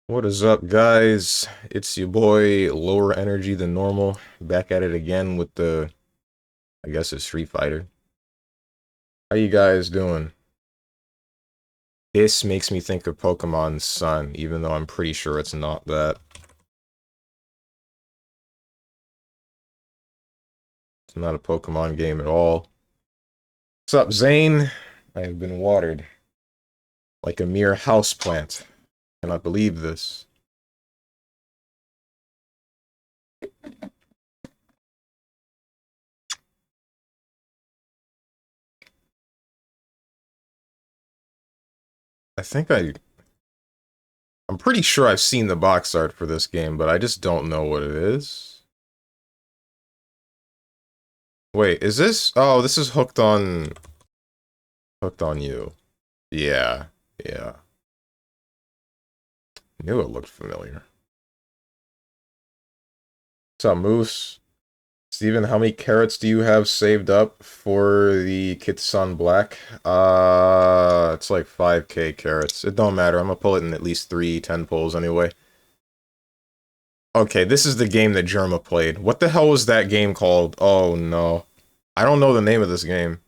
What is up, guys? It's your boy, lower energy than normal, back at it again with I guess it's Street Fighter. How you guys doing? This makes me think of Pokemon Sun, even though I'm pretty sure it's not that. It's not a Pokemon game at all. What's up, Zane? I have been watered like a mere houseplant. Cannot believe this. I think I'm pretty sure I've seen the box art for this game, but I just don't know what it is. Wait, is this? Oh, this is Hooked on You. Yeah, yeah. Knew it looked familiar. What's up, Moose? Steven, how many carrots do you have saved up for the Kitsan Black? It's like 5k carrots. It don't matter. I'm gonna pull it in at least 3 10 pulls anyway. Okay, this is the game that Germa played. What the hell was that game called? Oh no. I don't know the name of this game.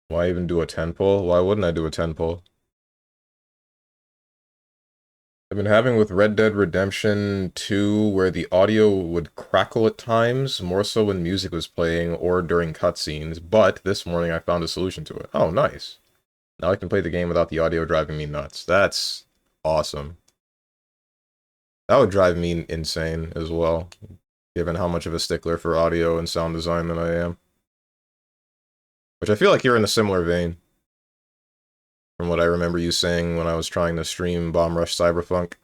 Why even do a 10 pull? Why wouldn't I do a 10 pull? I've been having with Red Dead Redemption 2 where the audio would crackle at times, more so when music was playing or during cutscenes, but this morning I found a solution to it. Oh, nice. Now I can play the game without the audio driving me nuts. That's awesome. That would drive me insane as well, given how much of a stickler for audio and sound design that I am. Which I feel like you're in a similar vein, from what I remember you saying when I was trying to stream Bomb Rush Cyberpunk.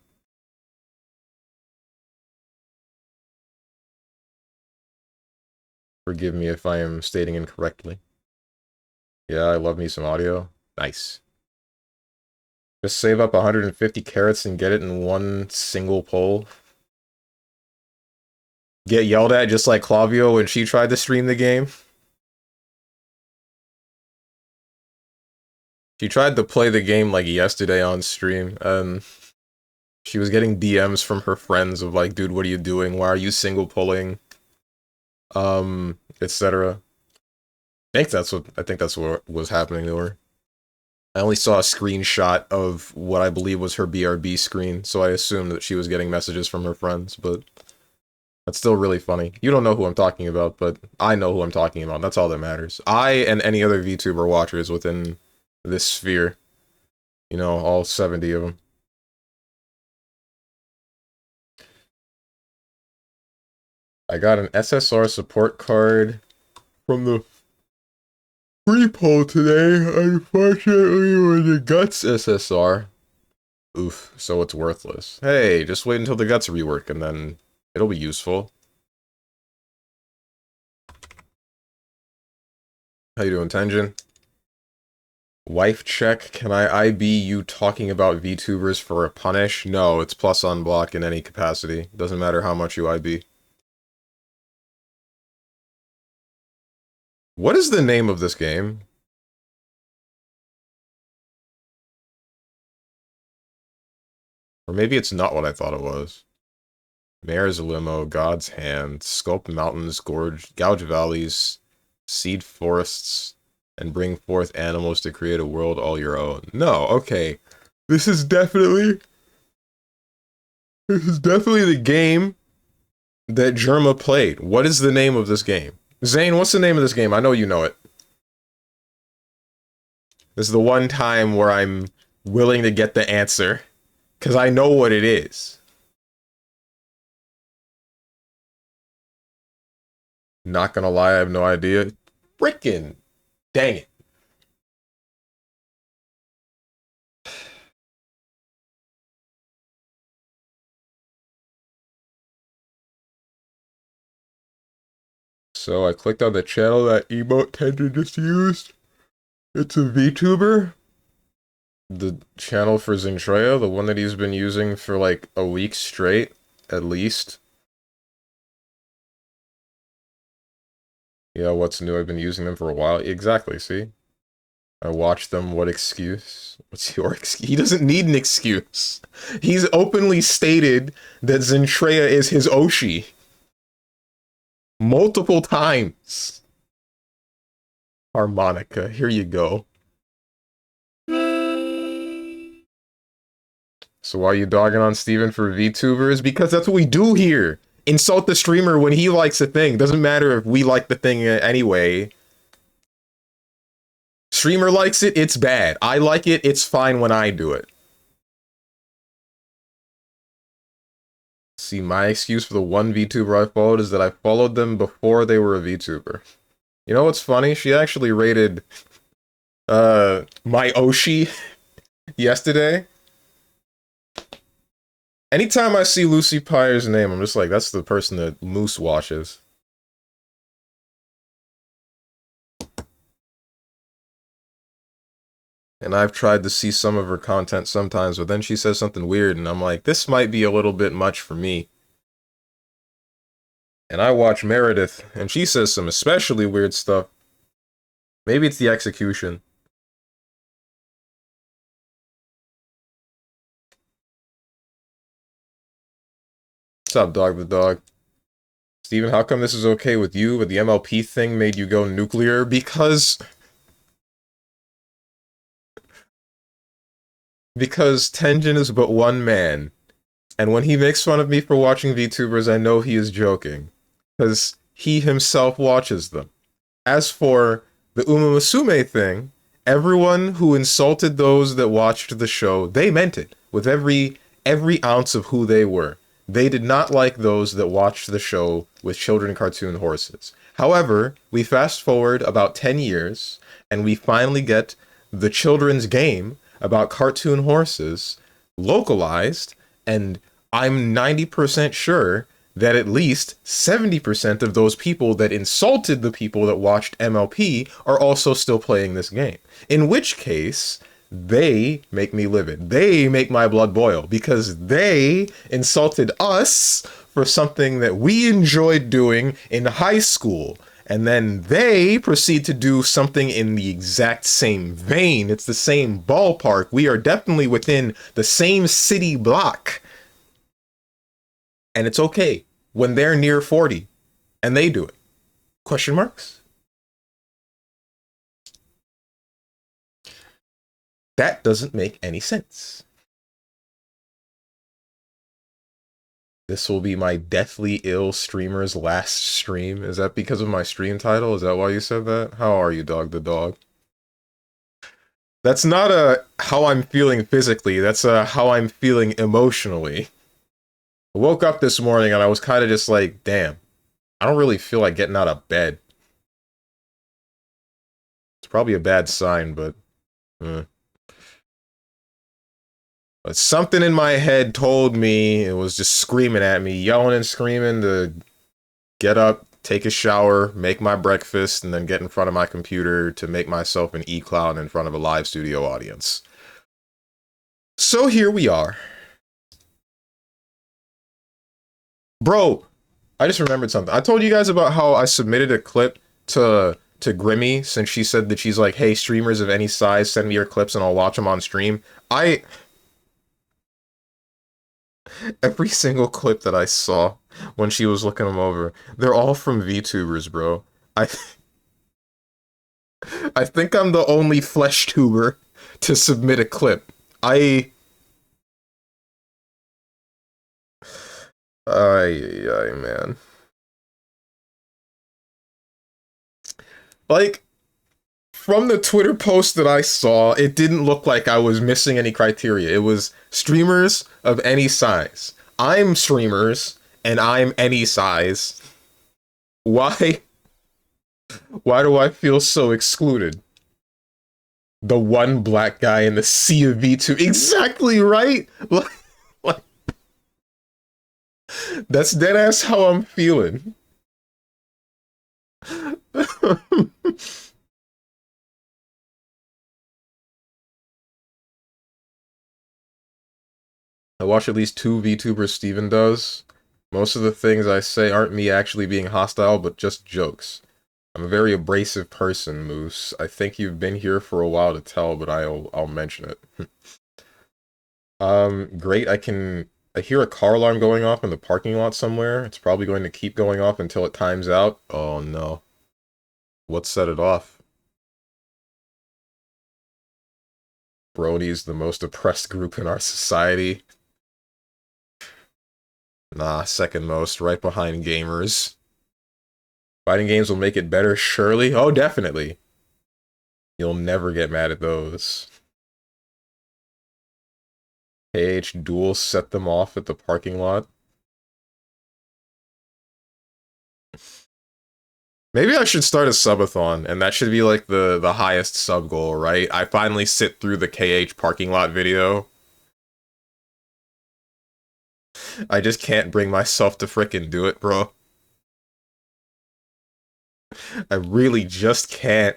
Forgive me if I am stating incorrectly. Yeah, I love me some audio. Nice. Just save up 150 carrots and get it in one single pull. Get yelled at just like Clavio when she tried to stream the game. She tried to play the game like yesterday on stream, and she was getting DMs from her friends of like, dude, what are you doing? Why are you single pulling? Etc. I think that's what was happening to her. I only saw a screenshot of what I believe was her BRB screen, so I assumed that she was getting messages from her friends, but that's still really funny. You don't know who I'm talking about, but I know who I'm talking about. That's all that matters. I and any other VTuber watchers within this sphere, you know, all 70 of them. I got an SSR support card from the free poll today. Unfortunately, it was a Guts SSR. Oof, so it's worthless. Hey, just wait until the Guts rework and then it'll be useful. How you doing, Tenjin? Wife check. Can I IB you talking about VTubers for a punish? No, it's plus unblock in any capacity. Doesn't matter how much you IB. What is the name of this game? Or maybe it's not what I thought it was. Mare's Limo, God's Hand, Sculpt Mountains, Gouge Valleys, Seed Forests, and bring forth animals to create a world all your own. No, okay. This is definitely... This is definitely the game that Germa played. What is the name of this game? Zane, what's the name of this game? I know you know it. This is the one time where I'm willing to get the answer. Because I know what it is. Not gonna lie, I have no idea. Frickin' dang it. So I clicked on the channel that emote Tender just used. It's a VTuber. The channel for Zentreya, the one that he's been using for like a week straight, at least. Yeah, what's new? I've been using them for a while. Exactly, see? I watched them. What excuse? What's your excuse? He doesn't need an excuse. He's openly stated that Zentreya is his Oshi. Multiple times. Harmonica, here you go. So why are you dogging on Steven for VTubers? Because that's what we do here. Insult the streamer when he likes a thing. Doesn't matter if we like the thing anyway. Streamer likes it, it's bad. I like it, it's fine when I do it. See, my excuse for the one VTuber I followed is that I followed them before they were a VTuber. You know what's funny? She actually rated my Oshi yesterday. Anytime I see Lucy Pyre's name, I'm just like, that's the person that Moose watches. And I've tried to see some of her content sometimes, but then she says something weird, and I'm like, this might be a little bit much for me. And I watch Meredith, and she says some especially weird stuff. Maybe it's the execution. What's up, Dog the Dog? Steven, how come this is okay with you, but the MLP thing made you go nuclear? Because Tenjin is but one man. And when he makes fun of me for watching VTubers, I know he is joking. Because he himself watches them. As for the Uma Musume thing, everyone who insulted those that watched the show, they meant it. With every ounce of who they were. They did not like those that watched the show with children cartoon horses. However, we fast forward about 10 years, and we finally get the children's game about cartoon horses localized, and I'm 90% sure that at least 70% of those people that insulted the people that watched MLP are also still playing this game. In which case, they make me livid. They make my blood boil because they insulted us for something that we enjoyed doing in high school. And then they proceed to do something in the exact same vein. It's the same ballpark. We are definitely within the same city block. And it's okay when they're near 40 and they do it. Question marks? That doesn't make any sense. This will be my deathly ill streamer's last stream. Is that because of my stream title? Is that why you said that? How are you, Dog the Dog? That's not a how I'm feeling physically. That's a how I'm feeling emotionally. I woke up this morning and I was kind of just like, damn, I don't really feel like getting out of bed. It's probably a bad sign, but... But something in my head told me, it was just screaming at me, yelling and screaming to get up, take a shower, make my breakfast, and then get in front of my computer to make myself an e-clown in front of a live studio audience. So here we are. Bro, I just remembered something. I told you guys about how I submitted a clip to Grimmy since she said that she's like, hey, streamers of any size, send me your clips and I'll watch them on stream. Every single clip that I saw when she was looking them over, they're all from VTubers, bro. I think I'm the only flesh tuber to submit a clip. Man. Like, from the Twitter post that I saw, it didn't look like I was missing any criteria. It was streamers of any size. I'm streamers, and I'm any size. Why do I feel so excluded? The one black guy in the sea of V2. Exactly right? Like, that's deadass how I'm feeling. I watch at least 2 VTubers Steven does. Most of the things I say aren't me actually being hostile, but just jokes. I'm a very abrasive person, Moose. I think you've been here for a while to tell, but I'll mention it. Great. I hear a car alarm going off in the parking lot somewhere. It's probably going to keep going off until it times out. Oh no. What set it off? Brony's the most oppressed group in our society. Nah, second most, right behind gamers. Fighting games will make it better, surely? Oh, definitely. You'll never get mad at those. KH Duel set them off at the parking lot. Maybe I should start a subathon, and that should be like the highest sub goal, right? I finally sit through the KH parking lot video. I just can't bring myself to frickin' do it, bro. I really just can't.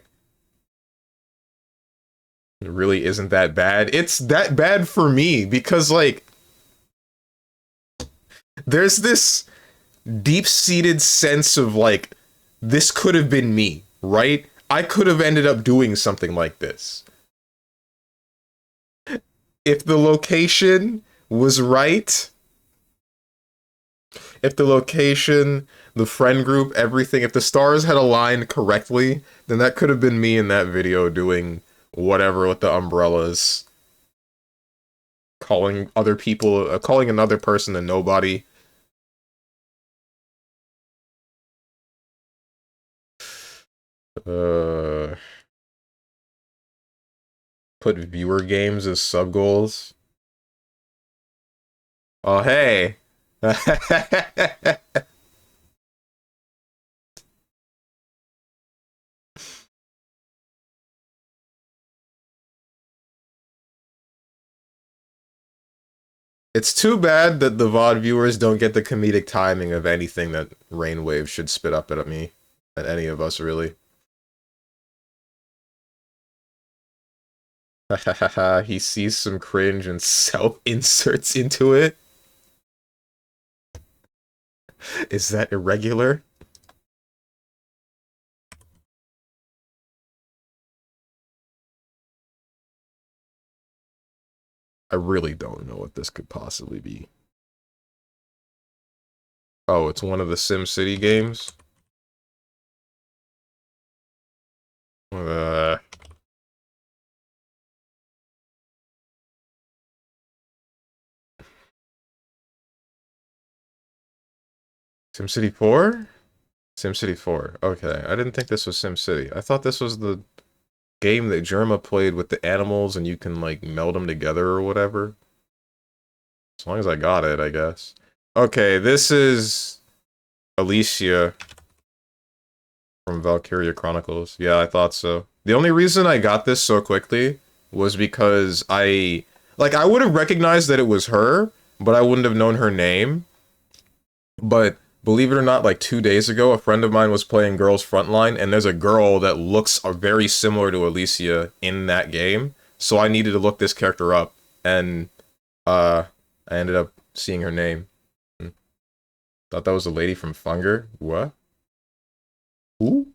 It really isn't that bad. It's that bad for me, because, like, there's this deep-seated sense of, like, this could have been me, right? I could have ended up doing something like this. If the location was right, if the location, the friend group, everything, if the stars had aligned correctly, then that could have been me in that video doing whatever with the umbrellas. Calling other people, calling another person a nobody. Put viewer games as sub goals. Oh, hey. It's too bad that the VOD viewers don't get the comedic timing of anything that Rainwave should spit up at me. At any of us, really. He sees some cringe and self-inserts into it. Is that irregular? I really don't know what this could possibly be. Oh, it's one of the SimCity games? SimCity 4? SimCity 4. Okay, I didn't think this was SimCity. I thought this was the game that Germa played with the animals and you can, like, meld them together or whatever. As long as I got it, I guess. Okay, this is Alicia from Valkyria Chronicles. Yeah, I thought so. The only reason I got this so quickly was because I would have recognized that it was her, but I wouldn't have known her name. But believe it or not, like 2 days ago, a friend of mine was playing Girls Frontline, and there's a girl that looks very similar to Alicia in that game. So I needed to look this character up, and I ended up seeing her name. Thought that was a lady from Funger. What? Who?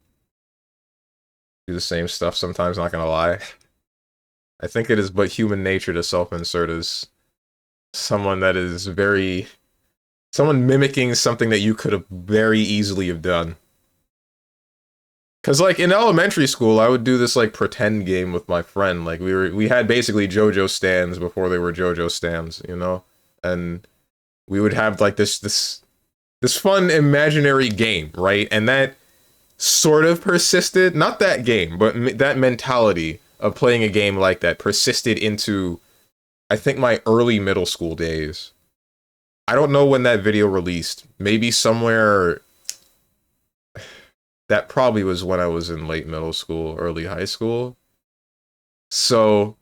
Do the same stuff sometimes, not gonna lie. I think it is but human nature to self-insert as someone that is very... someone mimicking something that you could have very easily have done. Cause like in elementary school, I would do this like pretend game with my friend. Like we had basically JoJo stands before they were JoJo stands, you know? And we would have like this fun imaginary game, right? And that sort of persisted, not that game, but that mentality of playing a game like that persisted into, I think, my early middle school days. I don't know when that video released. Maybe somewhere... that probably was when I was in late middle school, early high school. So,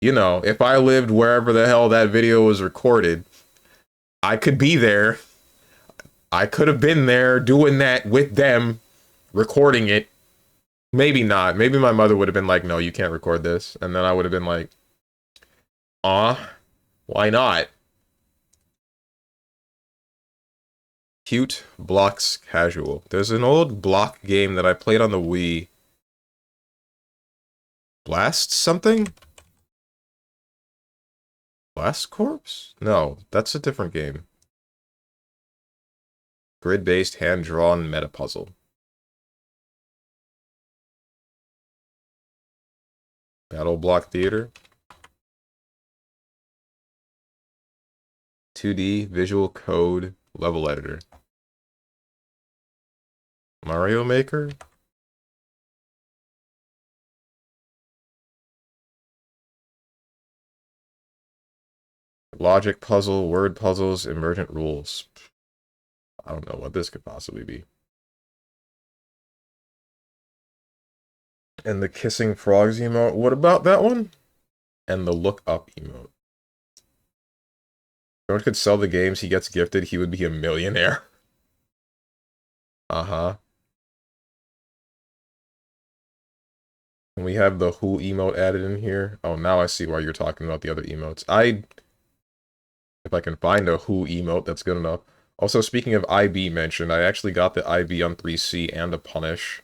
you know, if I lived wherever the hell that video was recorded, I could be there. I could have been there doing that with them, recording it. Maybe not. Maybe my mother would have been like, no, you can't record this. And then I would have been like, aw, why not? Cute blocks casual. There's an old block game that I played on the Wii. Blast something? Blast Corpse? No, that's a different game. Grid-based, hand-drawn meta puzzle. Battle Block Theater. 2D visual code level editor. Mario Maker? Logic puzzle, word puzzles, emergent rules. I don't know what this could possibly be. And the kissing frogs emote. What about that one? And the look up emote. If someone could sell the games he gets gifted, he would be a millionaire. Uh-huh. And we have the who emote added in here. Oh, now I see why you're talking about the other emotes. If I can find a who emote, that's good enough. Also, speaking of IB mentioned, I actually got the IB on 3C and a punish.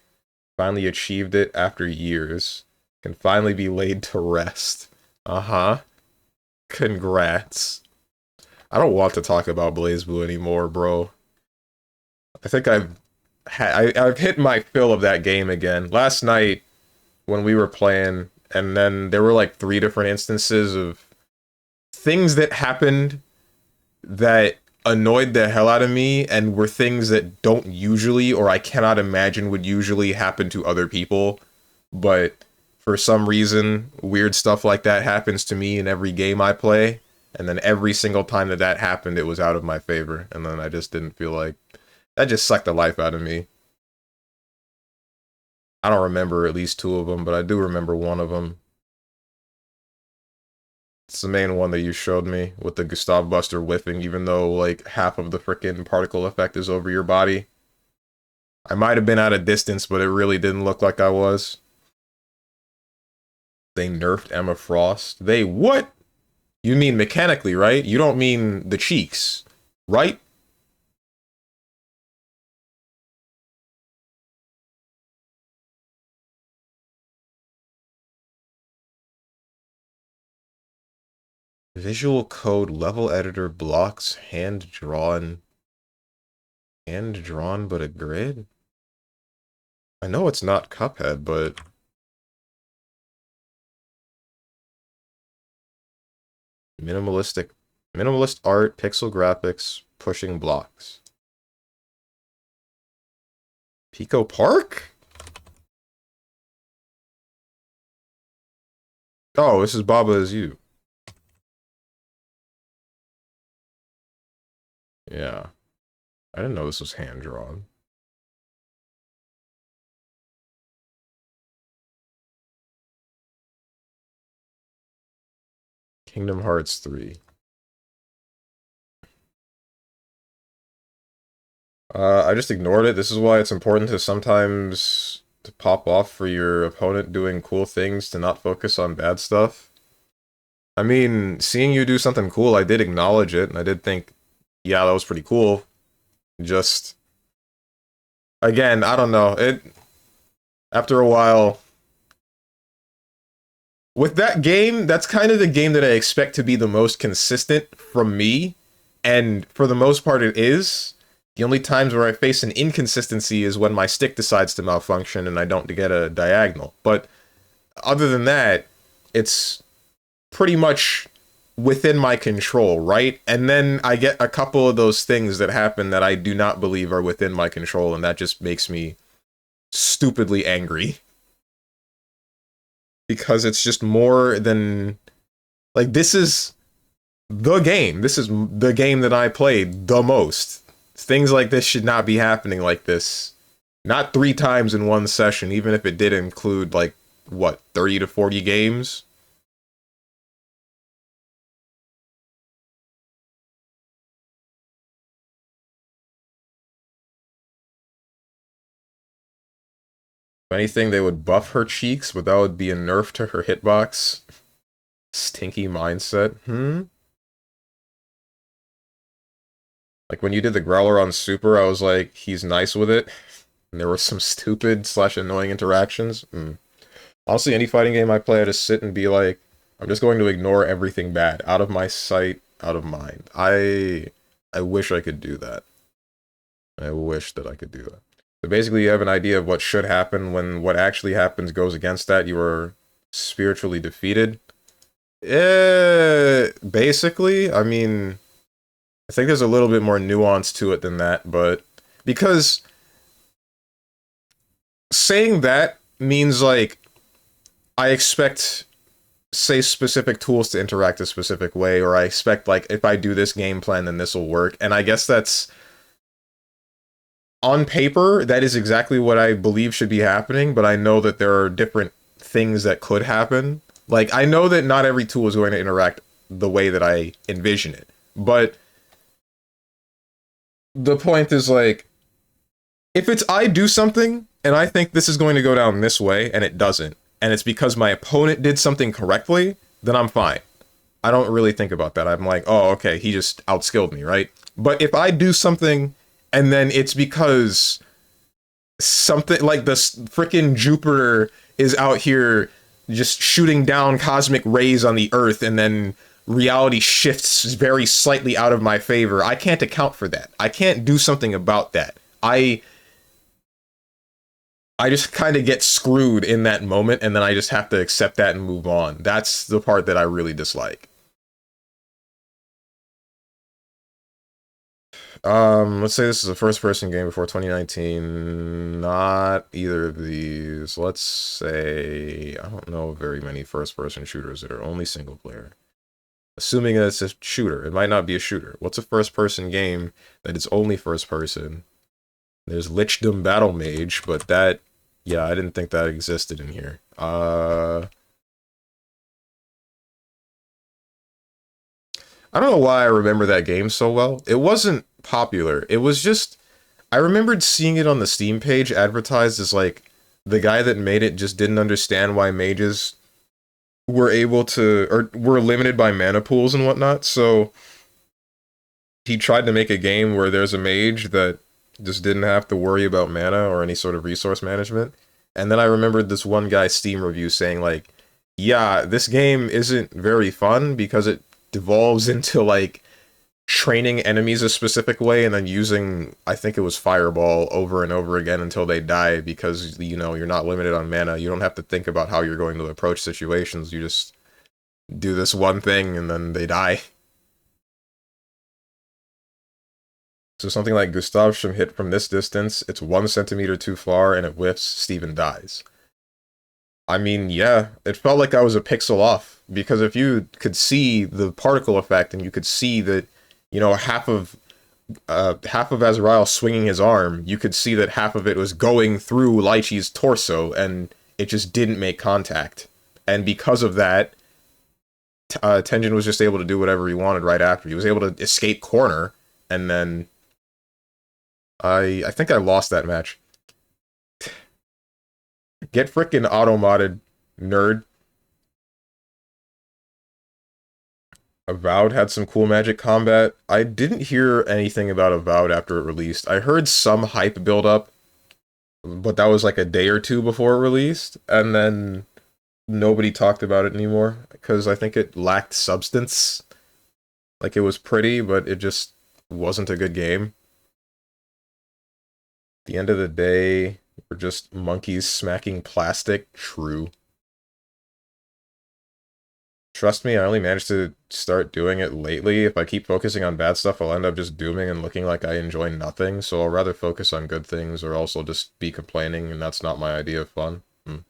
Finally achieved it after years. Can finally be laid to rest. Uh-huh. Congrats. I don't want to talk about BlazBlue anymore, bro. I think I've hit my fill of that game again. Last night, when we were playing, and then there were like 3 different instances of things that happened that annoyed the hell out of me and were things that don't usually, or I cannot imagine would usually happen to other people. But for some reason, weird stuff like that happens to me in every game I play. And then every single time that that happened, it was out of my favor. And then I just didn't feel like... That just sucked the life out of me. I don't remember at least 2 of them, but I do remember one of them. It's the main one that you showed me, with the Gustav Buster whiffing, even though, like, half of the frickin' particle effect is over your body. I might have been at a distance, but it really didn't look like I was. They nerfed Emma Frost. They what? You mean mechanically, right? You don't mean the cheeks, right? Visual code level editor blocks hand drawn but a grid? I know it's not Cuphead, but minimalist art, pixel graphics, pushing blocks. Pico Park? Oh, this is Baba Is You. Yeah. I didn't know this was hand drawn. Kingdom Hearts 3. I just ignored it. This is why it's important to sometimes to pop off for your opponent doing cool things, to not focus on bad stuff. I mean, seeing you do something cool, I did acknowledge it, and I did think, yeah, that was pretty cool. Just, again, I don't know. After a while, with that game, that's kind of the game that I expect to be the most consistent from me, and for the most part it is. The only times where I face an inconsistency is when my stick decides to malfunction and I don't get a diagonal. But other than that, it's pretty much within my control, right? And then I get a couple of those things that happen that I do not believe are within my control, and that just makes me stupidly angry. Because it's just more than... Like, this is the game. This is the game that I played the most. Things like this should not be happening like this. Not 3 times in one session, even if it did include, like, what, 30 to 40 games? If anything, they would buff her cheeks, but that would be a nerf to her hitbox. Stinky mindset. Like when you did the Growler on Super, I was like, he's nice with it. And there were some stupid slash annoying interactions. Honestly, any fighting game I play, I just sit and be like, I'm just going to ignore everything bad. Out of my sight, out of mind. I wish I could do that. I wish that I could do that. So basically, you have an idea of what should happen. When what actually happens goes against that, you are spiritually defeated. Basically, I mean, I think there's a little bit more nuance to it than that, but because saying that means like I expect, say, specific tools to interact a specific way, or I expect like if I do this game plan, then this will work. And I guess that's on paper, that is exactly what I believe should be happening, but I know that there are different things that could happen. Like, I know that not every tool is going to interact the way that I envision it, but the point is, like, if it's I do something, and I think this is going to go down this way, and it doesn't, and it's because my opponent did something correctly, then I'm fine. I don't really think about that. I'm like, oh, okay, he just outskilled me, right? But if I do something and then it's because something like this freaking Jupiter is out here just shooting down cosmic rays on the Earth, and then reality shifts very slightly out of my favor, I can't account for that. I can't do something about that. I just kind of get screwed in that moment, and then I just have to accept that and move on. That's the part that I really dislike. Let's say this is a first-person game before 2019. Not either of these. Let's say I don't know very many first-person shooters that are only single player. Assuming that it's a shooter, it might not be a shooter. What's a first-person game that is only first-person? There's Lichdom Battle Mage, but that, yeah, I didn't think that existed in here. I don't know why I remember that game so well. It wasn't popular. It was just, I remembered seeing it on the Steam page advertised as like the guy that made it just didn't understand why mages were able to, or were limited by mana pools and whatnot. So he tried to make a game where there's a mage that just didn't have to worry about mana or any sort of resource management. And then I remembered this one guy's Steam review saying like, yeah, this game isn't very fun because it devolves into like training enemies a specific way and then using, I think it was Fireball, over and over again until they die because, you know, you're not limited on mana. You don't have to think about how you're going to approach situations. You just do this one thing and then they die. So something like Gustavsham hit from this distance, it's 1 centimeter too far and it whiffs, Steven dies. I mean, yeah, it felt like I was a pixel off, because if you could see the particle effect and you could see that, you know, half of Azrael swinging his arm, you could see that half of it was going through Lychee's torso, and it just didn't make contact. And because of that, Tenjin was just able to do whatever he wanted right after. He was able to escape corner, and then I think I lost that match. Get frickin' auto-modded, nerd. Avowed had some cool magic combat. I didn't hear anything about Avowed after it released. I heard some hype build up, but that was like a day or two before it released, and then nobody talked about it anymore, because I think it lacked substance. Like, it was pretty, but it just wasn't a good game. At the end of the day, we're just monkeys smacking plastic. True. Trust me, I only managed to start doing it lately. If I keep focusing on bad stuff, I'll end up just dooming and looking like I enjoy nothing, so I'll rather focus on good things or also just be complaining, and that's not my idea of fun. Me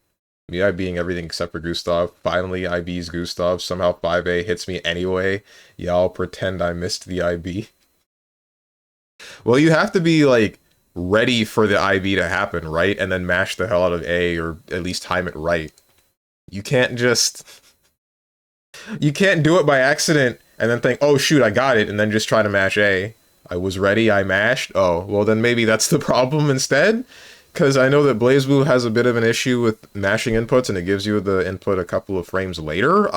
IBing everything except for Gustav. Finally, IB's Gustav. Somehow 5A hits me anyway. Y'all pretend I missed the IB. Well, you have to be, like, ready for the IB to happen, right? And then mash the hell out of A, or at least time it right. You can't just... You can't do it by accident and then think, oh shoot, I got it, and then just try to mash A. I was ready, I mashed. Oh, well then maybe that's the problem instead? Because I know that BlazBlue has a bit of an issue with mashing inputs, and it gives you the input a couple of frames later.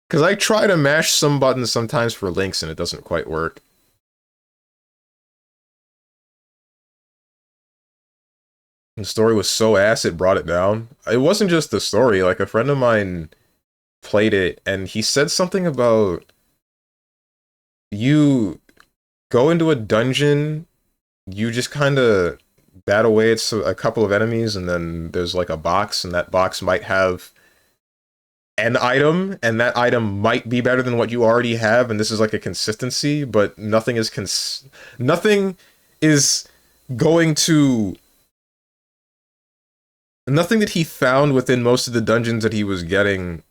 Because I try to mash some buttons sometimes for links and it doesn't quite work. The story was so ass it brought it down. It wasn't just the story, like a friend of mine played it and he said something about you go into a dungeon, you just kind of bat away at a couple of enemies and then there's like a box and that box might have an item and that item might be better than what you already have and this is like a consistency, but nothing is going to nothing that he found within most of the dungeons that he was getting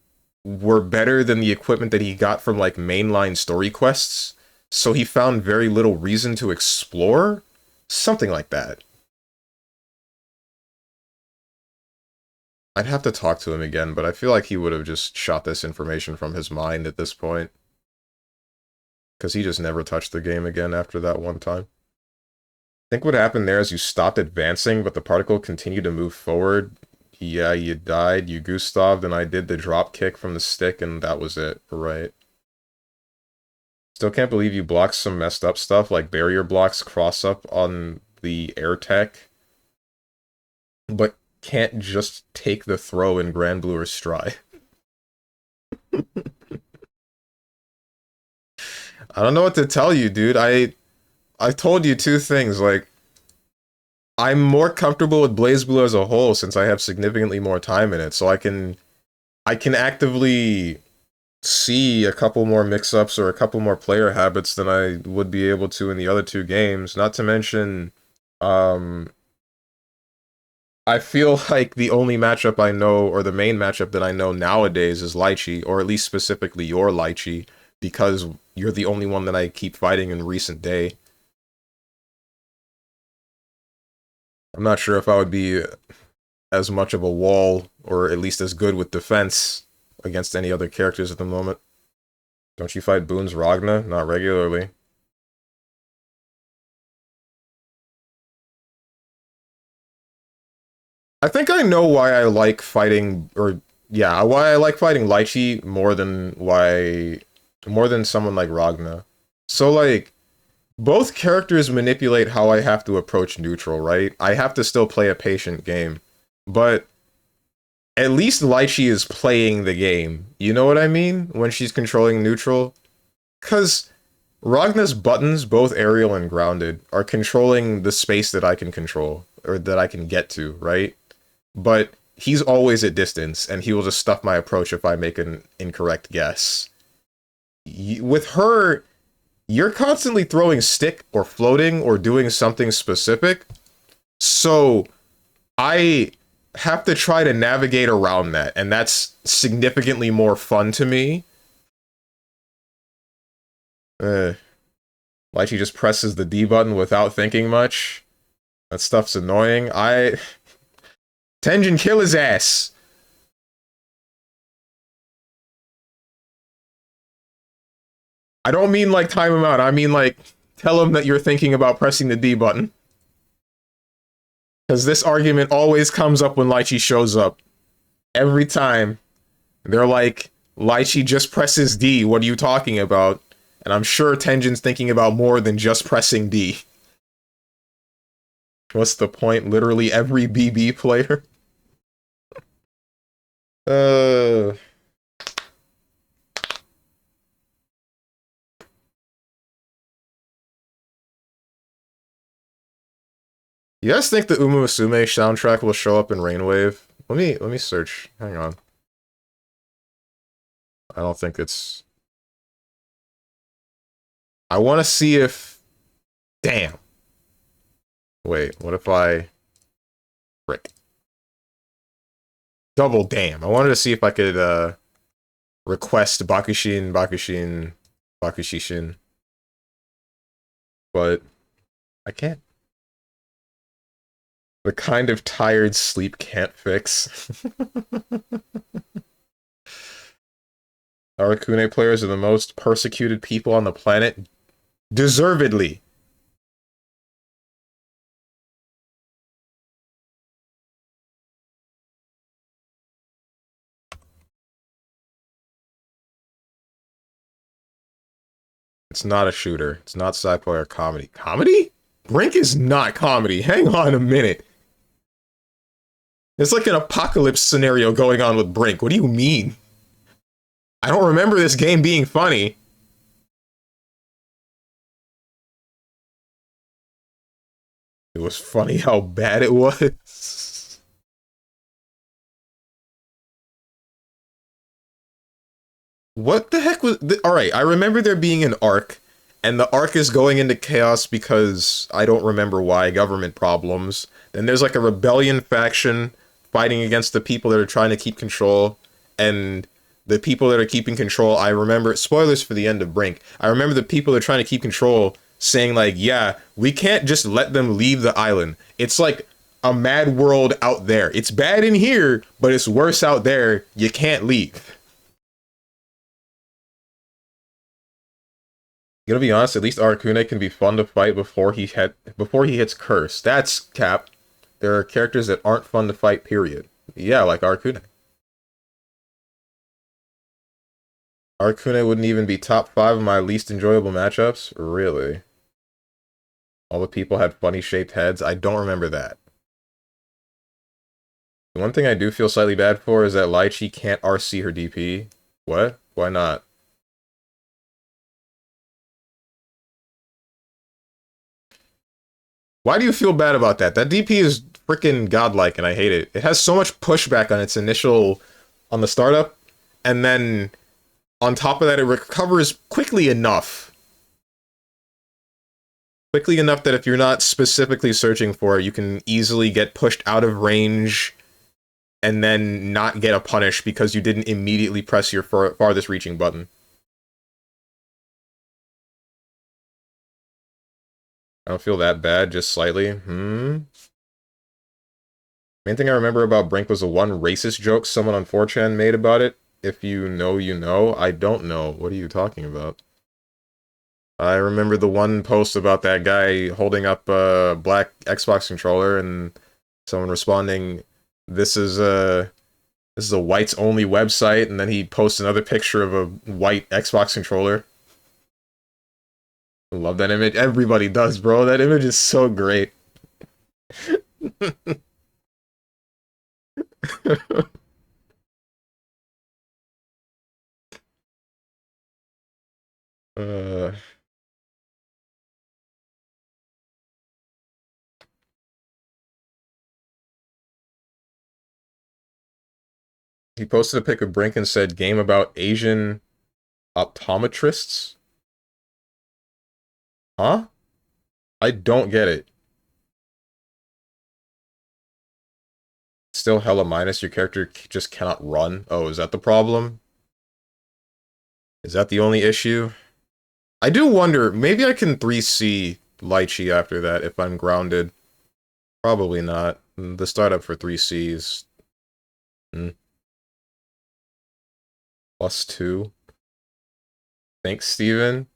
were better than the equipment that he got from like mainline story quests. So he found very little reason to explore. Something like that. I'd have to talk to him again, but I feel like he would have just shot this information from his mind at this point. Because he just never touched the game again after that one time. I think what happened there is you stopped advancing, but the particle continued to move forward. Yeah, you died, you Gustaved, and I did the drop kick from the stick, and that was it, right? Still can't believe you blocked some messed up stuff, like barrier blocks cross up on the air tech, but can't just take the throw in Grand Blue or Stry. I don't know what to tell you, dude. I told you two things, like, I'm more comfortable with BlazBlue as a whole since I have significantly more time in it, so I can actively see a couple more mix-ups or a couple more player habits than I would be able to in the other two games. Not to mention, um, I feel like the only matchup I know, or the main matchup that I know nowadays is Lychee, or at least specifically your Lychee, because you're the only one that I keep fighting in recent day. I'm not sure if I would be as much of a wall, or at least as good with defense against any other characters at the moment. Don't you fight Boone's Ragna? Not regularly. I think I know why I like fighting, or yeah, why I like fighting Lychee more than someone like Ragna. So like, both characters manipulate how I have to approach neutral, right? I have to still play a patient game, but at least Lychee is playing the game. You know what I mean? When she's controlling neutral, because Ragna's buttons, both aerial and grounded, are controlling the space that I can control, or that I can get to, right? But he's always at distance, and he will just stuff my approach if I make an incorrect guess. With her, you're constantly throwing stick or floating or doing something specific, so I have to try to navigate around that, and that's significantly more fun to me. Uh, like he just presses the D button without thinking much. That stuff's annoying. Tenjin, kill his ass! I don't mean like time him out, I mean like tell him that you're thinking about pressing the D button. Because this argument always comes up when Lychee shows up. Every time. They're like, Lychee just presses D, what are you talking about? And I'm sure Tenjin's thinking about more than just pressing D. What's the point? Literally every BB player? Uh... You guys think the Uma Musume soundtrack will show up in Rainwave? Let me search. Hang on. I don't think it's... I want to see if... Damn. Wait, what if I... Frick. Double damn. I wanted to see if I could, request Bakushishin, but I can't. The kind of tired sleep can't fix. Arakune players are the most persecuted people on the planet. Deservedly. It's not a shooter. It's not sci-fi or comedy. Comedy? Brink is not comedy. Hang on a minute. It's like an apocalypse scenario going on with Brink. What do you mean? I don't remember this game being funny. It was funny how bad it was. What the heck was... Alright, I remember there being an arc, and the arc is going into chaos because I don't remember why, government problems. Then there's like a rebellion faction fighting against the people that are trying to keep control, and the people that are keeping control, I remember, spoilers for the end of Brink, I remember the people that are trying to keep control saying like, yeah, we can't just let them leave the island. It's like a mad world out there. It's bad in here, but it's worse out there. You can't leave. You gotta be honest, at least Arcune can be fun to fight before he hits Curse. That's cap. There are characters that aren't fun to fight, period. Yeah, like Arcune. Arcune wouldn't even be top 5 of my least enjoyable matchups? Really? All the people had funny shaped heads? I don't remember that. The one thing I do feel slightly bad for is that Lychee can't RC her DP. What? Why not? Why do you feel bad about that? That DP is freaking godlike and I hate it. It has so much pushback on its initial... on the startup, and then on top of that it recovers quickly enough. Quickly enough that if you're not specifically searching for it, you can easily get pushed out of range and then not get a punish because you didn't immediately press your farthest reaching button. I don't feel that bad, just slightly. Main thing I remember about Brink was the one racist joke someone on 4chan made about it. If you know, you know. I don't know. What are you talking about? I remember the one post about that guy holding up a black Xbox controller and someone responding, this is a whites only website, and then he posts another picture of a white Xbox controller. I love that image. Everybody does, bro. That image is so great. uh He posted a pic of Brink and said, game about Asian optometrists? Huh? I don't get it. Still hella minus, your character just cannot run? Oh, is that the problem? Is that the only issue? I do wonder, maybe I can 3C Lychee after that if I'm grounded. Probably not. The startup for 3Cs. +2. Thanks, Steven.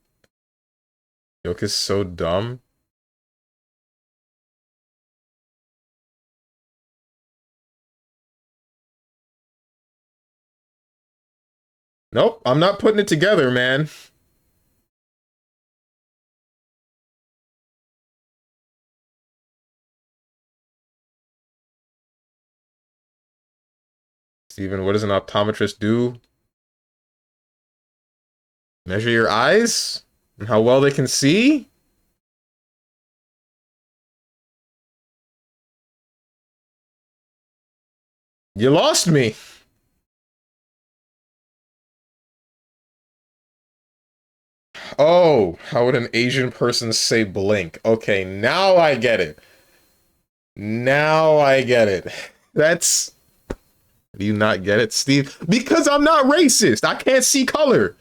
Yoke is so dumb. Nope, I'm not putting it together, man. Steven, what does an optometrist do? Measure your eyes? And how well they can see? You lost me. Oh, how would an Asian person say blink? Okay, now I get it. Now I get it. That's... Do you not get it, Steve? Because I'm not racist. I can't see color.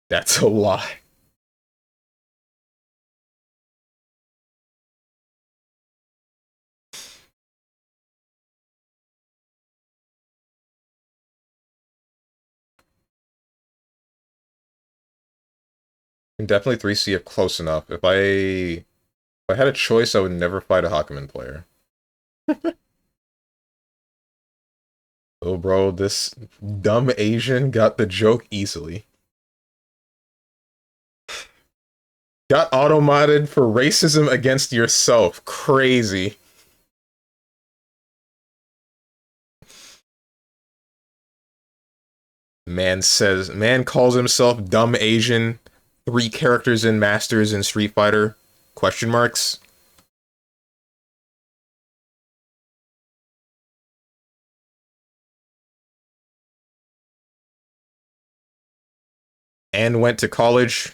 That's a lie. Can definitely 3C if close enough. If I had a choice, I would never fight a Hakumen player. Oh, bro, this dumb Asian got the joke easily. Got auto-modded for racism against yourself. Crazy. Man calls himself dumb Asian. 3 characters in Masters in Street Fighter. Question marks. And went to college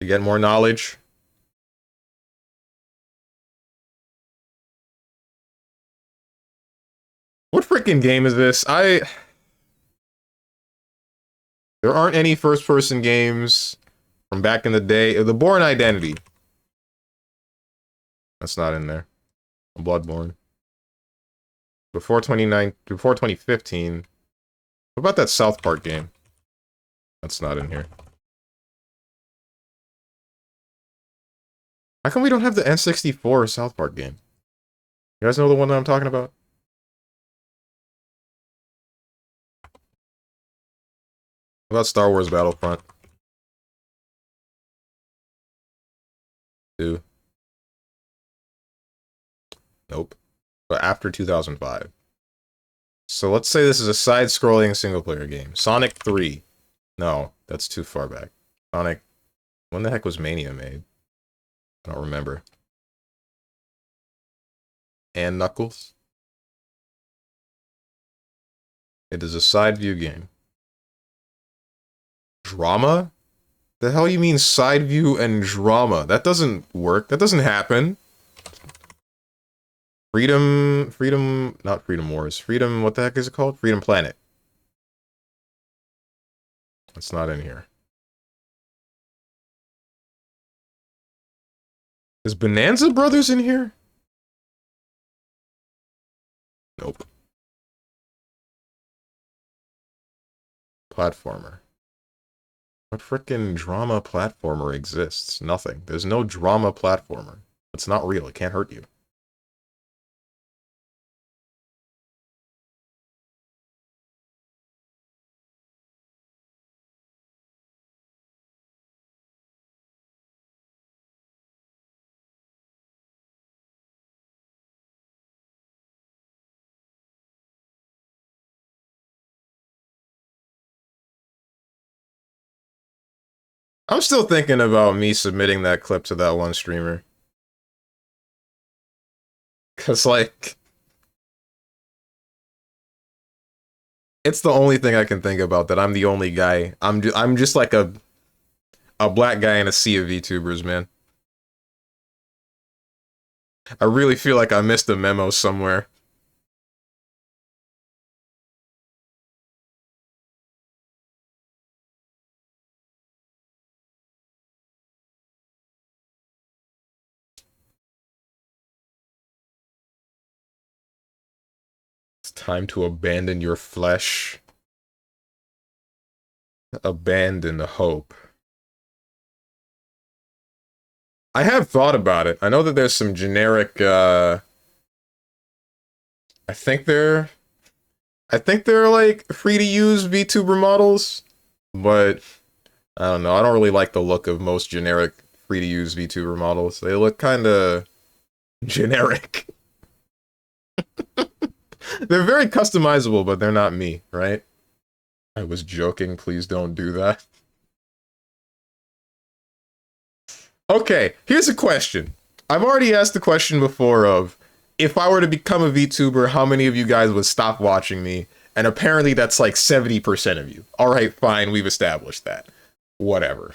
to get more knowledge. What freaking game is this? There aren't any first-person games from back in the day. The Bourne Identity. That's not in there. Bloodborne. Before 2015. What about that South Park game? That's not in here. How come we don't have the N64 South Park game? You guys know the one that I'm talking about? What about Star Wars Battlefront 2? Nope. But after 2005. So let's say this is a side-scrolling single-player game. Sonic 3. No, that's too far back. Sonic... When the heck was Mania made? I don't remember. And Knuckles? It is a side-view game. Drama? The hell you mean side view and drama? That doesn't work. That doesn't happen. Not Freedom Wars. Freedom, what the heck is it called? Freedom Planet. That's not in here. Is Bonanza Brothers in here? Nope. Platformer. What frickin' drama platformer exists? Nothing. There's no drama platformer. It's not real. It can't hurt you. I'm still thinking about me submitting that clip to that one streamer. Cause like... It's the only thing I can think about, that I'm the only guy. I'm just like a black guy in a sea of VTubers, man. I really feel like I missed a memo somewhere. It's time to abandon your flesh. Abandon hope. I have thought about it. I know that there's some generic, I think they're... I think they're, like, free-to-use VTuber models, but I don't know. I don't really like the look of most generic free-to-use VTuber models. They look kinda generic. They're very customizable, but they're not me, right? I was joking. Please don't do that. Okay, here's a question. I've already asked the question before of, if I were to become a VTuber, how many of you guys would stop watching me? And apparently that's like 70% of you. Alright, fine, we've established that. Whatever.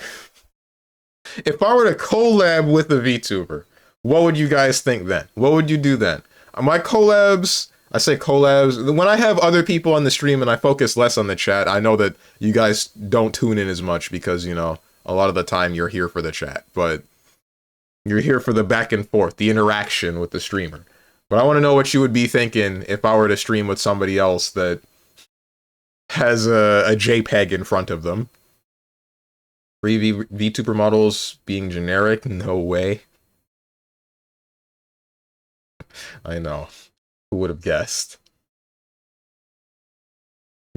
If I were to collab with a VTuber, what would you guys think then? What would you do then? My collabs, I say collabs, when I have other people on the stream and I focus less on the chat, I know that you guys don't tune in as much because, you know, a lot of the time you're here for the chat, but you're here for the back and forth, the interaction with the streamer. But I want to know what you would be thinking if I were to stream with somebody else that has a JPEG in front of them. Free VTuber models being generic? No way. I know. Who would have guessed?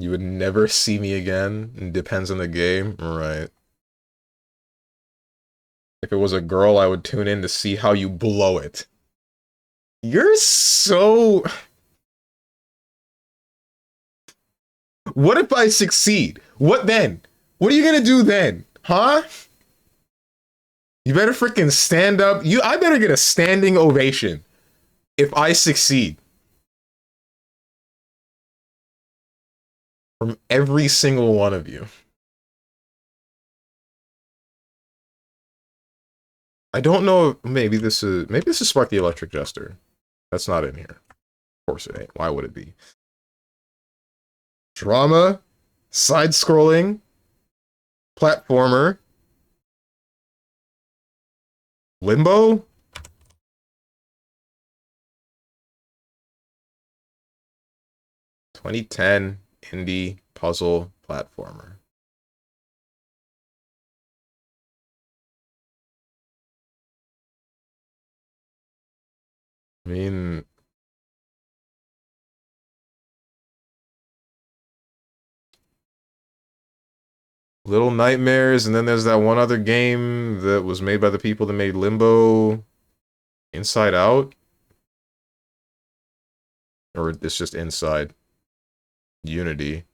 You would never see me again. It depends on the game. Right. If it was a girl, I would tune in to see how you blow it. You're so... What if I succeed? What then? What are you gonna do then? Huh? You better freaking stand up. I better get a standing ovation if I succeed. From every single one of you. I don't know if maybe this is Spark the Electric Jester. That's not in here. Of course it ain't. Why would it be? Drama, side-scrolling, platformer, Limbo? 2010 indie puzzle platformer. I mean, Little Nightmares, and then there's that one other game that was made by the people that made Limbo, Inside Out? Or it's just Inside? Unity.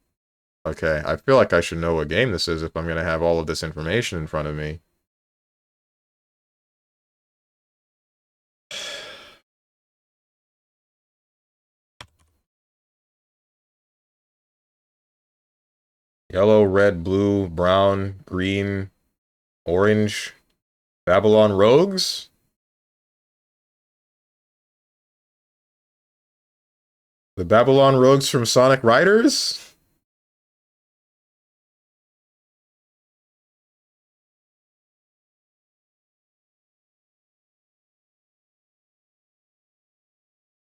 Okay, I feel like I should know what game this is if I'm going to have all of this information in front of me. Yellow, red, blue, brown, green, orange. Babylon Rogues? The Babylon Rogues from Sonic Riders?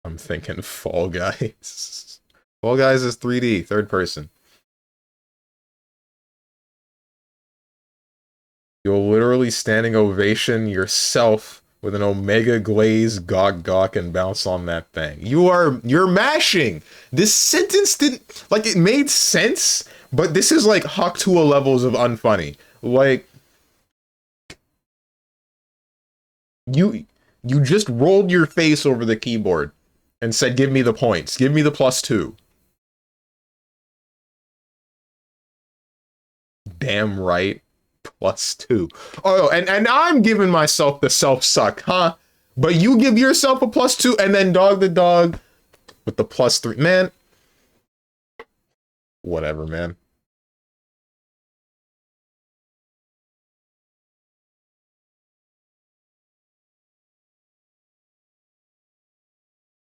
I'm thinking Fall Guys. Fall Guys is 3D, third person. You'll literally standing ovation yourself with an Omega Glaze Gawk Gawk and bounce on that thing. You're mashing! This sentence didn't, like, it made sense, but this is like Hawktua levels of unfunny. Like, you just rolled your face over the keyboard and said, give me the points. Give me the +2. Damn right. +2. Oh, and I'm giving myself the self-suck, huh? But you give yourself a +2 and then dog the dog with the +3. Man. Whatever, man.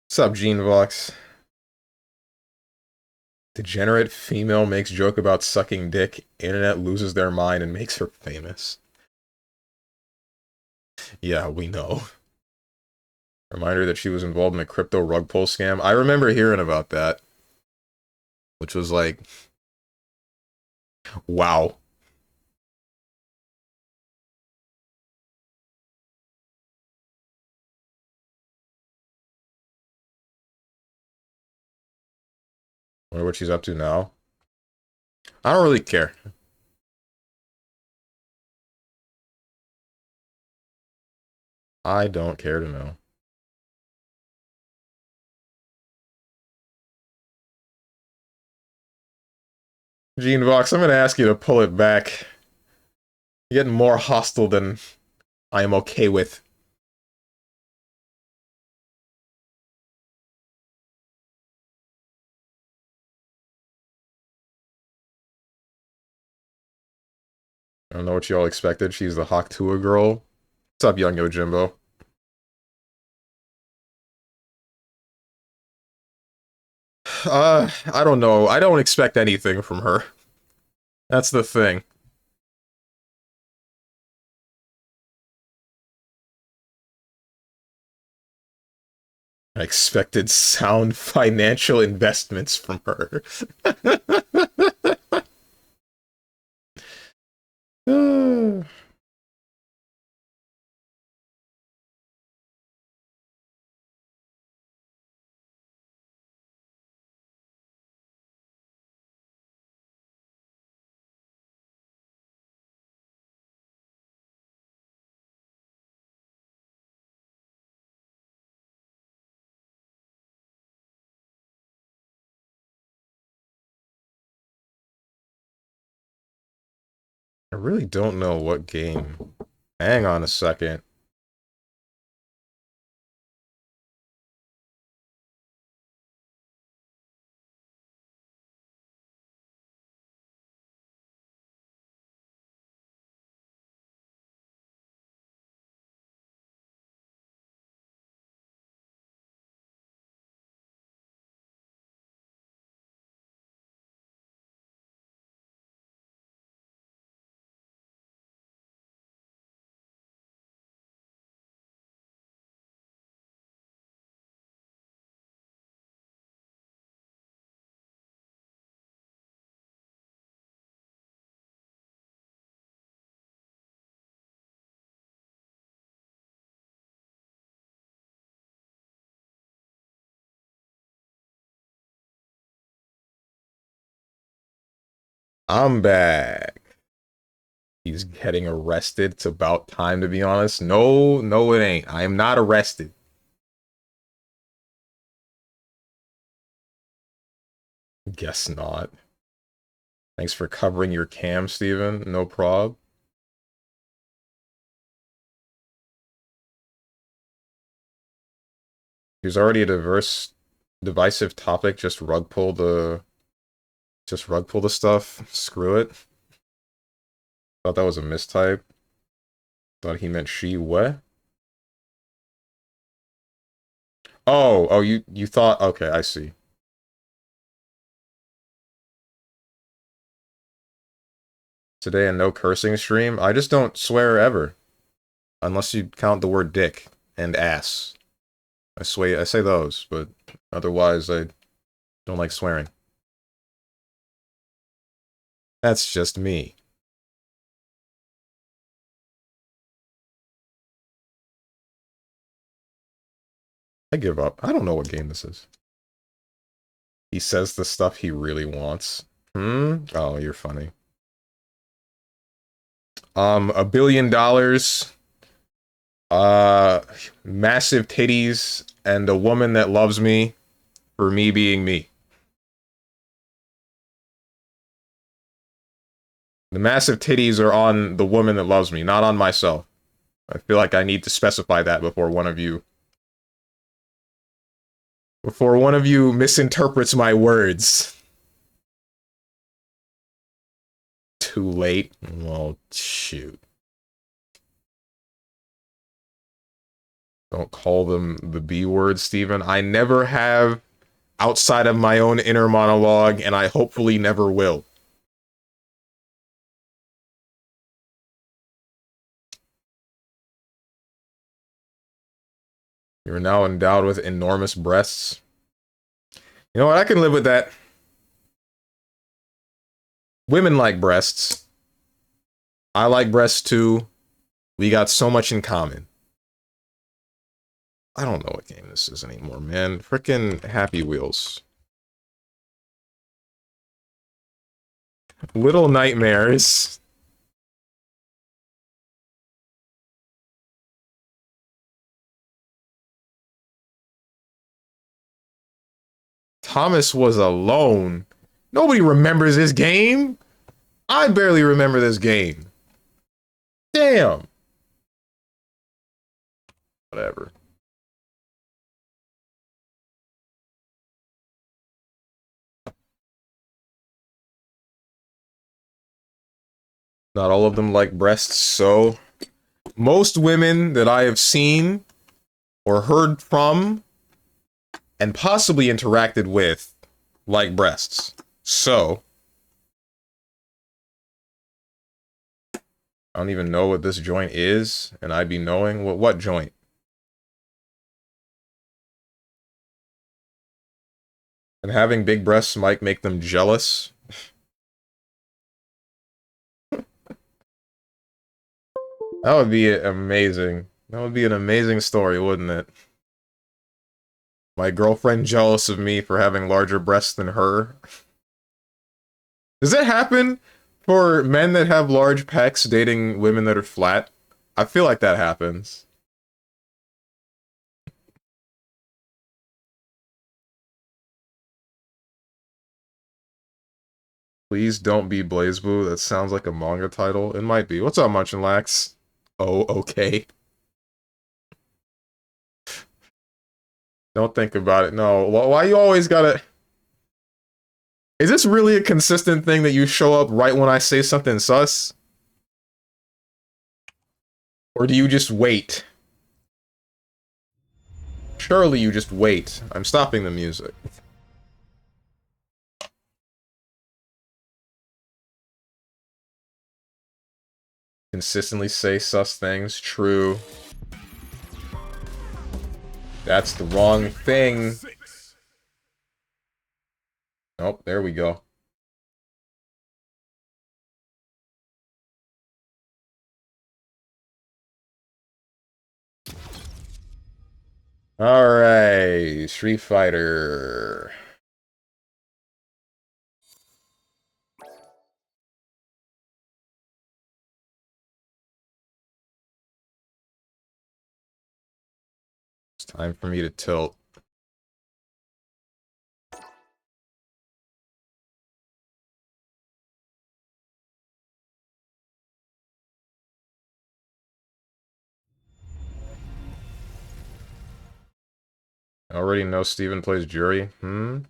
What's up, Gene Vox? Degenerate female makes joke about sucking dick. Internet loses their mind and makes her famous. Yeah, we know. Reminder that she was involved in a crypto rug pull scam. I remember hearing about that. Which was like, wow. Wonder what she's up to now. I don't really care. I don't care to know. Gene Vox, I'm gonna ask you to pull it back. You're getting more hostile than I am okay with. I don't know what y'all expected. She's the Hawktua girl. What's up, young Yojimbo? I don't know. I don't expect anything from her. That's the thing. I expected sound financial investments from her. I really don't know what game. Hang on a second. I'm back. He's getting arrested. It's about time, to be honest. No, no, it ain't. I am not arrested. Guess not. Thanks for covering your cam, Steven. No prob. There's already a divisive topic. Just rug pull the stuff. Screw it. Thought that was a mistype. Thought he meant she what? Oh, you thought, okay, I see. Today a no cursing stream. I just don't swear ever. Unless you count the word dick and ass. I say those, but otherwise I don't like swearing. That's just me. I give up. I don't know what game this is. He says the stuff he really wants. Hmm? Oh, you're funny. $1 billion, uh, massive titties, and a woman that loves me for me being me. The massive titties are on the woman that loves me, not on myself. I feel like I need to specify that before one of you misinterprets my words. Too late? Well, shoot. Don't call them the B word, Steven. I never have outside of my own inner monologue, and I hopefully never will. You're now endowed with enormous breasts. You know what? I can live with that. Women like breasts. I like breasts too. We got so much in common. I don't know what game this is anymore, man. Frickin' Happy Wheels. Little Nightmares. Thomas was alone. Nobody remembers this game. I barely remember this game. Damn. Whatever. Not all of them like breasts, so most women that I have seen or heard from and possibly interacted with like breasts. So, I don't even know what this joint is, and I'd be knowing what joint. And having big breasts might make them jealous. That would be amazing. That would be an amazing story, wouldn't it? My girlfriend jealous of me for having larger breasts than her. Does that happen for men that have large pecs dating women that are flat? I feel like that happens. Please don't be BlazBlue. That sounds like a manga title. It might be. What's up, Munchin Lax? Oh, okay. Don't think about it. No. Why you always gotta... Is this really a consistent thing that you show up right when I say something sus? Or do you just wait? Surely you just wait. I'm stopping the music. Consistently say sus things. True. That's the wrong thing. Oh, there we go. Alright, Street Fighter. It's time for me to tilt. I already know Steven plays Jury. Yeah,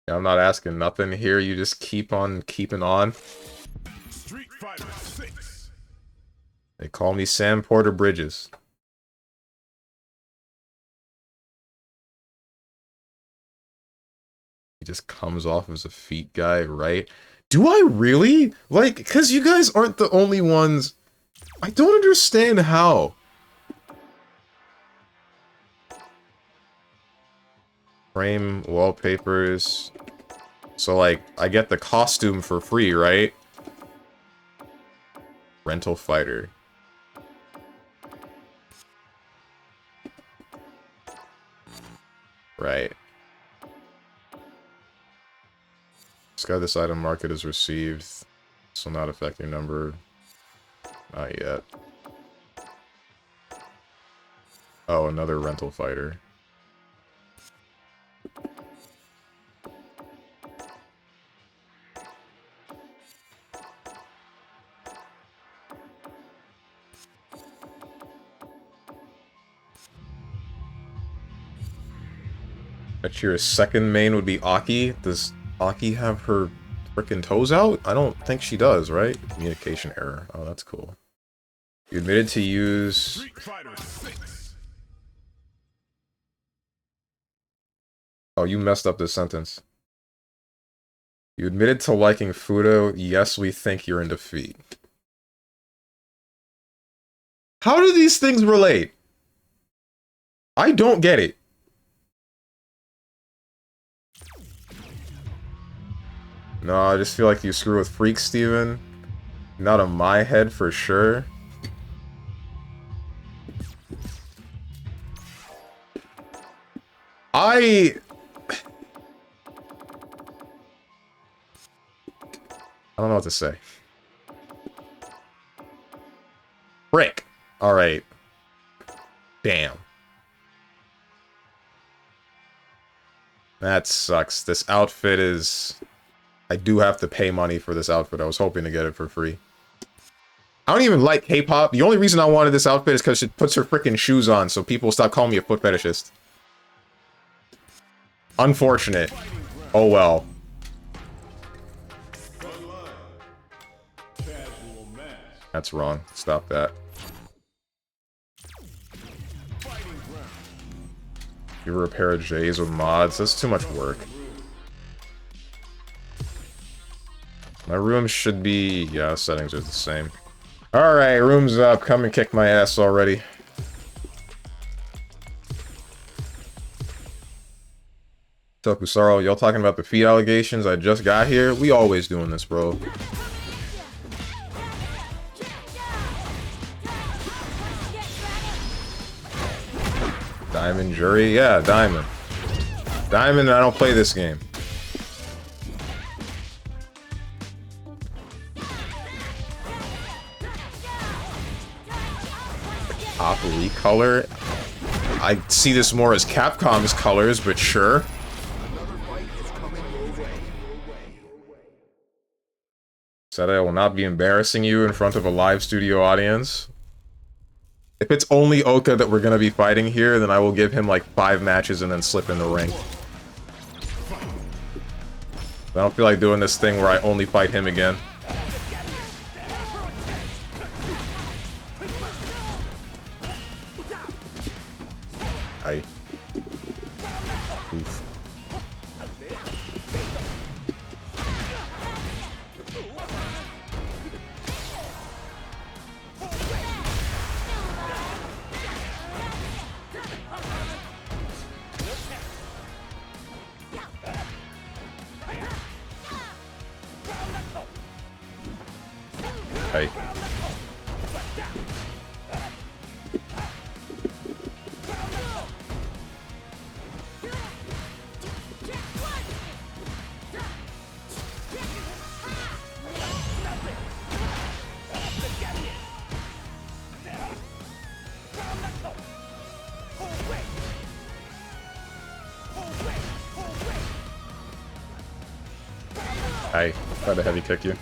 I'm not asking nothing here. You just keep on keeping on. Street Fighter 6. They call me Sam Porter Bridges. He just comes off as a feet guy, right? Do I really? Like, because you guys aren't the only ones. I don't understand how. Frame wallpapers. So, like, I get the costume for free, right? Rental fighter. Right. Discard this item, mark it as received. This will not affect your number. Not yet. Oh, another rental fighter. Bet your second main would be Aki. Does Aki have her frickin' toes out? I don't think she does, right? Communication error. Oh, that's cool. You admitted to use... Oh, you messed up this sentence. You admitted to liking Fudo. Yes, we think you're in defeat. How do these things relate? I don't get it. No, I just feel like you screw with freaks, Steven. Not on my head for sure. I don't know what to say. Frick. Alright. Damn. That sucks. This outfit is... I do have to pay money for this outfit. I was hoping to get it for free. I don't even like K-pop. The only reason I wanted this outfit is because she puts her freaking shoes on, so people stop calling me a foot fetishist. Unfortunate. Oh well. That's wrong. Stop that. You repair J's with mods. That's too much work. My room should be... Yeah, settings are the same. Alright, room's up. Come and kick my ass already. What's up, Usaro? Y'all talking about the feet allegations? I just got here? We always doing this, bro. Diamond Jury? Yeah, Diamond. Diamond, I don't play this game. Coppery color? I see this more as Capcom's colors, but sure. Said I will not be embarrassing you in front of a live studio audience. If it's only Oka that we're gonna be fighting here, then I will give him like 5 matches and then slip in the ring. I don't feel like doing this thing where I only fight him again. Oof. Hey. I tried to heavy kick you.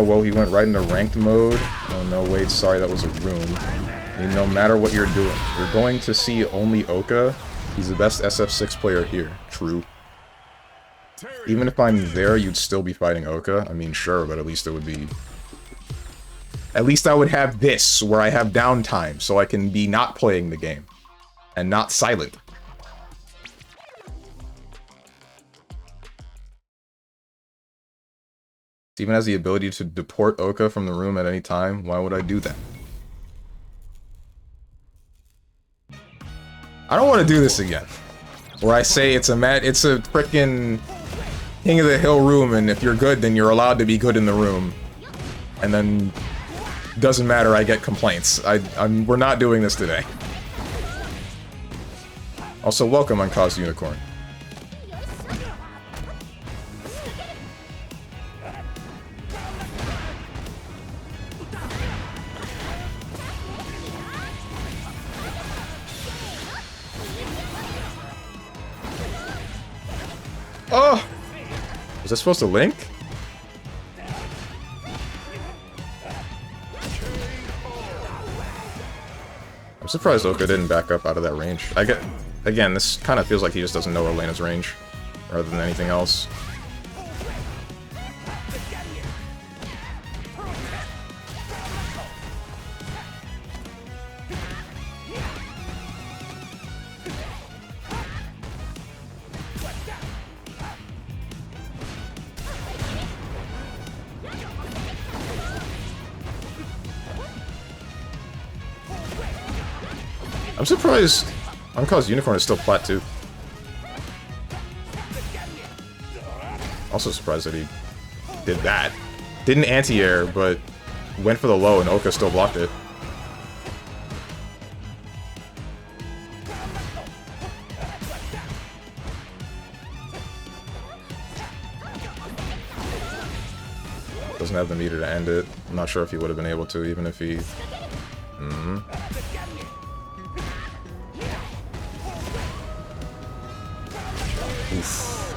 Well, he went right into ranked mode. Oh no, wait, sorry, that was a room. I mean, no matter what you're doing, you're going to see only Oka. He's the best SF6 player here. True. Even if I'm there, you'd still be fighting Oka. I mean, sure, but at least it would be... At least I would have this, where I have downtime, so I can be not playing the game. And not silent. Even has the ability to deport Oka from the room at any time. Why would I do that? I don't want to do this again. Where I say it's a frickin' King of the Hill room, and if you're good, then you're allowed to be good in the room. And then doesn't matter, I get complaints. We're not doing this today. Also, welcome Uncaused Unicorn. Oh! Was this supposed to link? I'm surprised Oka didn't back up out of that range. Again, this kind of feels like he just doesn't know Elena's range, rather than anything else. I'm surprised Uncaused Unicorn is still plat too. Also surprised that he did that. Didn't anti-air, but went for the low and Oka still blocked it. Doesn't have the meter to end it. I'm not sure if he would have been able to, even if he... Oof.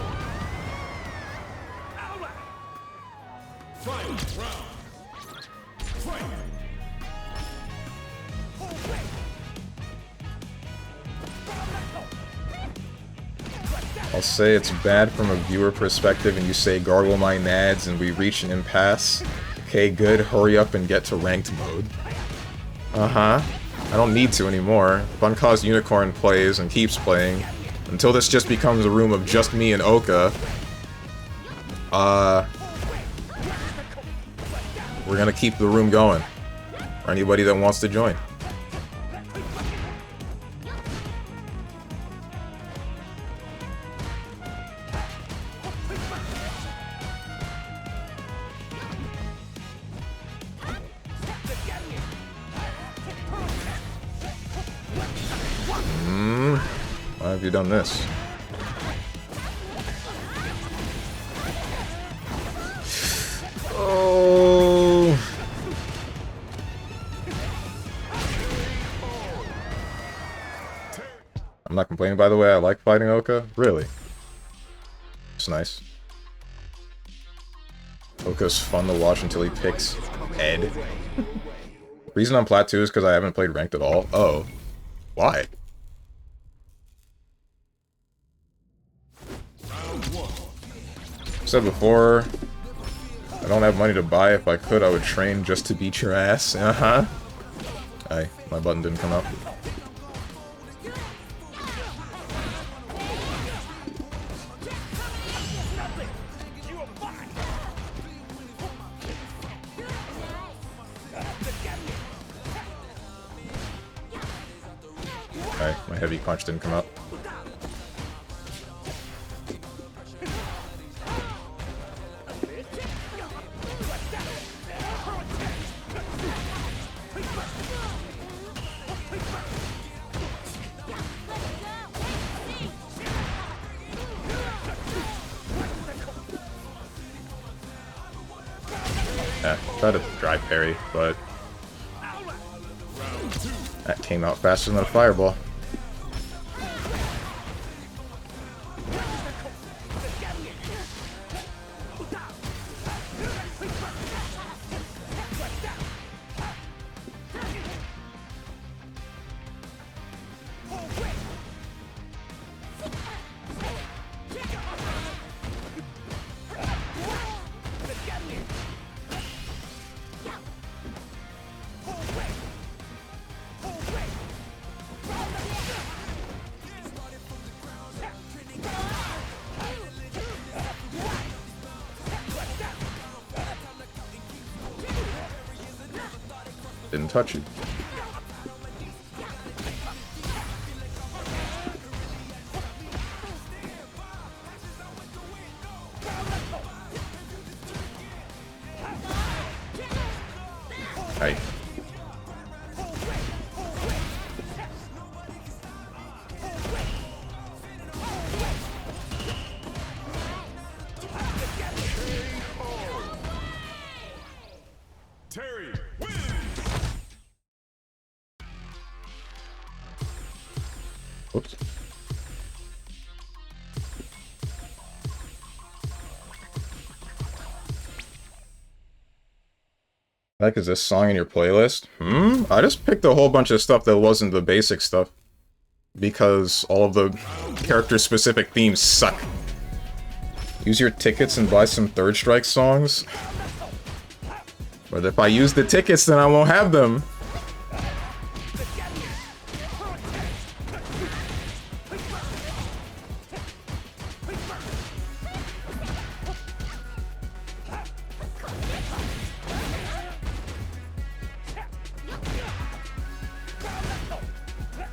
I'll say it's bad from a viewer perspective and you say gargle my nads and we reach an impasse. Okay, good, hurry up and get to ranked mode. I don't need to anymore. If Uncaused Unicorn plays and keeps playing, until this just becomes a room of just me and Oka, we're gonna keep the room going. or anybody that wants to join. Why have you done this? Oh. I'm not complaining, by the way. I like fighting Oka. Really. It's nice. Oka's fun to watch until he picks Ed. Reason I'm plat 2 is because I haven't played ranked at all. Oh. Why? Said before, I don't have money to buy. If I could, I would train just to beat your ass. Uh-huh. Aye, my button didn't come up. Aye, my heavy punch didn't come up. Yeah, tried to dry parry, but that came out faster than a fireball. Didn't touch it. Hey. Whoops. Like, is this song in your playlist? I just picked a whole bunch of stuff that wasn't the basic stuff. Because all of the character-specific themes suck. Use your tickets and buy some Third Strike songs? But if I use the tickets, then I won't have them.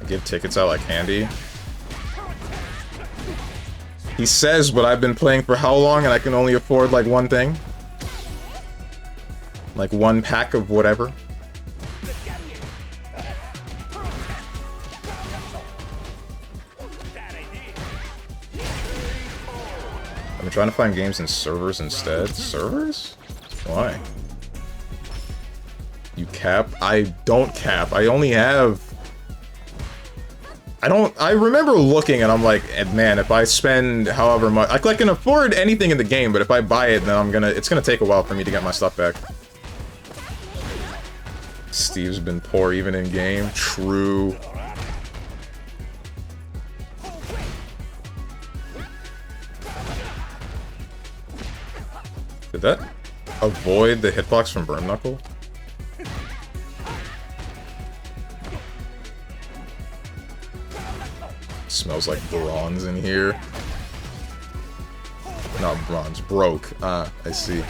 Give tickets out like candy. He says, but I've been playing for how long and I can only afford like one thing? Like one pack of whatever. I've been trying to find games in servers instead. Servers? Why? You cap? I don't cap. I only have... I remember looking and I'm like, man, if I spend however much, I can afford anything in the game, but if I buy it, then it's gonna take a while for me to get my stuff back. Steve's been poor even in game. True. Did that avoid the hitbox from Burn Knuckle? Smells like bronze in here. Not bronze, broke. Ah, I see.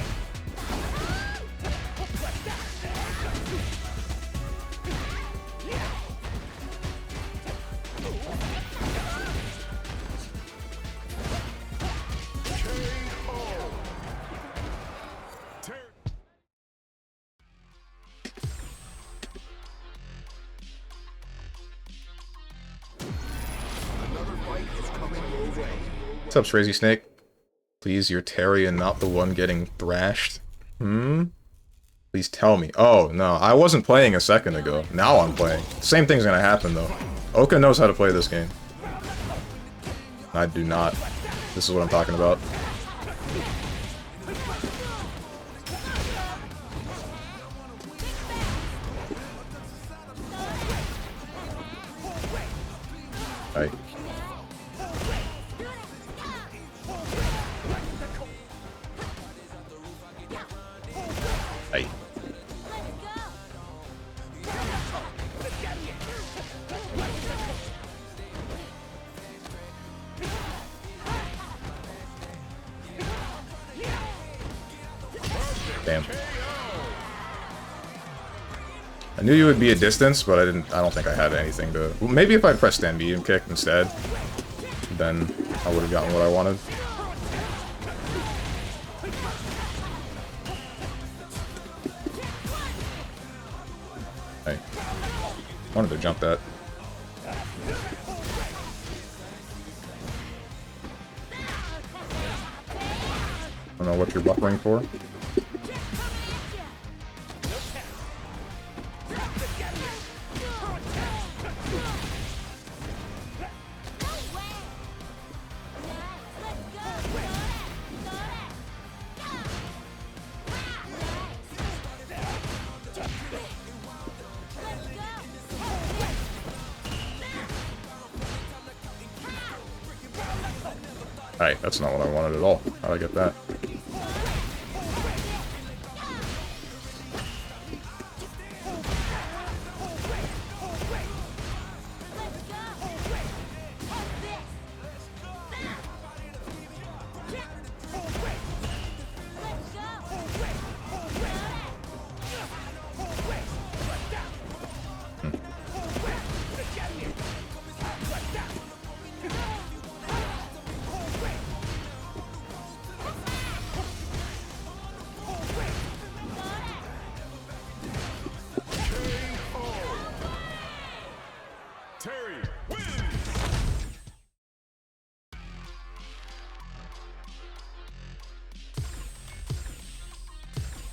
What's up, Crazy Snake? Please, you're Terry and not the one getting thrashed. Hmm? Please tell me. Oh, no. I wasn't playing a second ago. Now I'm playing. Same thing's gonna happen, though. Oka knows how to play this game. I do not. This is what I'm talking about. Right. Hey. Damn. I knew you would be a distance, but I don't think I had anything to... Well, maybe if I pressed stand medium kick instead, then I would have gotten what I wanted. Hey. Wanted to jump that. I don't know what you're buffering for. Alright, that's not what I wanted at all. How'd I get that?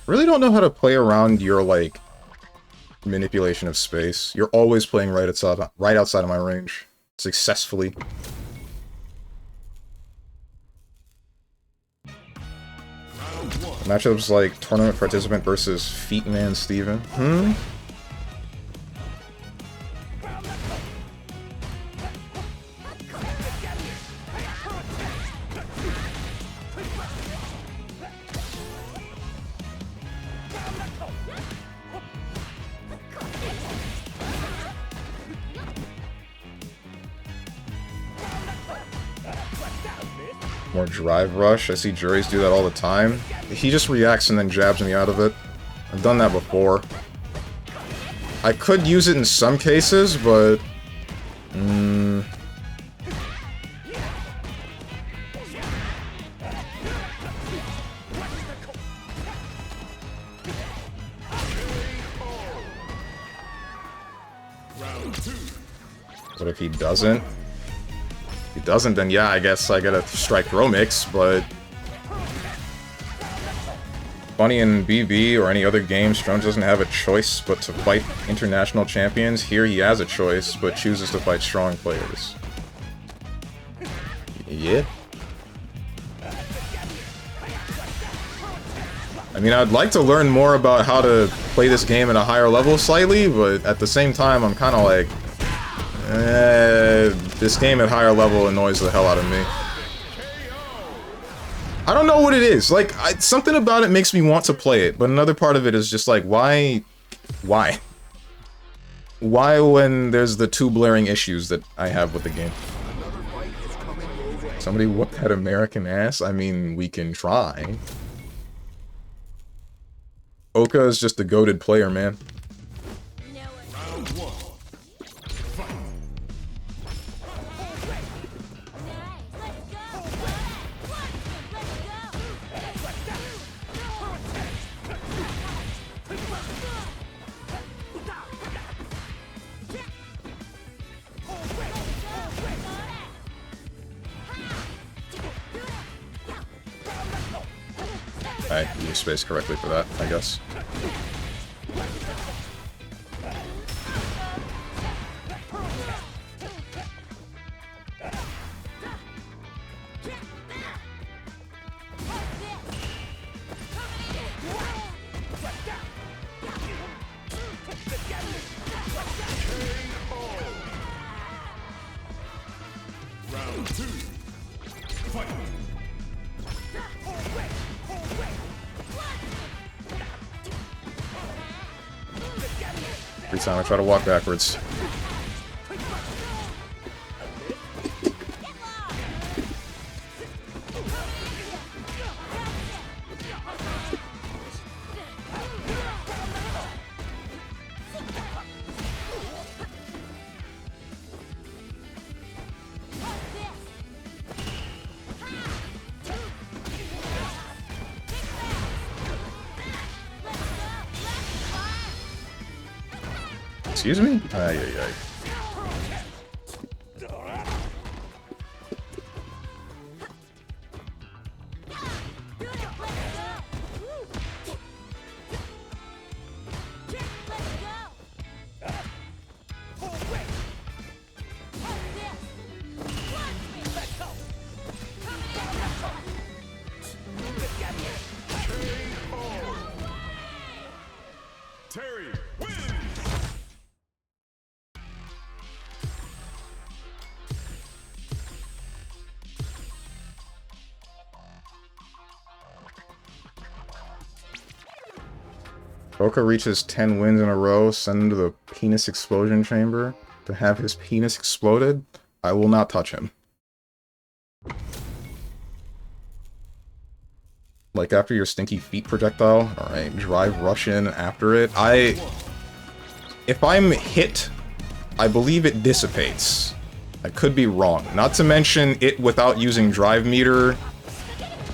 Really don't know how to play around your, like, manipulation of space. You're always playing right outside of my range. Successfully. Matchups like tournament participant versus StrongmanSteven. Hmm? More drive rush. I see juries do that all the time. He just reacts and then jabs me out of it. I've done that before. I could use it in some cases, but... What if he doesn't? If he doesn't, then yeah, I guess I get a strike throw mix, but... Funny in BB or any other game, Strong doesn't have a choice but to fight international champions. Here he has a choice, but chooses to fight strong players. Yeah. I mean, I'd like to learn more about how to play this game at a higher level slightly, but at the same time, I'm kind of like... this game at higher level annoys the hell out of me. I don't know what it is. Like, something about it makes me want to play it, but another part of it is just like, why? Why? Why when there's the two blaring issues that I have with the game? Somebody whoop that American ass? I mean, we can try. Oka is just a goated player, man. Alright, you spaced correctly for that, I guess. Every time I try to walk backwards. Excuse me? Ay, ay, ay. Boca reaches 10 wins in a row, send him to the penis explosion chamber to have his penis exploded. I will not touch him. Like after your stinky feet projectile? Alright, drive rush in after it. If I'm hit, I believe it dissipates. I could be wrong. Not to mention it without using drive meter.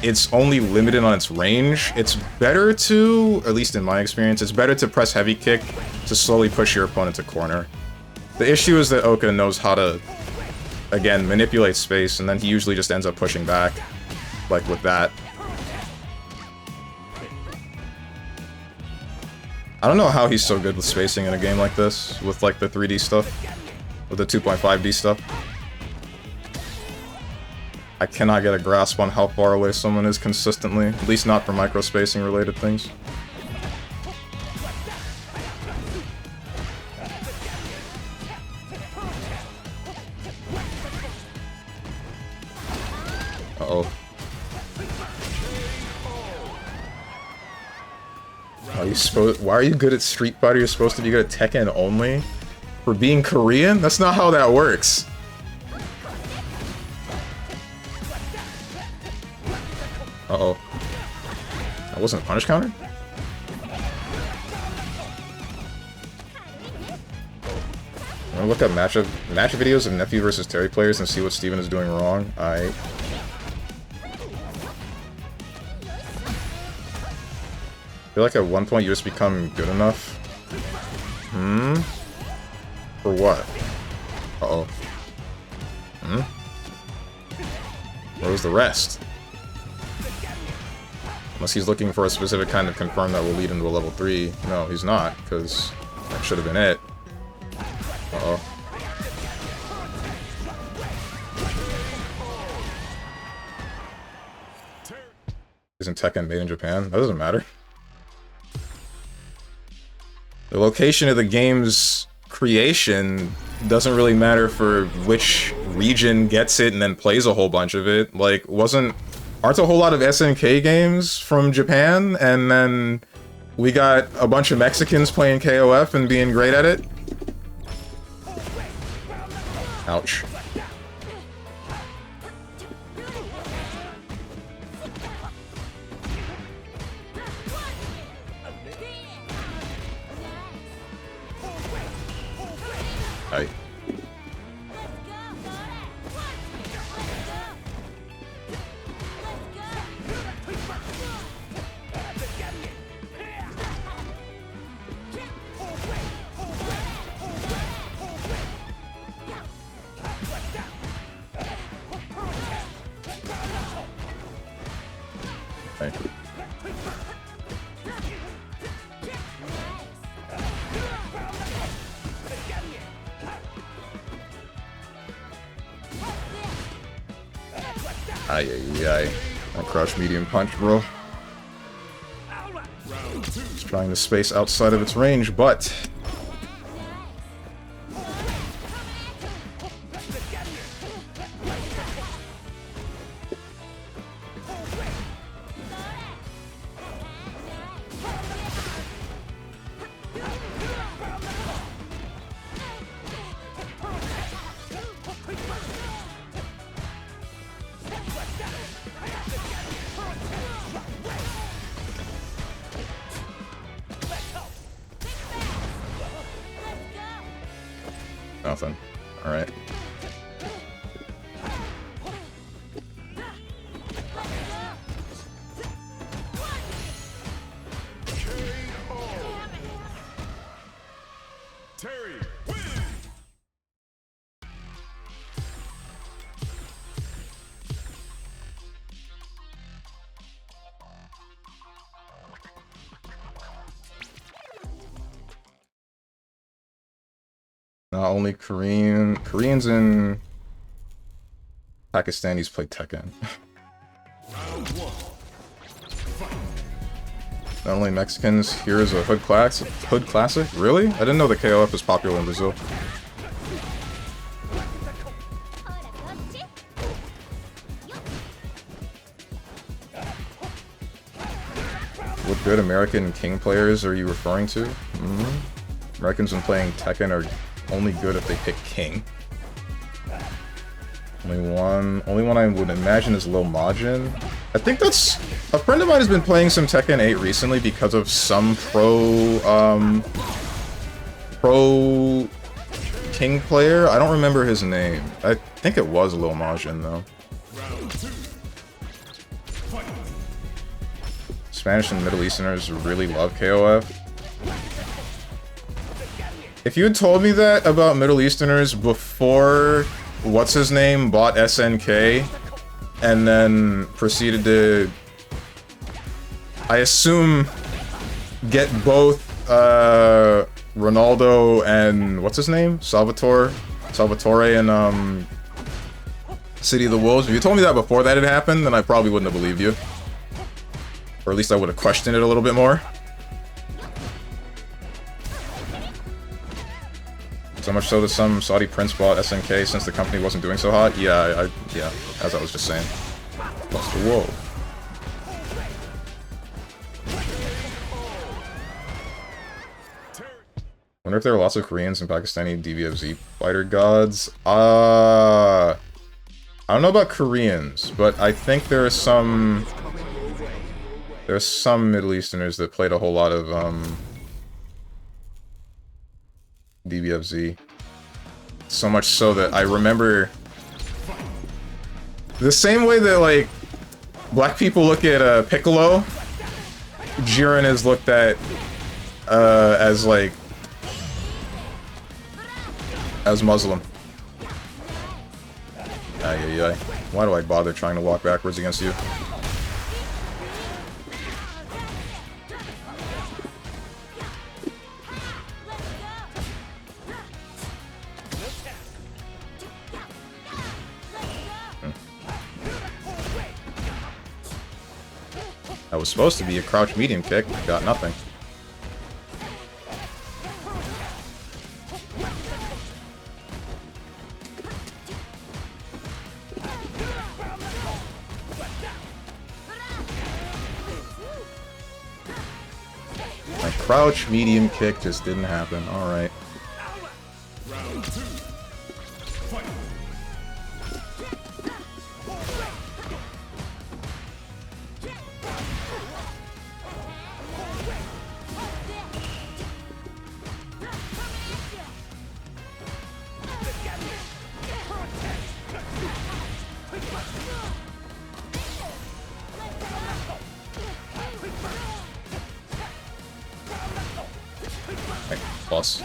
It's only limited on its range. It's better to, at least in my experience, it's better to press heavy kick to slowly push your opponent to corner. The issue is that Oka knows how to, again, manipulate space, and then he usually just ends up pushing back, like with that. I don't know how he's so good with spacing in a game like this, with like the 3D stuff, with the 2.5D stuff. I cannot get a grasp on how far away someone is consistently, at least not for micro-spacing related things. Uh-oh. Why are you good at Street Fighter? You're supposed to be good at Tekken only? For being Korean? That's not how that works. Uh-oh. That wasn't a punish counter? I'm gonna look up match videos of Nephew versus Terry players and see what Steven is doing wrong. I feel like at one point you just become good enough. For what? Uh-oh. Where was the rest? Unless he's looking for a specific kind of confirm that will lead into a level 3. No, he's not, because that should have been it. Uh-oh. Isn't Tekken made in Japan? That doesn't matter. The location of the game's creation doesn't really matter for which region gets it and then plays a whole bunch of it. Like, aren't a whole lot of SNK games from Japan, and then we got a bunch of Mexicans playing KOF and being great at it? Ouch. Hi. Thank you. Ay, ay, ay. I crush medium punch, bro. Just trying to space outside of its range, but... Nothing. Alright. Not only Koreans and Pakistanis play Tekken. Not only Mexicans, here's a Hood Classic? Really? I didn't know the KOF was popular in Brazil. What good American King players are you referring to? Americans when playing Tekken are only good if they pick King. Only one I would imagine is Lil Majin. I think that's... A friend of mine has been playing some Tekken 8 recently because of some pro King player. I don't remember his name. I think it was Lil Majin, though. Spanish and Middle Easterners really love KOF. If you had told me that about Middle Easterners before what's-his-name bought SNK and then proceeded to, I assume, get both Ronaldo and what's-his-name? Salvatore and City of the Wolves. If you told me that before that had happened, then I probably wouldn't have believed you. Or at least I would have questioned it a little bit more. So much so that some Saudi prince bought SNK since the company wasn't doing so hot? Yeah, yeah, as I was just saying. Buster, whoa. Wonder if there are lots of Koreans and Pakistani DBFZ fighter gods? I don't know about Koreans, but I think there are some... There's some Middle Easterners that played a whole lot of, DBFZ. So much so that I remember... The same way that, like, black people look at, Piccolo, Jiren is looked at, as, like... as Muslim. Ay, ay, ay. Why do I bother trying to walk backwards against you? That was supposed to be a crouch medium kick, got nothing. My crouch medium kick just didn't happen, alright. Plus.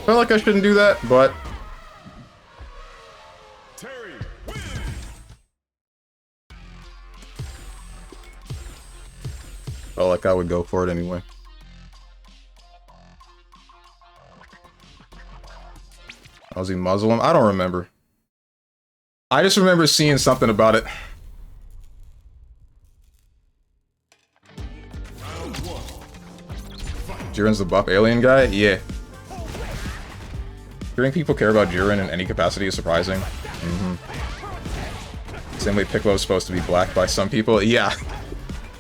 felt like I shouldn't do that, but felt like I would go for it anyway. Was he Muslim? I don't remember. I just remember seeing something about it. Jiren's the buff alien guy? Yeah. Hearing people care about Jiren in any capacity is surprising. Same way Piccolo's supposed to be black by some people. Yeah.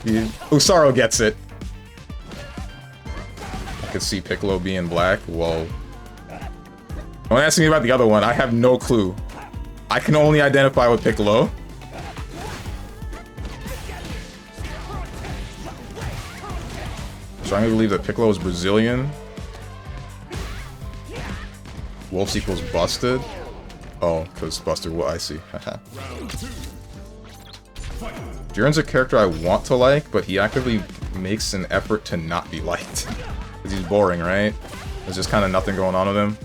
Usaro gets it. I could see Piccolo being black. Whoa. Don't ask me about the other one. I have no clue. I can only identify with Piccolo. Trying to believe that Piccolo is Brazilian. Wolves equals busted. Oh, because Buster. Well, I see. Jiren's a character I want to like, but he actively makes an effort to not be liked. Because he's boring, right? There's just kind of nothing going on with him.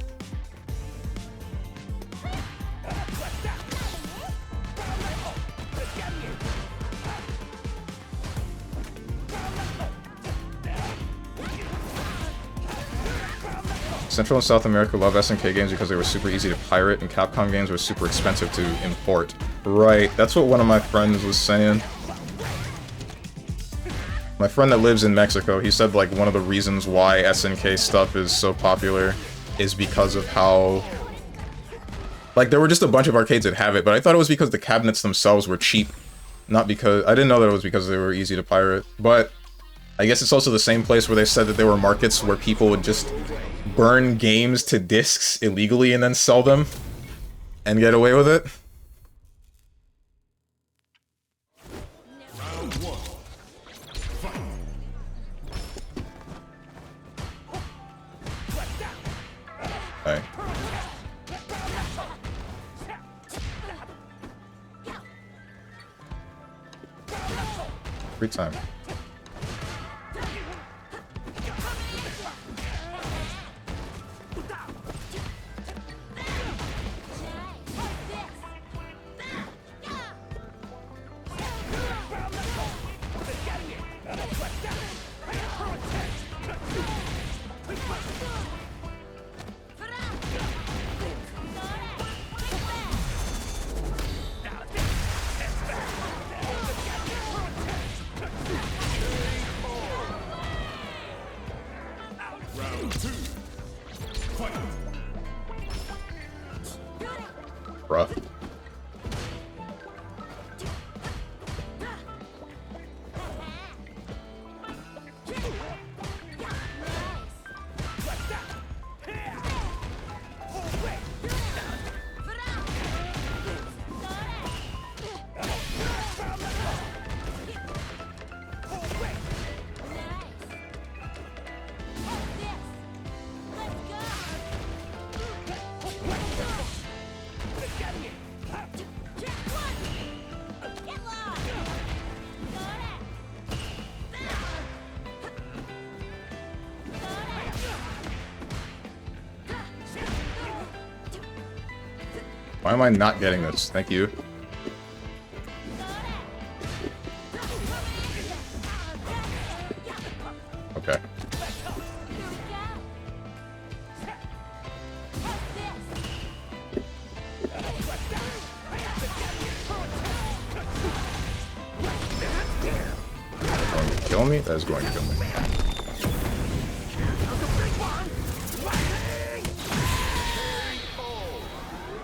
Central and South America love SNK games because they were super easy to pirate, and Capcom games were super expensive to import. Right, that's what one of my friends was saying. My friend that lives in Mexico, he said like one of the reasons why SNK stuff is so popular is because of how... Like, there were just a bunch of arcades that have it, but I thought it was because the cabinets themselves were cheap. Not because... I didn't know that it was because they were easy to pirate, but... I guess it's also the same place where they said that there were markets where people would just burn games to discs illegally and then sell them and get away with it. Okay. Free time. Rough. Why am I not getting this? Thank you. Okay. Going to kill me? That is going to kill me.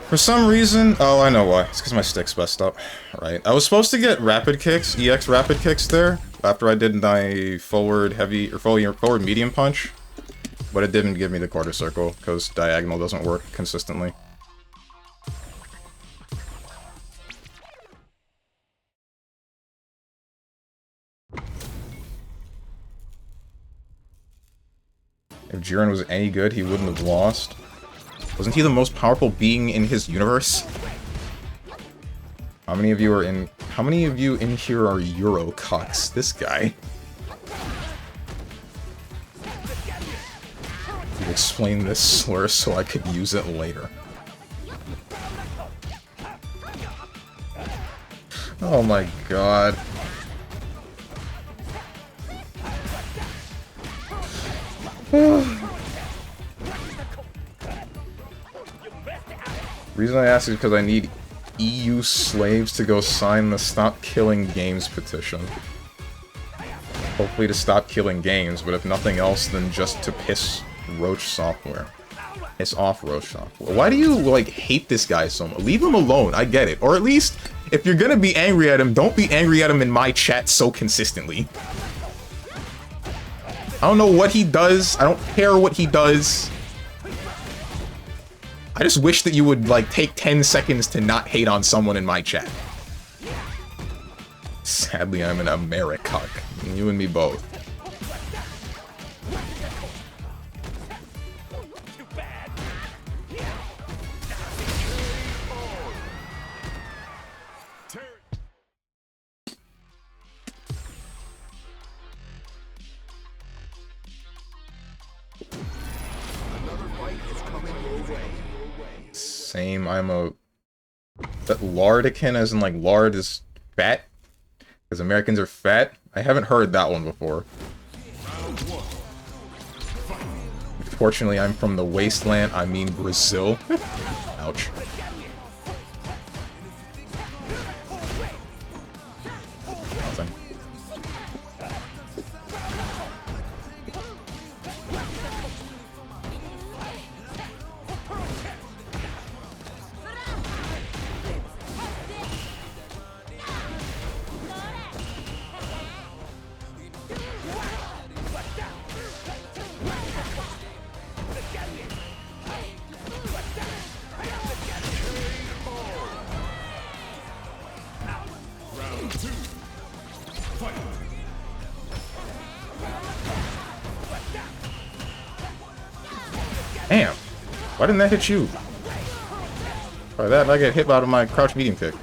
For some reason, oh, I know why. It's because my stick's messed up. Right. I was supposed to get rapid kicks, EX rapid kicks there, after I did my forward heavy, or forward medium punch. But it didn't give me the quarter circle, because diagonal doesn't work consistently. If Jiren was any good, he wouldn't have lost. Wasn't he the most powerful being in his universe? How many of you in here are Euro cucks? This guy. explain this slur so I could use it later. Oh my god. Reason I ask is because I need EU slaves to go sign the Stop Killing Games petition. Hopefully to stop killing games, but if nothing else, then just to piss Roach Software. Piss off Roach Software. Why do you, like, hate this guy so much? Leave him alone, I get it. Or at least, if you're gonna be angry at him, don't be angry at him in my chat so consistently. I don't know what he does. I don't care what he does. I just wish that you would, like, take 10 seconds to not hate on someone in my chat. Sadly, I'm an Americuck. You and me both. Same, I'm a... That lardican as in, like, lard is fat? Because Americans are fat? I haven't heard that one before. Unfortunately, I'm from the wasteland, I mean Brazil. Ouch. Nothing. Damn! Why didn't that hit you? By that, I get hit out of my crouch medium kick.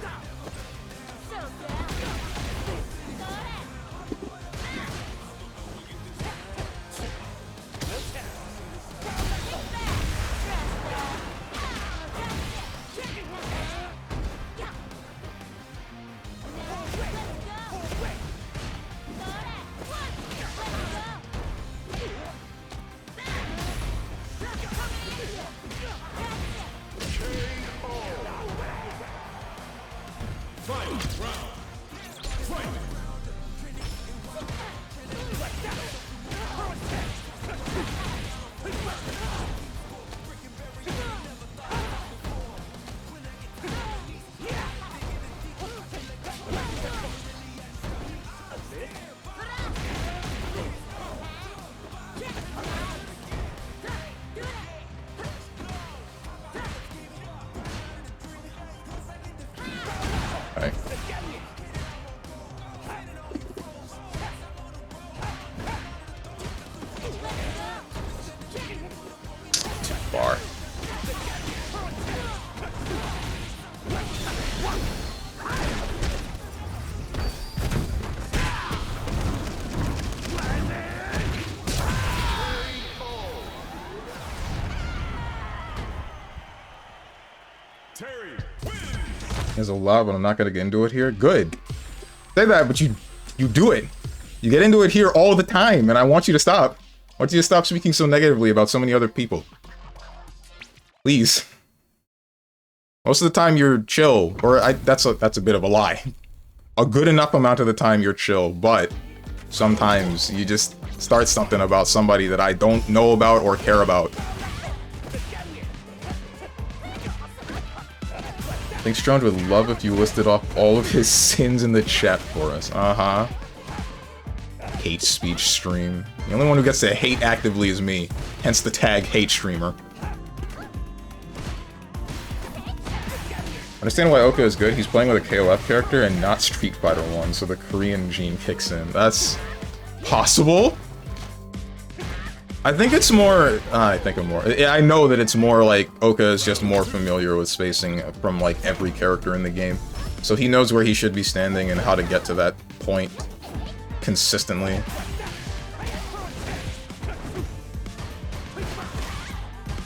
Alright. Too far. There's a lot, but I'm not gonna get into it here. Good. Say that, but you do it. You get into it here all the time, and I want you to stop. I want you to stop speaking so negatively about so many other people. Please. Most of the time you're chill, or that's a bit of a lie. A good enough amount of the time you're chill, but sometimes you just start something about somebody that I don't know about or care about. I think Strong would love if you listed off all of his sins in the chat for us. Uh-huh. Hate speech stream. The only one who gets to hate actively is me. Hence the tag hate streamer. Understand why Oka is good. He's playing with a KOF character and not Street Fighter 1, so the Korean gene kicks in. That's possible. I think it's more, I know that it's more like Oka is just more familiar with spacing from like every character in the game. So he knows where he should be standing and how to get to that point consistently.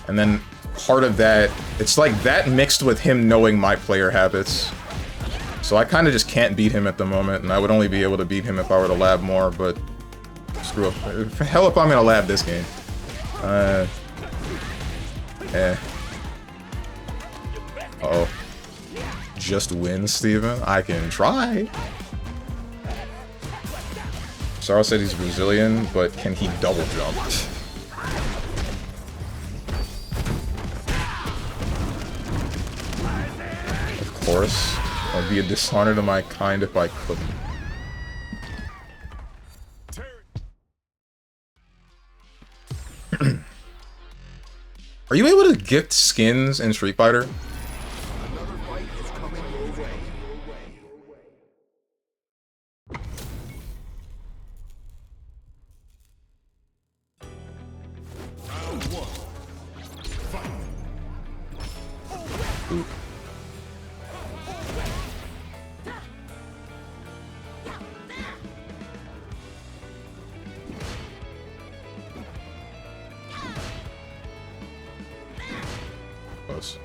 And then part of that, it's like that mixed with him knowing my player habits. So I kind of just can't beat him at the moment, and I would only be able to beat him if I were to lab more, but screw up. Hell if I'm gonna lab this game. Uh-oh. Just win, Steven? I can try. Sorrow said he's Brazilian, but can he double jump? Of course. I'd be a dishonor to my kind if I couldn't. Are you able to gift skins in Street Fighter? Ooh. Close.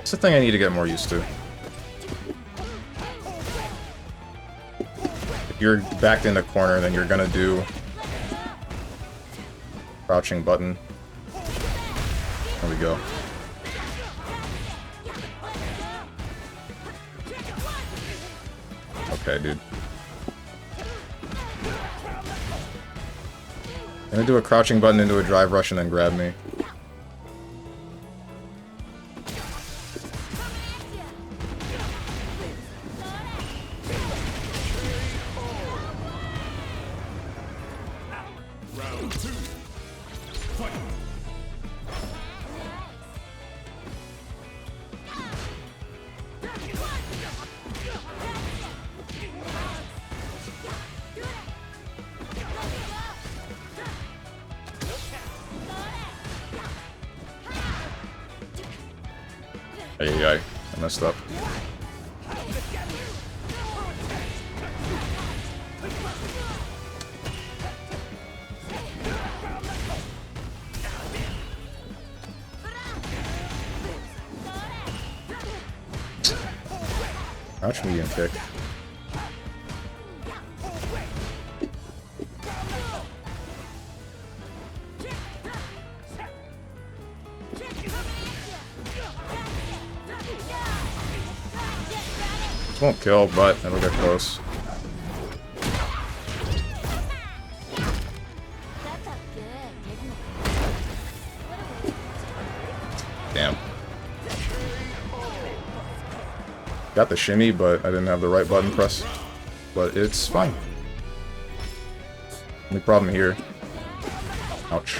It's the thing I need to get more used to. If you're backed in the corner, then you're gonna do crouching button. There we go. Okay, dude. I'm gonna do a crouching button into a drive rush and then grab me. Ay, I messed up. Crouch medium kick. This won't kill, but it'll get close. Damn. Got the shimmy, but I didn't have the right button press. But it's fine. Only problem here. Ouch.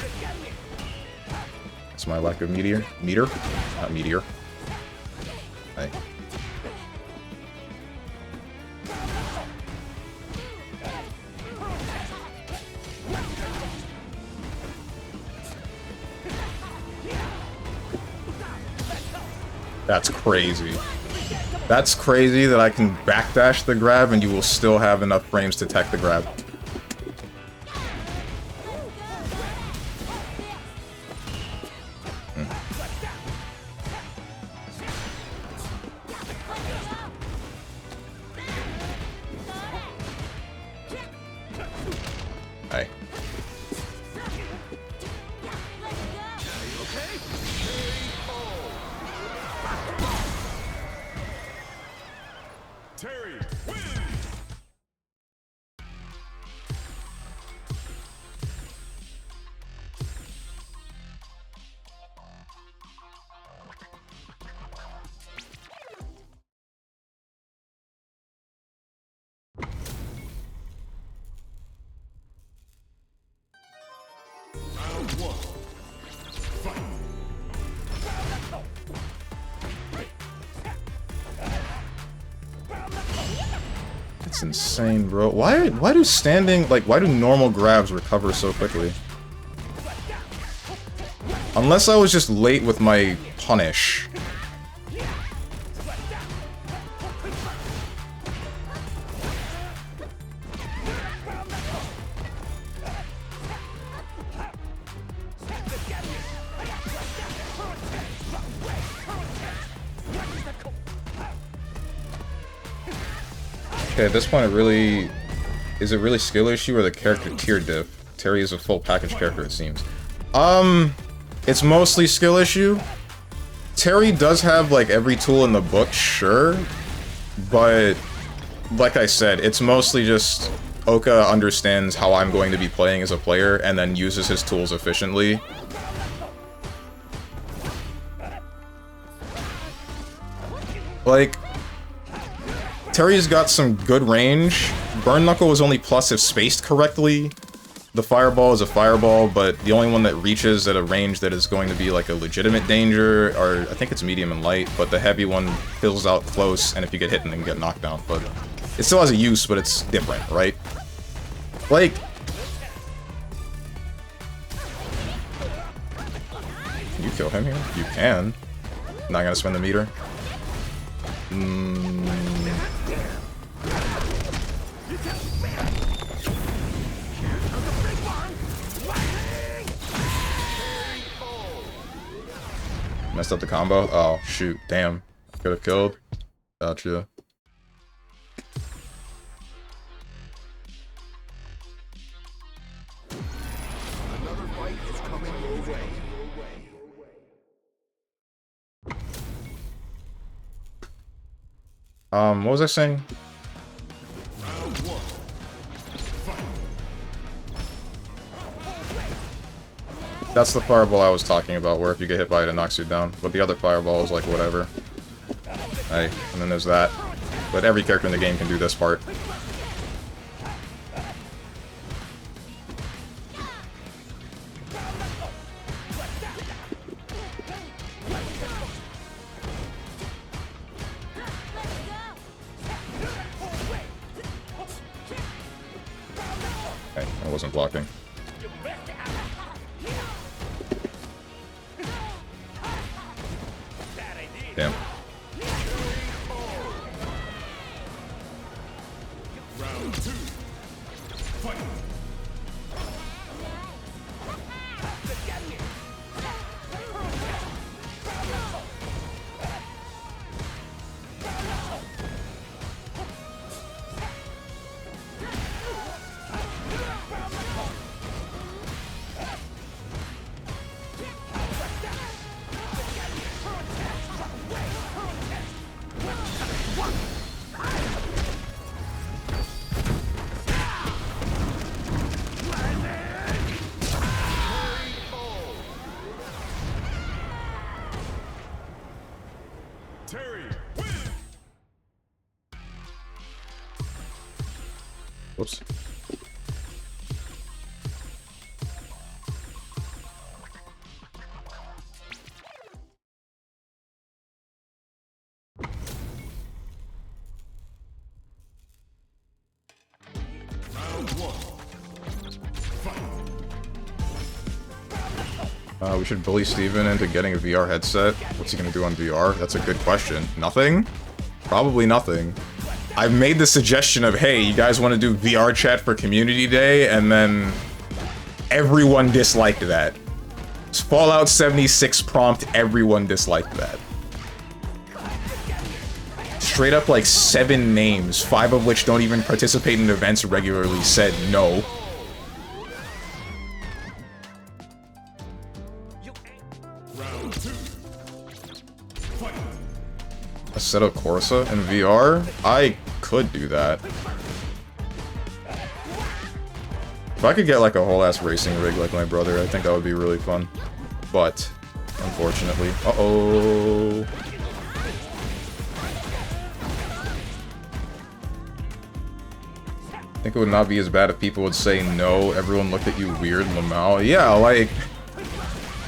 It's my lack of meter? Not meteor. Hey. That's crazy. That's crazy that I can backdash the grab and you will still have enough frames to tech the grab. Hey. It's insane, bro. Why do standing, like, why do normal grabs recover so quickly? Unless I was just late with my punish. Okay, at this point, is it really skill issue or the character tier diff? Terry is a full package character, it seems. It's mostly skill issue. Terry does have, like, every tool in the book, sure, but, like I said, it's mostly just Oka understands how I'm going to be playing as a player and then uses his tools efficiently. Like, Terry's got some good range. Burn Knuckle was only plus if spaced correctly. The Fireball is a Fireball, but the only one that reaches at a range that is going to be like a legitimate danger, or I think it's medium and light, but the heavy one fills out close, and if you get hit, then you can get knocked down. But it still has a use, but it's different, right? Like... Can you kill him here? You can. Not gonna spend the meter. Messed up the combo? Oh, shoot. Damn. Could have killed. Gotcha. What was I saying? That's the fireball I was talking about, where if you get hit by it, it knocks you down. But the other fireball is like, whatever. Hey, and then there's that. But every character in the game can do this part. Okay, I wasn't blocking. Damn. Round 2. Fight. Whoops. We should bully Steven into getting a VR headset. What's he gonna do on VR? That's a good question. Nothing? Probably nothing. I've made the suggestion of, hey, you guys want to do VR chat for Community Day? And then everyone disliked that. Fallout 76 prompt, everyone disliked that. Straight up like 7 names, 5 of which don't even participate in events regularly, said no. Assetto Corsa in VR? I could do that. If I could get like a whole ass racing rig like my brother, I think that would be really fun. But, unfortunately... Uh-oh... I think it would not be as bad if people would say no, everyone looked at you weird, Lamau. Yeah, like...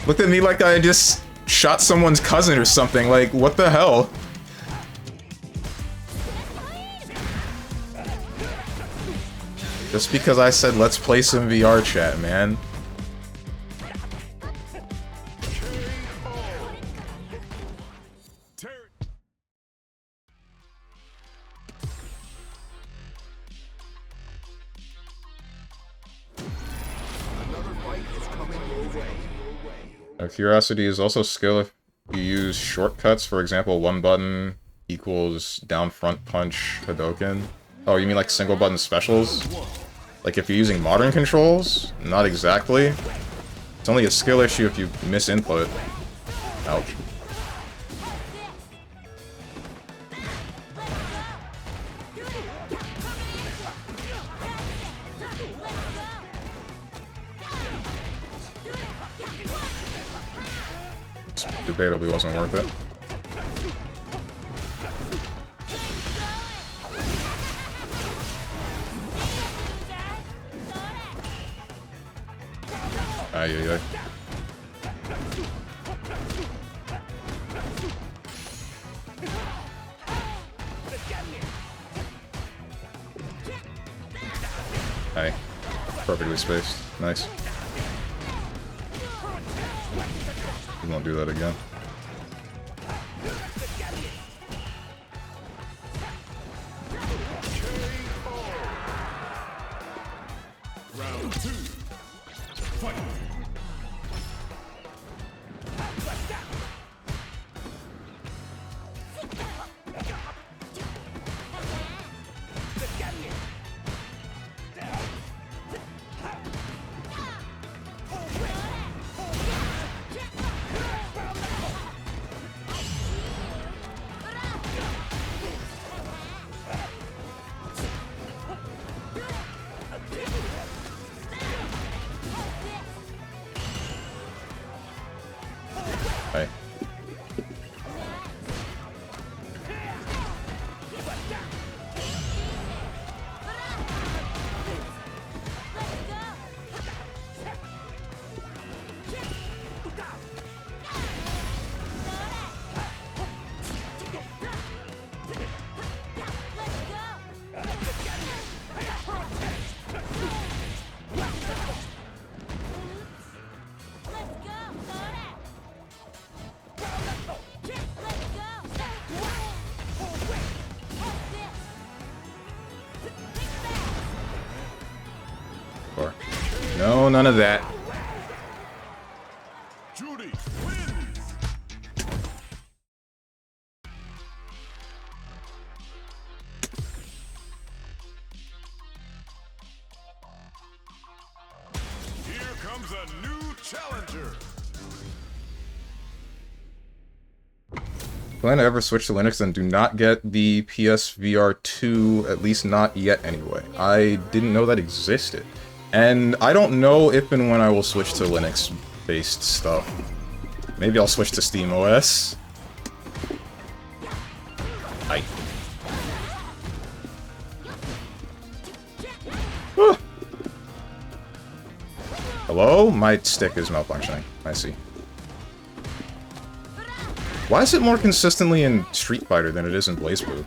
Looked at me like I just shot someone's cousin or something, like, what the hell? Just because I said, let's play some VR chat, man. Curiosity is also skill if you use shortcuts. For example, one button equals down front punch Hadoken. Oh, you mean like single button specials? Like if you're using modern controls? Not exactly. It's only a skill issue if you miss input. Ouch. Debatably wasn't worth it. Ay, ay, ay. Hey. Perfectly spaced. Nice. We won't do that again. Round 2. Fight. Hey. Or no, none of that. Judy wins. Here comes a new challenger. Plan to ever switch to Linux, then do not get the PSVR 2, at least not yet anyway. I didn't know that existed. And I don't know if and when I will switch to Linux-based stuff. Maybe I'll switch to SteamOS. Aye. Hello? My stick is malfunctioning. I see. Why is it more consistently in Street Fighter than it is in Blaze Blue?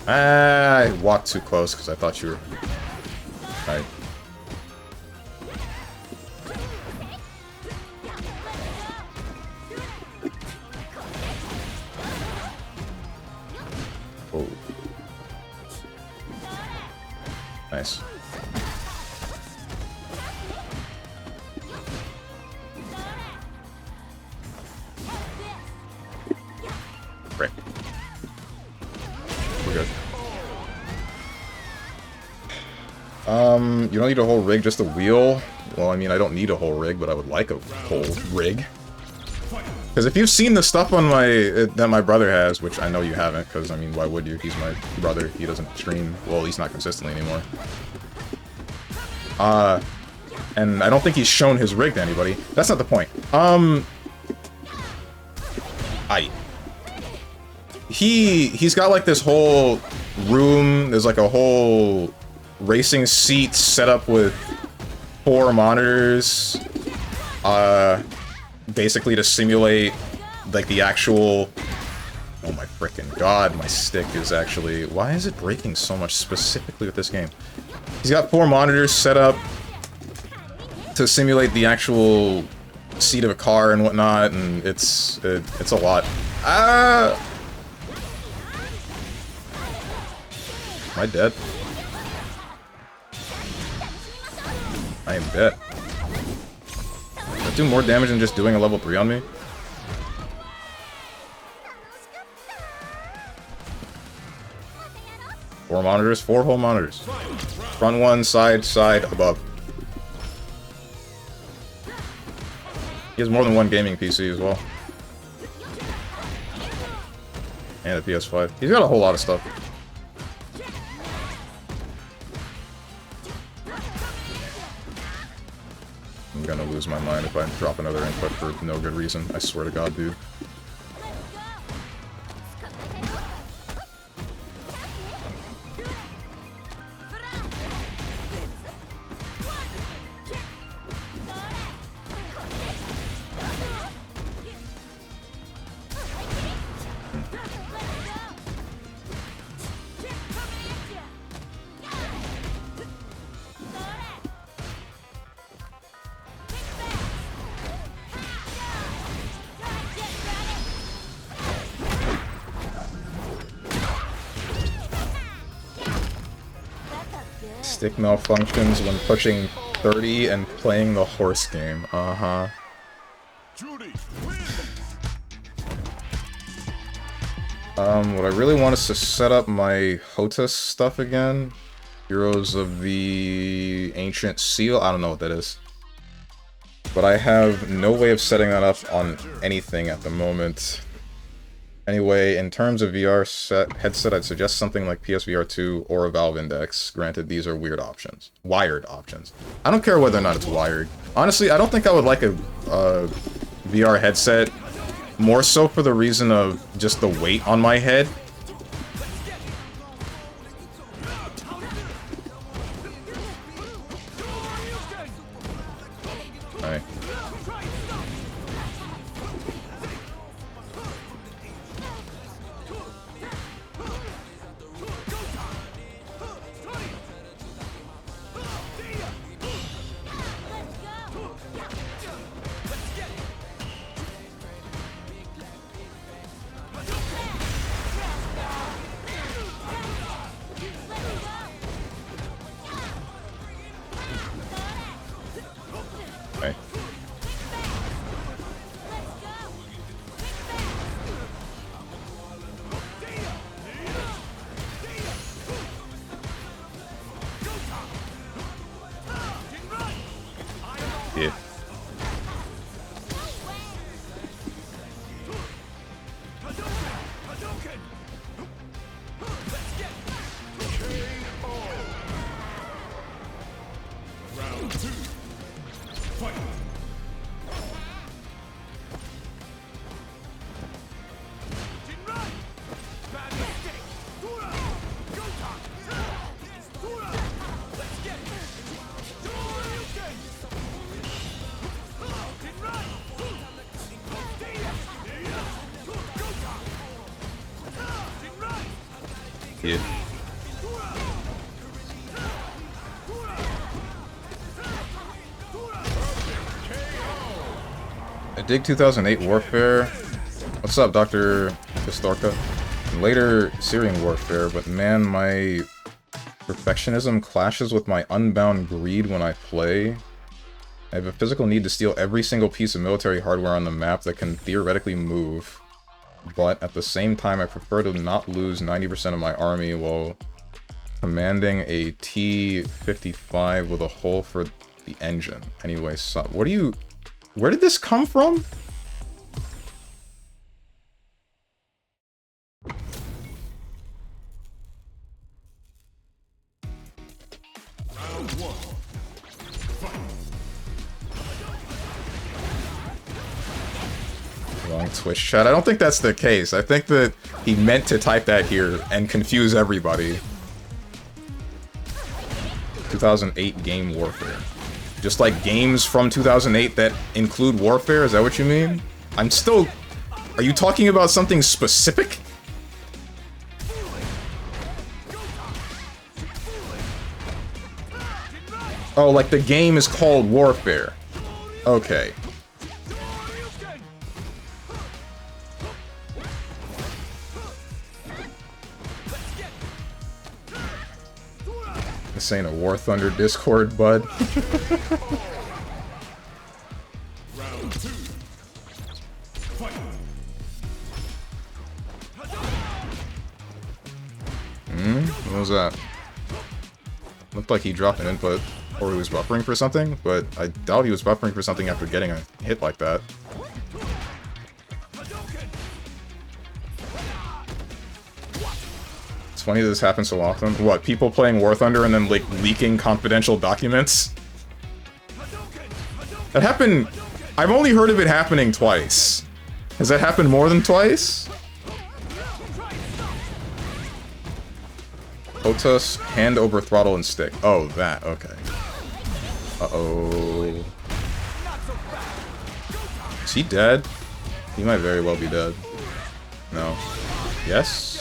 I walked too close because I thought you were... Alright. Oh. Nice. Frick. We're good. You don't need a whole rig, just a wheel? Well, I mean, I don't need a whole rig, but I would like a whole rig. Because if you've seen the stuff on my that my brother has, which I know you haven't, because, I mean, why would you? He's my brother. He doesn't stream. Well, at least not consistently anymore. And I don't think he's shown his rig to anybody. That's not the point. He's got, like, this whole room. There's, like, a whole racing seat set up with 4 monitors. Basically to simulate, like, the actual... Oh my frickin' god, my stick is actually... Why is it breaking so much specifically with this game? He's got 4 monitors set up to simulate the actual seat of a car and whatnot, and it's a lot. Am I dead? I am dead. Does that do more damage than just doing a level 3 on me? 4 monitors, 4 whole monitors. Front one, side, above. He has more than one gaming PC as well. And a PS5. He's got a whole lot of stuff. I'm gonna lose my mind if I drop another input for no good reason. I swear to God, dude. Stick malfunctions when pushing 30 and playing the horse game. Uh-huh. What I really want is to set up my HOTAS stuff again. Heroes of the Ancient Seal. I don't know what that is. But I have no way of setting that up on anything at the moment. Anyway, in terms of VR headset, I'd suggest something like PSVR 2 or a Valve Index. Granted, these are weird options. Wired options. I don't care whether or not it's wired. Honestly, I don't think I would like a VR headset. More so for the reason of just the weight on my head. Alright. Yeah. Yeah. I dig 2008 Warfare. What's up, Dr. Pistorka? Later Syrian Warfare, but man, my perfectionism clashes with my unbound greed when I play. I have a physical need to steal every single piece of military hardware on the map that can theoretically move. But at the same time, I prefer to not lose 90% of my army while commanding a T-55 with a hole for the engine. Anyway, so what do you... Where did this come from? Wrong Twitch chat. I don't think that's the case. I think that he meant to type that here and confuse everybody. 2008 game Warfare. Just like games from 2008 that include Warfare, is that what you mean? I'm still... Are you talking about something specific? Oh, like the game is called Warfare. Okay. This ain't a War Thunder Discord, bud. Round 2. Fight. What was that? Looked like he dropped an input, or he was buffering for something, but I doubt he was buffering for something after getting a hit like that. It's funny that this happens so often. What, people playing War Thunder and then, like, leaking confidential documents? That happened... I've only heard of it happening twice. Has that happened more than twice? Otus, hand over throttle and stick. Oh, that, okay. Uh-oh. Is he dead? He might very well be dead. No. Yes?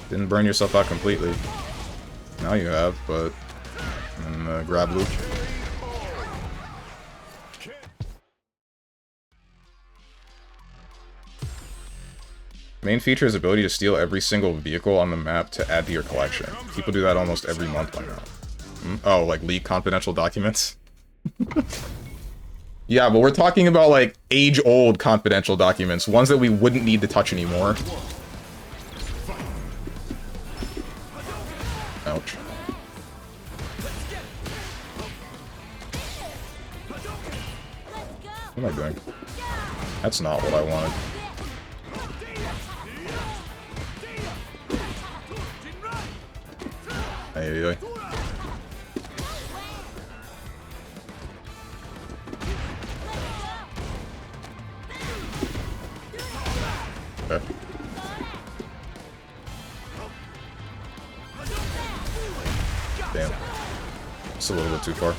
Didn't burn yourself out completely. Now you have, but... grab loop. Main feature is ability to steal every single vehicle on the map to add to your collection. People do that almost every month by now. Oh, like leak confidential documents? Yeah, but we're talking about like age-old confidential documents, ones that we wouldn't need to touch anymore. Ouch. What am I doing? That's not what I wanted. Ay, ay, ay. Okay. Damn. It's a little bit too far.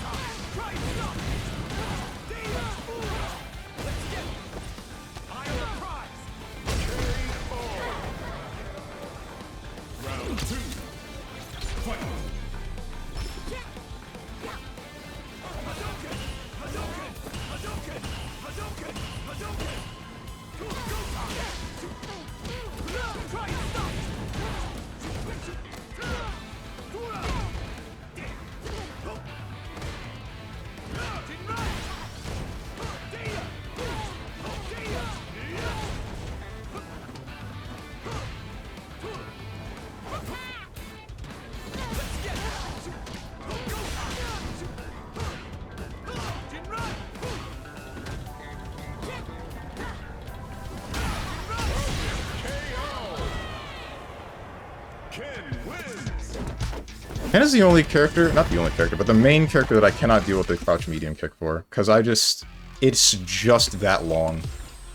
Ken is the only character, not the only character, but the main character that I cannot deal with the crouch medium kick for. Because it's just that long.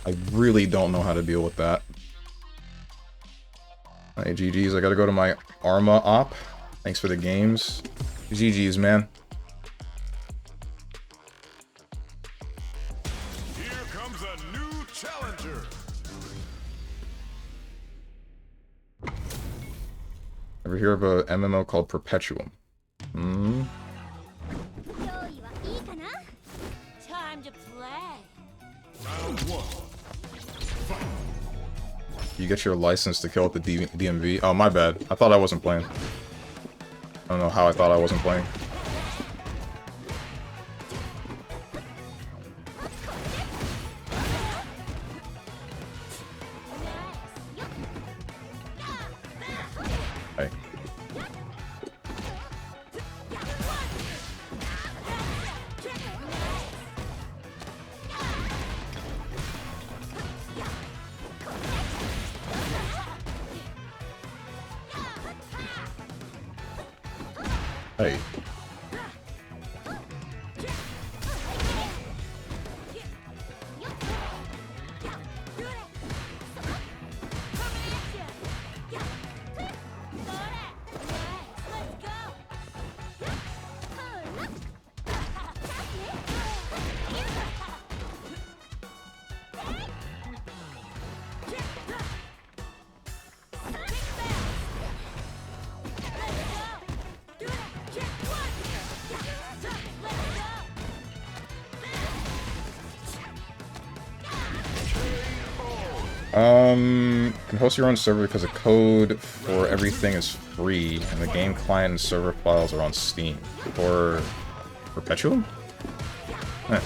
I really don't know how to deal with that. Hey, GG's, I gotta go to my Arma op. Thanks for the games. GG's, man. Here comes a new challenger. Ever hear of a MMO called Perpetuum? Time to play. Round 1. You get your license to kill at the DMV? Oh, my bad. I thought I wasn't playing. I don't know how I thought I wasn't playing. Hey. Hey. Can host your own server because the code for everything is free, and the game client and server files are on Steam. Or Perpetuum? Eh.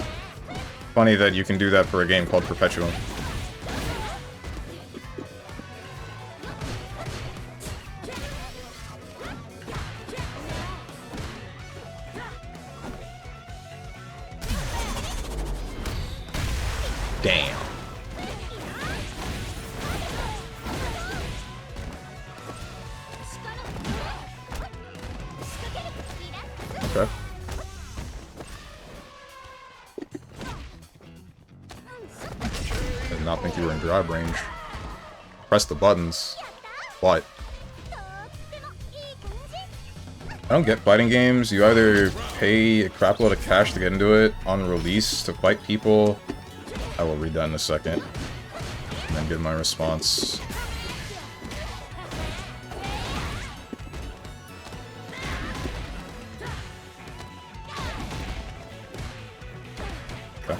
Funny that you can do that for a game called Perpetuum. Damn. Okay. Did not think you were in grab range. Press the buttons. What? I don't get fighting games. You either pay a crap load of cash to get into it on release to fight people. I will read that in a second. And then give my response. Okay.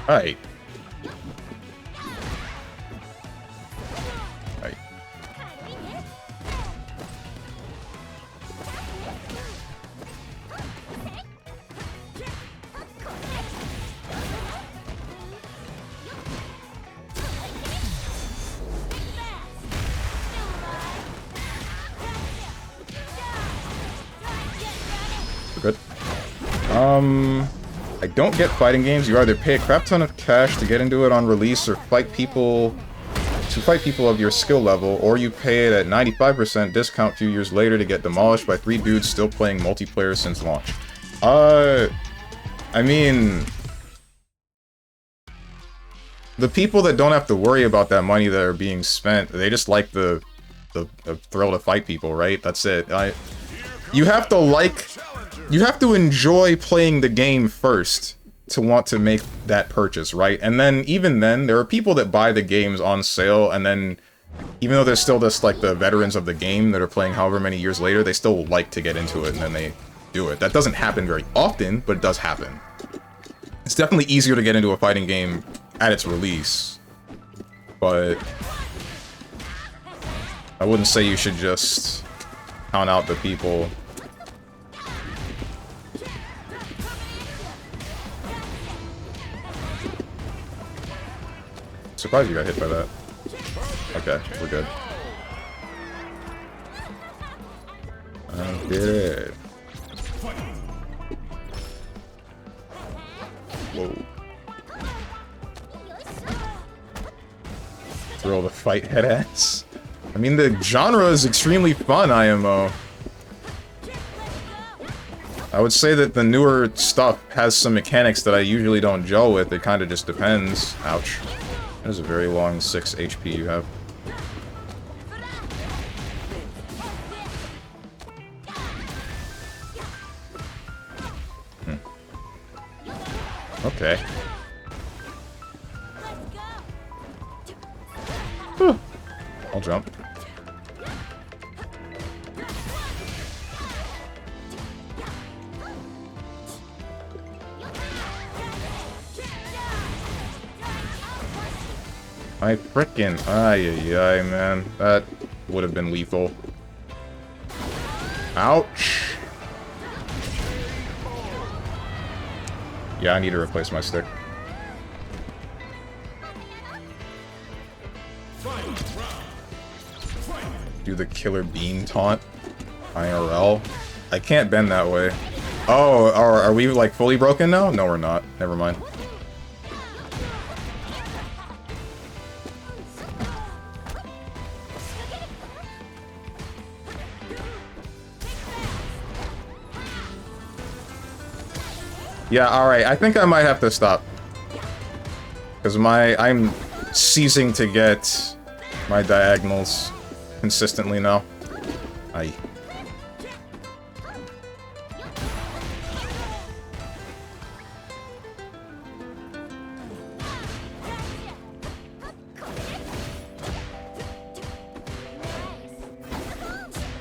Alright. Alright. We're good. I don't get fighting games. You either pay a crap ton of cash to get into it on release or fight people of your skill level, or you pay it at 95% discount a few years later to get demolished by 3 dudes still playing multiplayer since launch. I mean, the people that don't have to worry about that money that are being spent, they just like the thrill to fight people, right? That's it. You have to enjoy playing the game first to want to make that purchase, right? And then, even then, there are people that buy the games on sale, and then, even though they're still just, like, the veterans of the game that are playing however many years later, they still like to get into it, and then they do it. That doesn't happen very often, but it does happen. It's definitely easier to get into a fighting game at its release, but I wouldn't say you should just count out the people. Surprised you got hit by that. Okay, we're good. I did it. Whoa. Thrill to fight head ass. I mean, the genre is extremely fun, IMO. I would say that the newer stuff has some mechanics that I usually don't gel with. It kind of just depends. Ouch. That is a very long 6 HP you have. Okay. Whew. I'll jump. I frickin' ay, man. That would have been lethal. Ouch. Yeah, I need to replace my stick. Do the killer bean taunt. IRL. I can't bend that way. Oh, are we like fully broken now? No, we're not. Never mind. Yeah, alright, I think I might have to stop. Because I'm ceasing to get my diagonals consistently now. Aye.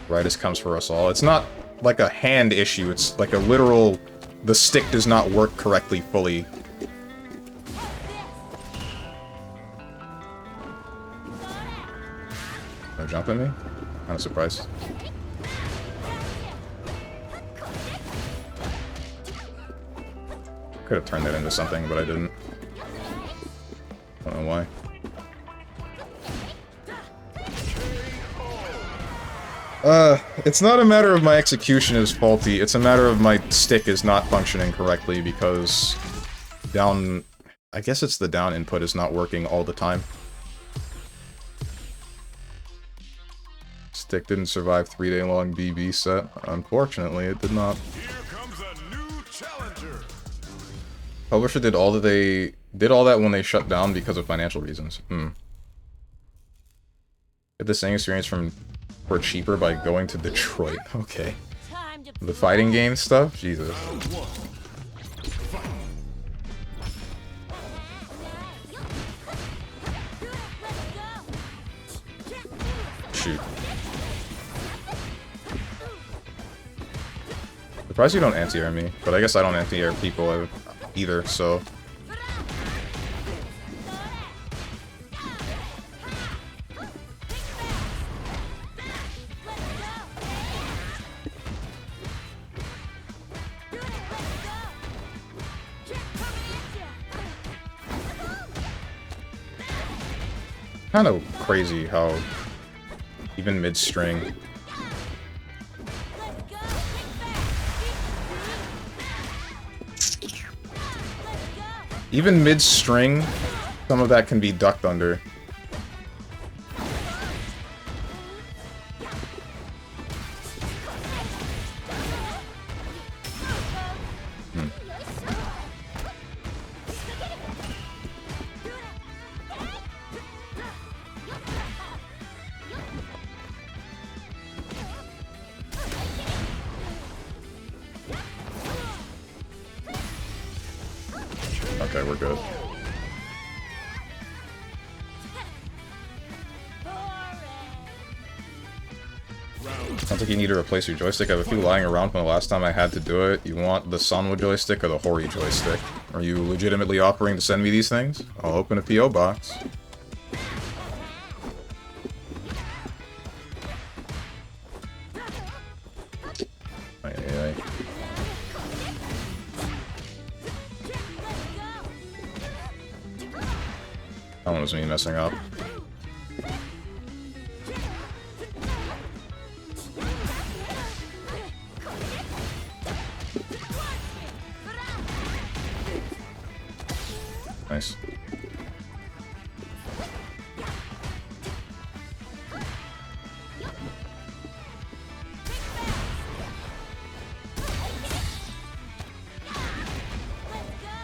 Rightus comes for us all. It's not like a hand issue, it's like a literal the stick does not work correctly fully. No jump at me? Kinda surprised. Could have turned that into something, but I didn't. Don't know why. It's not a matter of my execution is faulty, it's a matter of my stick is not functioning correctly because down... I guess it's the down input is not working all the time. Stick didn't survive 3-day-long BB set. Unfortunately, it did not. Here comes a new challenger. Publisher did all that they... did all that when they shut down because of financial reasons. Get the same experience for cheaper by going to Detroit. Okay. Time to The fighting game stuff? Jesus. Shoot. Surprised you don't anti-air me, but I guess I don't anti-air people either, so... Kind of crazy how even mid-string some of that can be ducked under. Okay, we're good. Sounds like you need to replace your joystick. I have a few lying around from the last time I had to do it. You want the Sanwa joystick or the Hori joystick? Are you legitimately offering to send me these things? I'll open a P.O. box. That one was me messing up. Nice.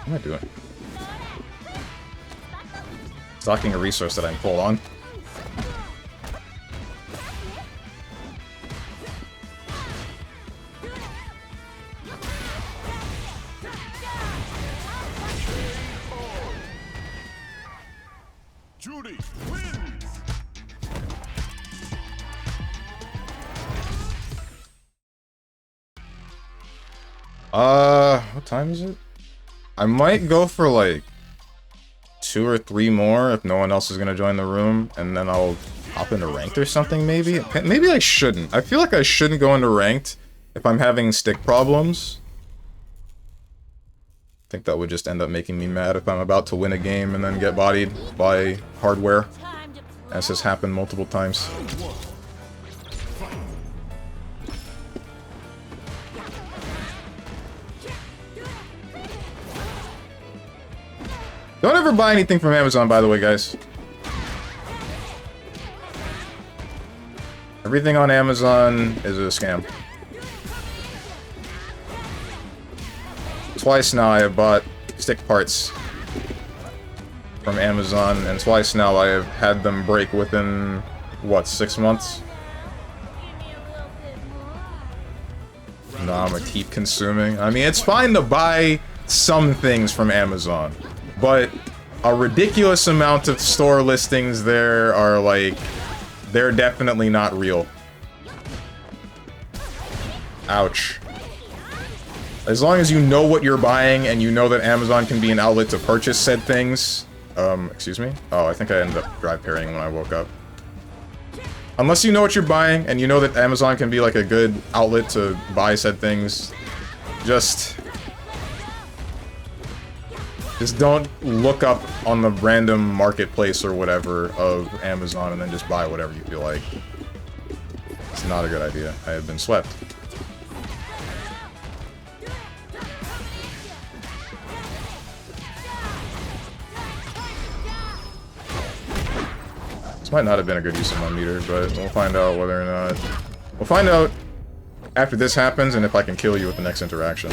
What am I doing? Stocking a resource that I'm full on. Judy wins. What time is it? I might go for like 2 or 3 more if no one else is gonna join the room, and then I'll hop into ranked or something, maybe? Maybe I shouldn't. I feel like I shouldn't go into ranked if I'm having stick problems. I think that would just end up making me mad if I'm about to win a game and then get bodied by hardware, as has happened multiple times. Don't ever buy anything from Amazon, by the way, guys. Everything on Amazon is a scam. Twice now I have bought stick parts from Amazon, and twice now I have had them break within, what, 6 months? No, I'm gonna keep consuming. I mean, it's fine to buy some things from Amazon, but a ridiculous amount of store listings there are like, they're definitely not real. Ouch. As long as you know what you're buying and you know that Amazon can be an outlet to purchase said things. Excuse me? Oh, I think I ended up dry parrying when I woke up. Unless you know what you're buying and you know that Amazon can be like a good outlet to buy said things, just don't look up on the random marketplace or whatever of Amazon and then just buy whatever you feel like. It's not a good idea. I have been swept. This might not have been a good use of my meter, but we'll find out whether or not... We'll find out after this happens and if I can kill you with the next interaction.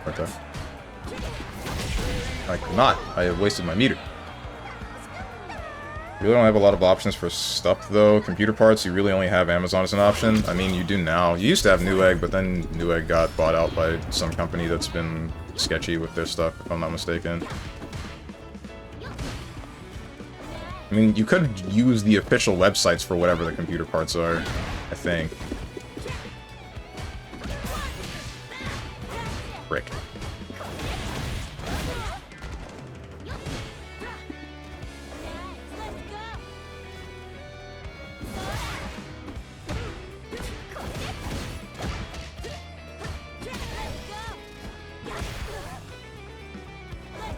Okay. I cannot. I have wasted my meter. You really don't have a lot of options for stuff, though. Computer parts, you really only have Amazon as an option. I mean, you do now. You used to have Newegg, but then Newegg got bought out by some company that's been sketchy with their stuff, if I'm not mistaken. I mean, you could use the official websites for whatever the computer parts are, I think. Frick.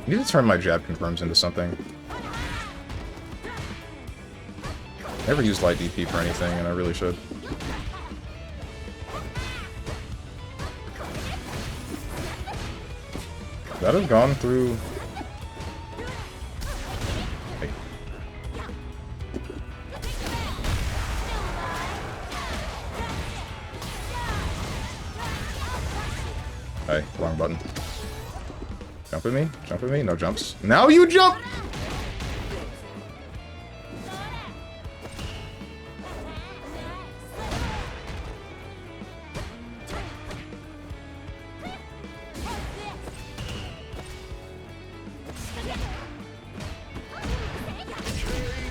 I need to turn my jab confirms into something. I never used light DP for anything, and I really should. That have gone through... Hey. Hey, wrong button. Jump at me? Jump at me? No jumps. Now you jump!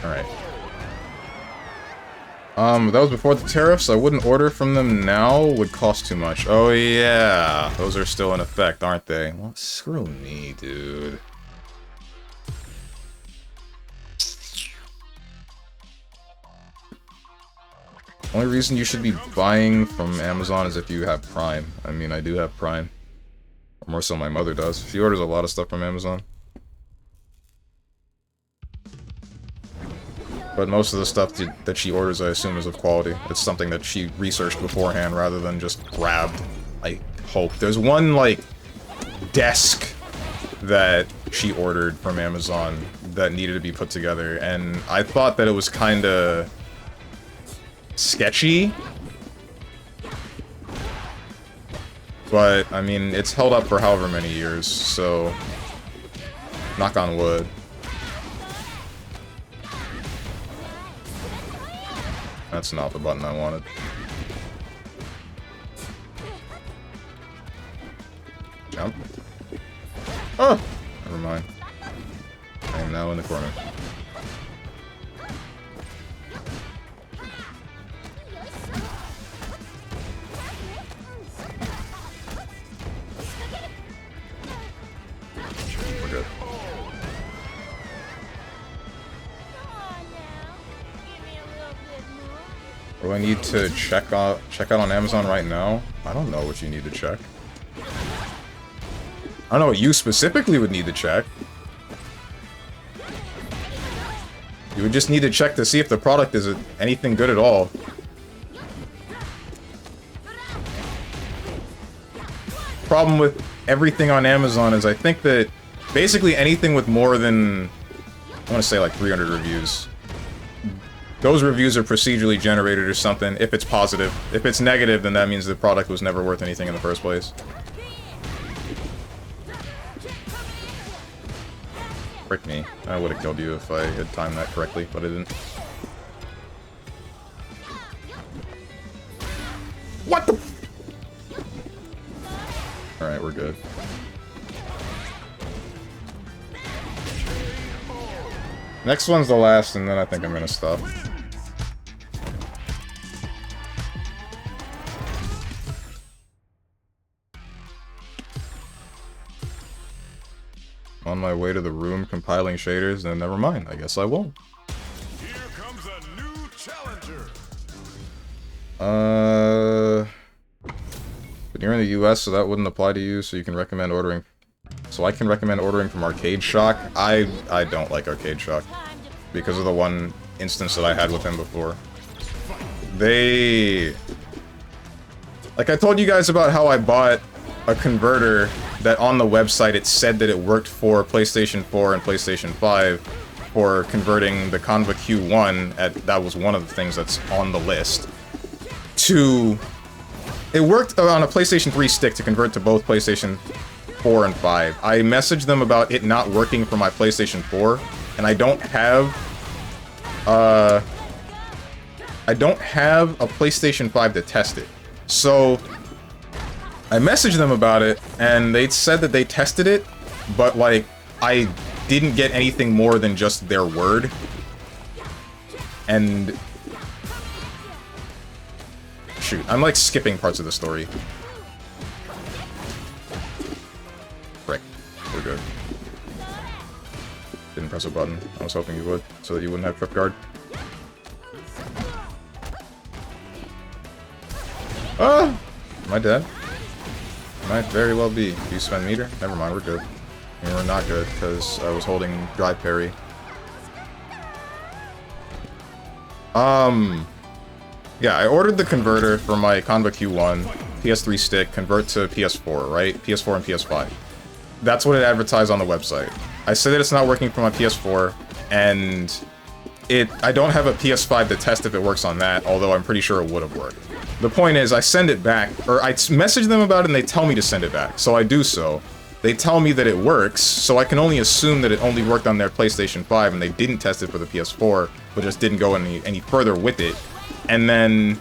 Alright. That was before the tariffs. I wouldn't order from them now. Would cost too much. Oh yeah, those are still in effect, aren't they? Well, screw me, dude. Only reason you should be buying from Amazon is if you have Prime. I mean, I do have Prime. Or more so my mother does. She orders a lot of stuff from Amazon. But most of the stuff that she orders, I assume, is of quality. It's something that she researched beforehand rather than just grabbed. I hope. There's one, like, desk that she ordered from Amazon that needed to be put together, and I thought that it was kinda sketchy. But, I mean, it's held up for however many years, so... knock on wood. That's not the button I wanted. Jump. Oh! Never mind. I am now in the corner. We're good. Do I need to check out on Amazon right now? I don't know what you need to check. I don't know what you specifically would need to check. You would just need to check to see if the product is anything good at all. Problem with everything on Amazon is I think that basically anything with more than, I want to say like 300 reviews. Those reviews are procedurally generated or something, if it's positive. If it's negative, then that means the product was never worth anything in the first place. Frick me. I would have killed you if I had timed that correctly, but I didn't. What the? Alright, we're good. Next one's the last, and then I think I'm gonna stop. On my way to the room compiling shaders, then never mind. I guess I won't. Here comes a new challenger. But you're in the US, so that wouldn't apply to you, so you can recommend ordering. So I can recommend ordering from Arcade Shock. I don't like Arcade Shock because of the one instance that I had with them before. They... Like, I told you guys about how I bought a converter that on the website it said that it worked for PlayStation 4 and PlayStation 5 for converting the Conva Q1, that was one of the things that's on the list, to... It worked on a PlayStation 3 stick to convert to both PlayStation 4 and 5. I messaged them about it not working for my PlayStation 4, and I don't have a PlayStation 5 to test it. So I messaged them about it, and they said that they tested it, but like I didn't get anything more than just their word. And shoot, I'm like skipping parts of the story. Frick, we're good. Didn't press a button. I was hoping you would, so that you wouldn't have trip guard. Ah! Am I dead? Might very well be. Do you spend meter? Never mind, we're good. I mean, we're not good, because I was holding dry parry. Yeah, I ordered the converter for my Conva Q1, PS3 stick, convert to PS4, right? PS4 and PS5. That's what it advertised on the website. I said that it's not working for my PS4, and I don't have a PS5 to test if it works on that, although I'm pretty sure it would have worked. The point is, I send it back, or I message them about it and they tell me to send it back, so I do so. They tell me that it works, so I can only assume that it only worked on their PlayStation 5 and they didn't test it for the PS4, but just didn't go any further with it. And then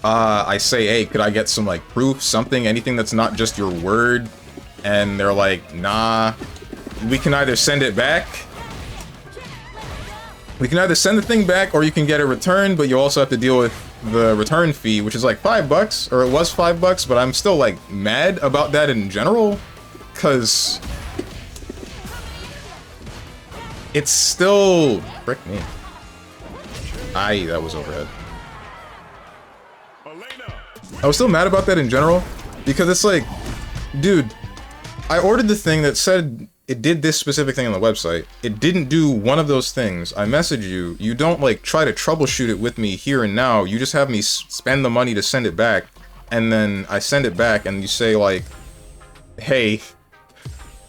I say, hey, could I get some like proof, something, anything that's not just your word? And they're like, nah, we can either send it back. We can either send the thing back or you can get it returned, but you also have to deal with the return fee, which is like $5, or it was $5, but I'm still like mad about that in general, cause it's still, frick me. Aye, that was overhead. I was still mad about that in general, because it's like, dude, I ordered the thing that said it did this specific thing on the website. It didn't do one of those things. I message you. You don't, like, try to troubleshoot it with me here and now. You just have me spend the money to send it back. And then I send it back and you say, like, hey,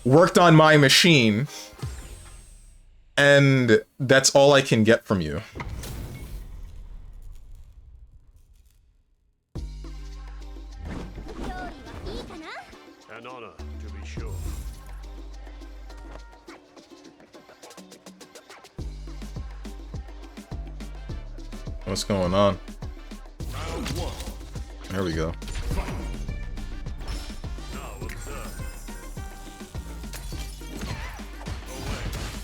worked on my machine. And that's all I can get from you. An honor, to be sure. What's going on? There we go.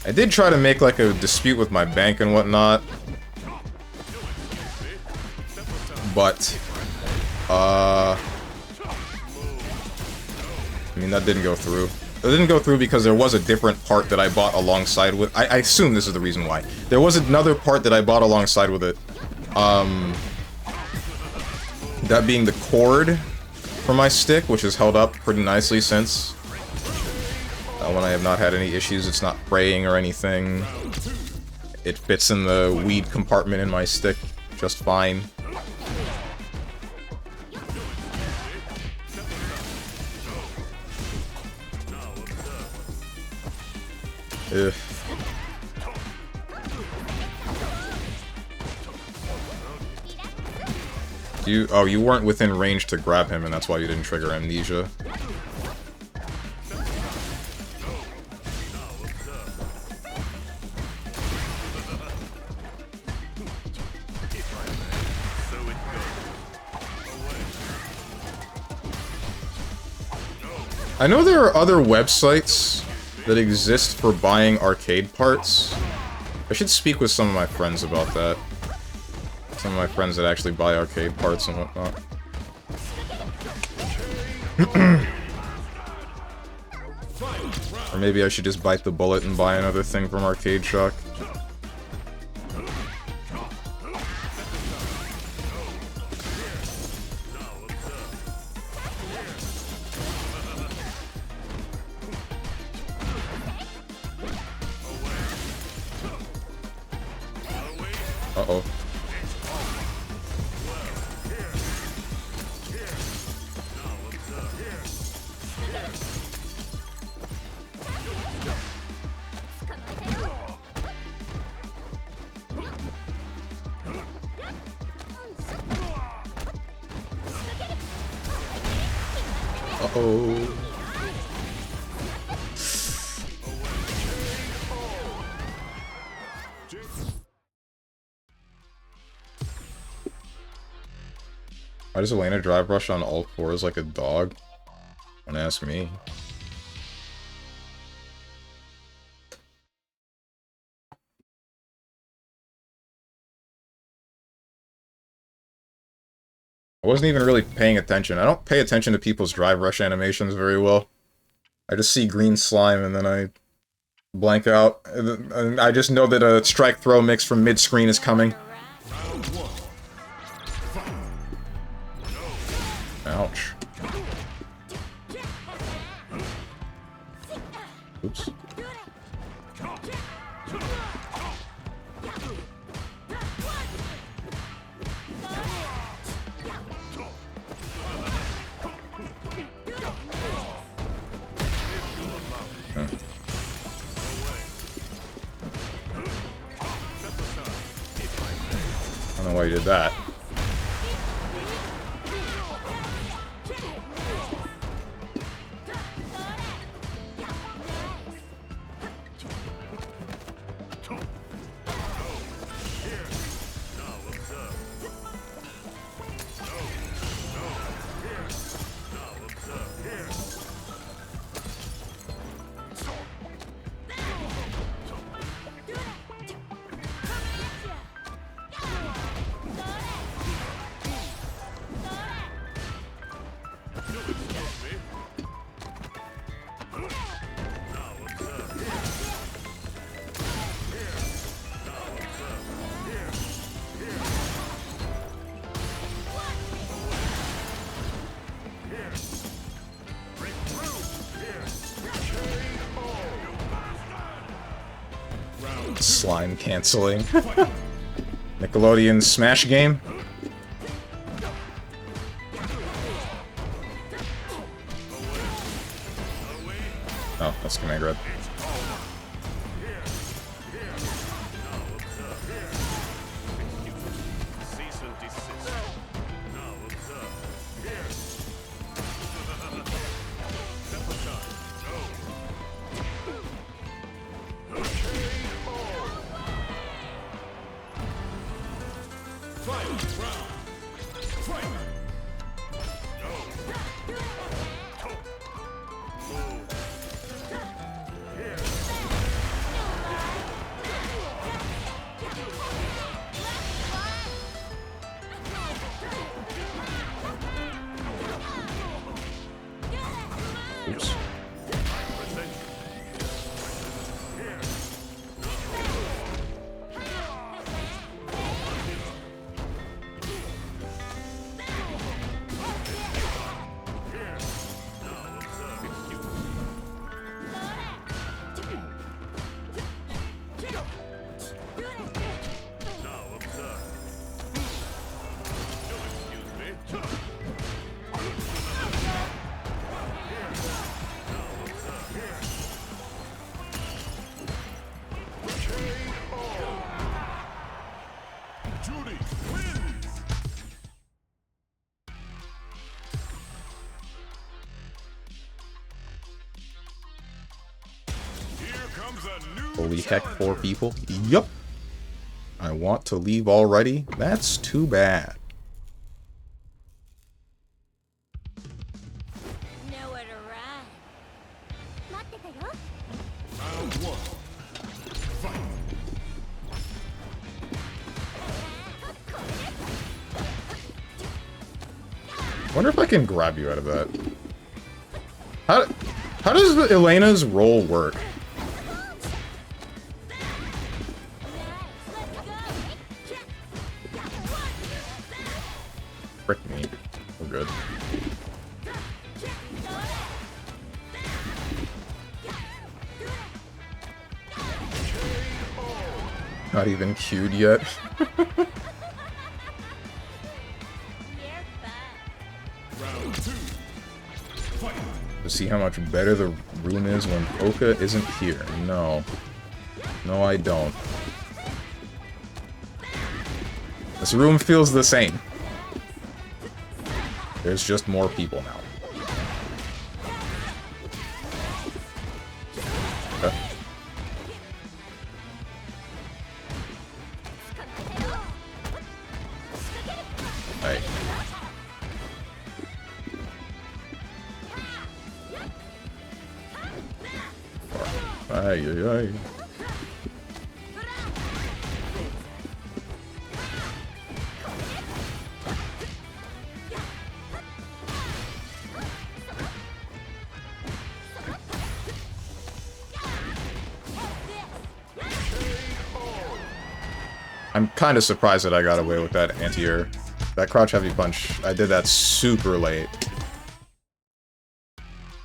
I did try to make like a dispute with my bank and whatnot, but I mean, that didn't go through. It didn't go through because there was a different part that I bought alongside with. I assume this is the reason why. There was another part that I bought alongside with it. That being the cord for my stick, which is held up pretty nicely since. When I have not had any issues, it's not fraying or anything. It fits in the weed compartment in my stick just fine. Ugh. Oh, you weren't within range to grab him, and that's why you didn't trigger amnesia. I know there are other websites that exist for buying arcade parts. I should speak with some of my friends about that. Some of my friends that actually buy arcade parts and whatnot. Or maybe I should just bite the bullet and buy another thing from Arcade Shock. Uh-oh. Uh-oh. Why does Elena drive rush on all fours like a dog? Don't ask me. I wasn't even really paying attention. I don't pay attention to people's drive rush animations very well. I just see green slime and then I blank out. And I just know that a strike throw mix from mid-screen is coming. Ouch. Oops. I don't know why you did that. Slime canceling. Nickelodeon Smash game? Oh, that's Command Red. Oops. Holy heck, 4 people? Yup. I want to leave already? That's too bad. Nowhere to run. Round one. Fight. Wonder if I can grab you out of that. How does Elena's roll work? Frick me. We're good. Not even queued yet. To see how much better the room is when Oka isn't here. No. No, I don't. This room feels the same. There's just more people now. Okay. Alright. Ay, ay, ay. I'm kind of surprised that I got away with that anti-air. That crouch heavy punch, I did that super late.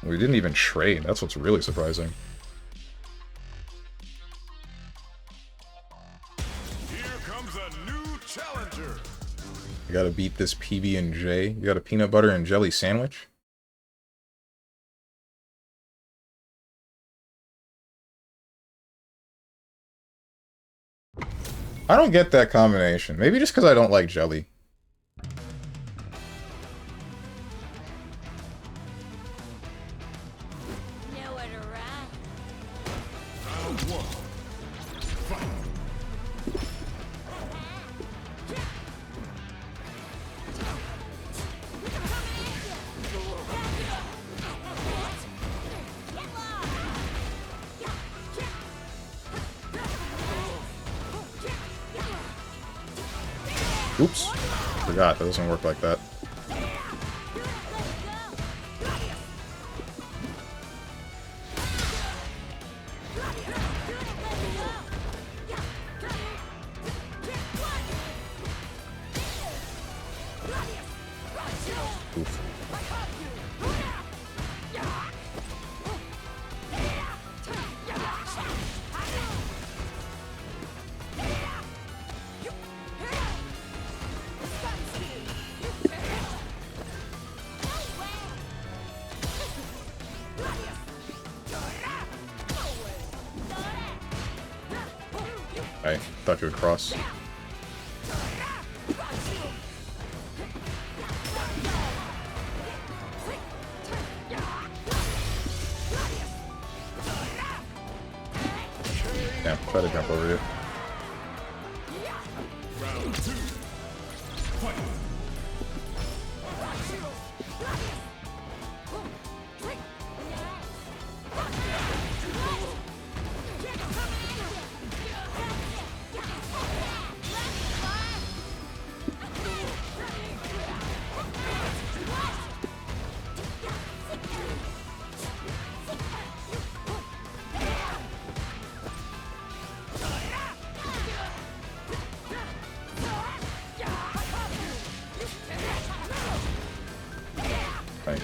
We didn't even trade. That's what's really surprising. Here comes a new challenger. You gotta beat this PB&J. You got a peanut butter and jelly sandwich? I don't get that combination. Maybe just because I don't like jelly. Nowhere to run. Round one. Fight. Oops. Forgot, that doesn't work like that. Oof. I thought you would cross. Yeah, try to jump over you. Round two. Fight. Right.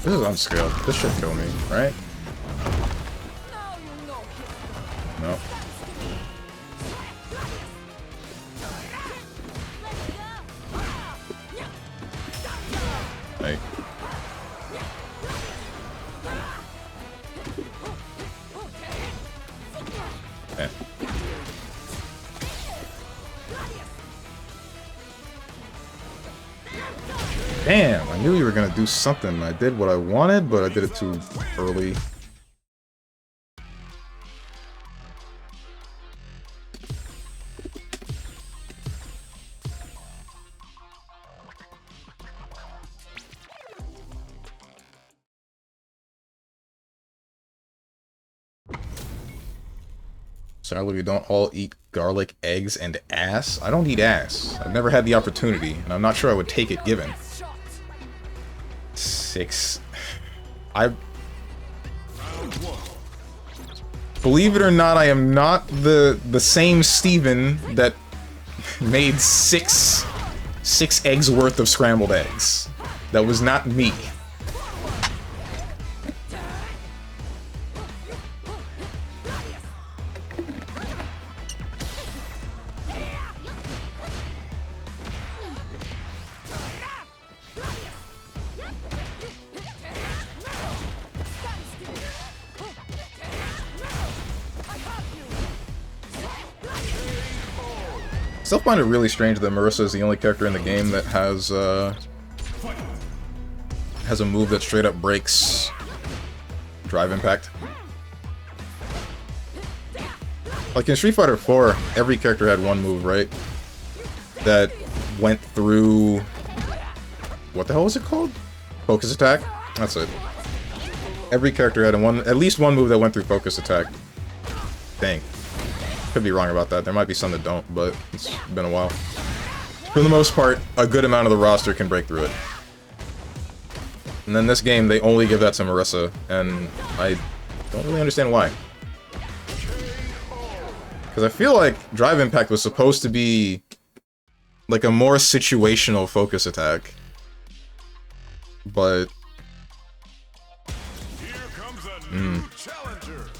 This is unskilled. This should kill me, right? No. Hey. Yeah. Damn, I knew you were gonna do something. I did what I wanted, but I did it too early. Sadly, we don't all eat garlic, eggs, and ass. I don't eat ass. I've never had the opportunity, and I'm not sure I would take it given. 6. I... Believe it or not, I am not the same Steven that made six eggs worth of scrambled eggs. That was not me. Still find it really strange that Marissa is the only character in the game that has a move that straight up breaks drive impact. Like in Street Fighter 4, every character had one move, right? That went through... What the hell was it called? Focus attack? That's it. Every character had at least one move that went through focus attack. Dang. Could be wrong about that. There might be some that don't, but it's been a while. For the most part, a good amount of the roster can break through it. And then this game, they only give that to Marissa, and I don't really understand why. Because I feel like Drive Impact was supposed to be like a more situational focus attack. But... Here comes a new challenger.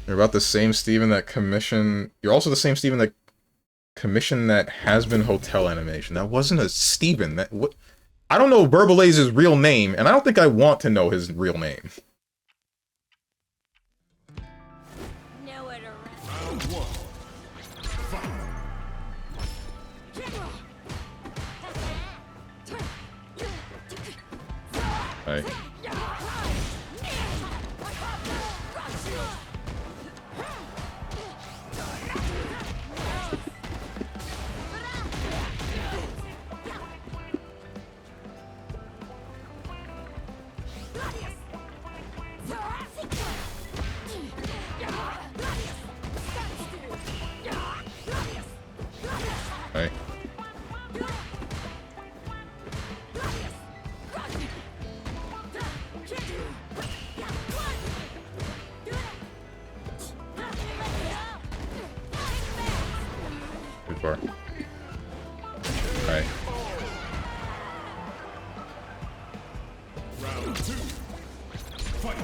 You're about the same Steven that commissioned... You're also the same Steven that commissioned that Has-Been Hotel animation. That wasn't a Steven. That what? I don't know Burbalaze's real name, and I don't think I want to know his real name. Nowhere to run. Round 1. Hey. Hey. Too far. Alright. Round 2. Fight.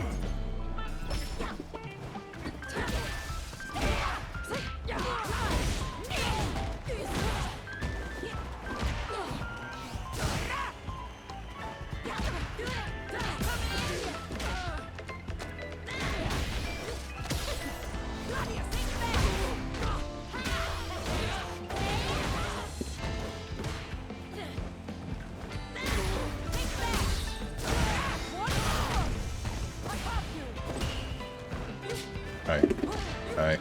Alright. Alright.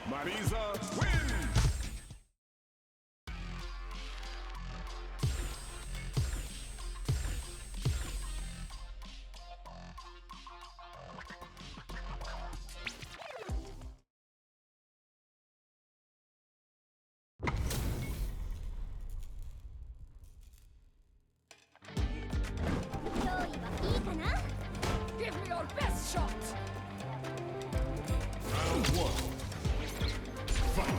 Marisa wins. Give me your best shot. Round 1. Fight.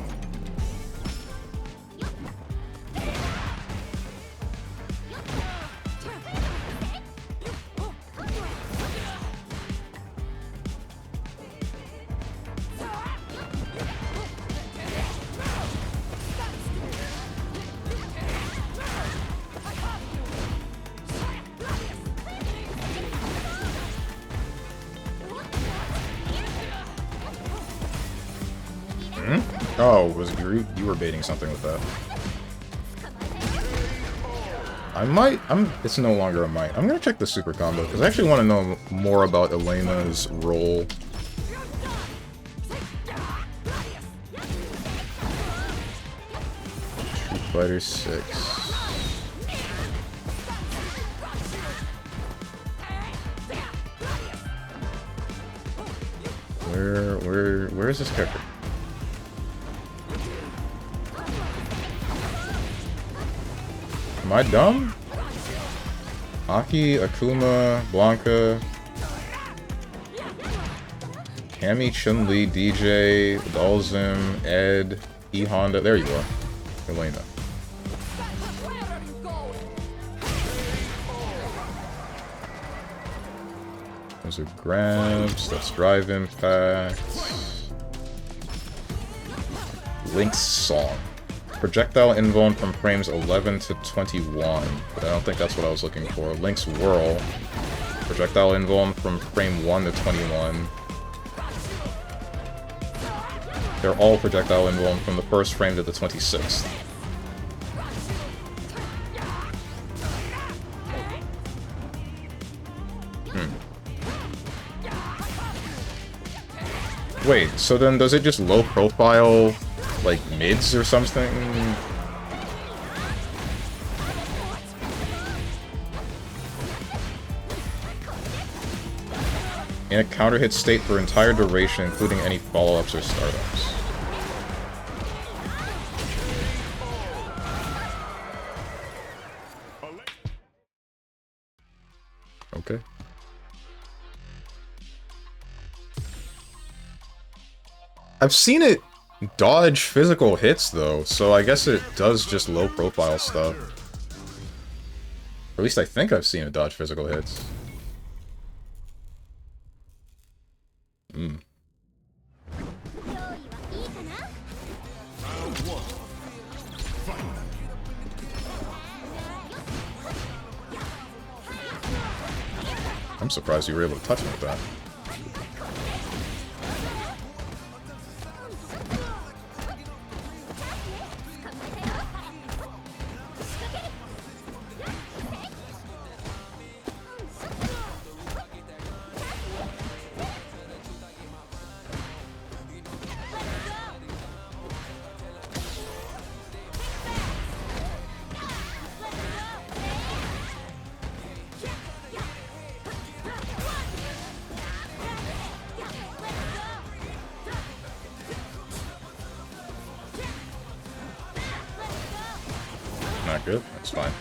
Oh, was you were baiting something with that. it's no longer a might. I'm gonna check the super combo, because I actually want to know more about Elena's role. Street Fighter 6. Where is this character? Am I dumb? Aki, Akuma, Blanca, Cammy, Chun-Li, DJ, Dalzim, Ed, E Honda. There you are. Elena. Where are you going? Those are grabs. That's drive impact. Link's song. Projectile invuln from frames 11 to 21. But I don't think that's what I was looking for. Link's whirl. Projectile invuln from frame 1 to 21. They're all projectile invuln from the first frame to the 26th. Wait, so then does it just low profile, like, mids or something? In a counter hit state for entire duration, including any follow-ups or startups. Okay. I've seen it dodge physical hits, though, so I guess it does just low-profile stuff. Or at least I think I've seen it dodge physical hits. I'm surprised you were able to touch him with that. Not good? That's fine.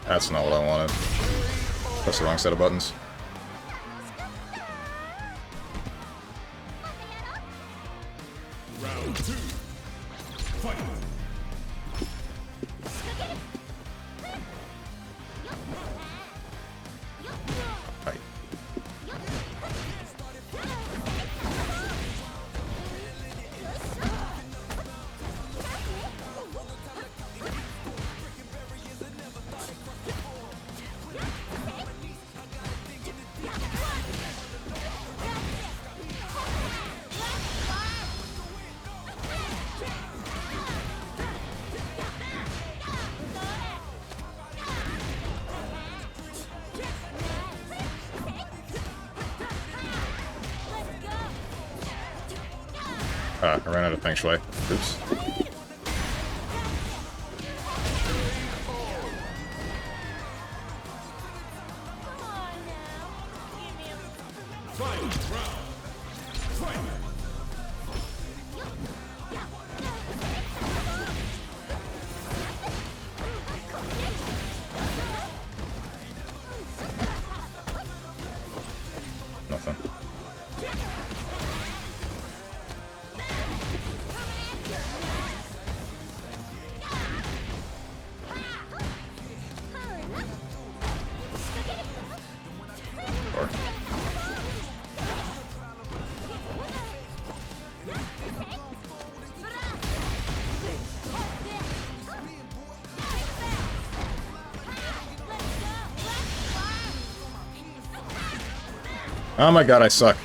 That's not what I wanted. Press the wrong set of buttons. Round 2. Fight. Right. I ran out of feng shui. Oops. Final round. Fight. Nothing. Oh my god, I suck.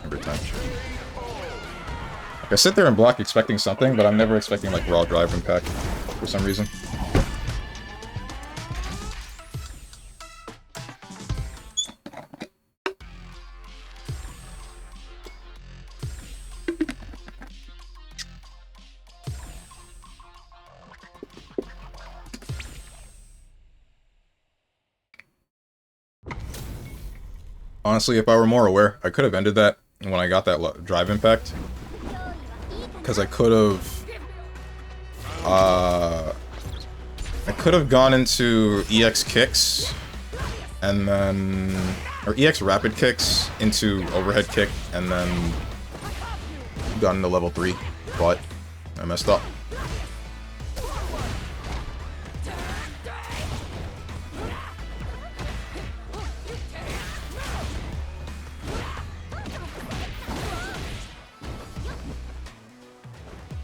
Every time. Like, I sit there and block expecting something, but I'm never expecting like raw drive impact for some reason. Honestly, if I were more aware, I could have ended that when I got that drive impact. Because I could have... I could have gone into EX kicks, and then... Or EX rapid kicks into overhead kick, and then... Got into level 3, but I messed up.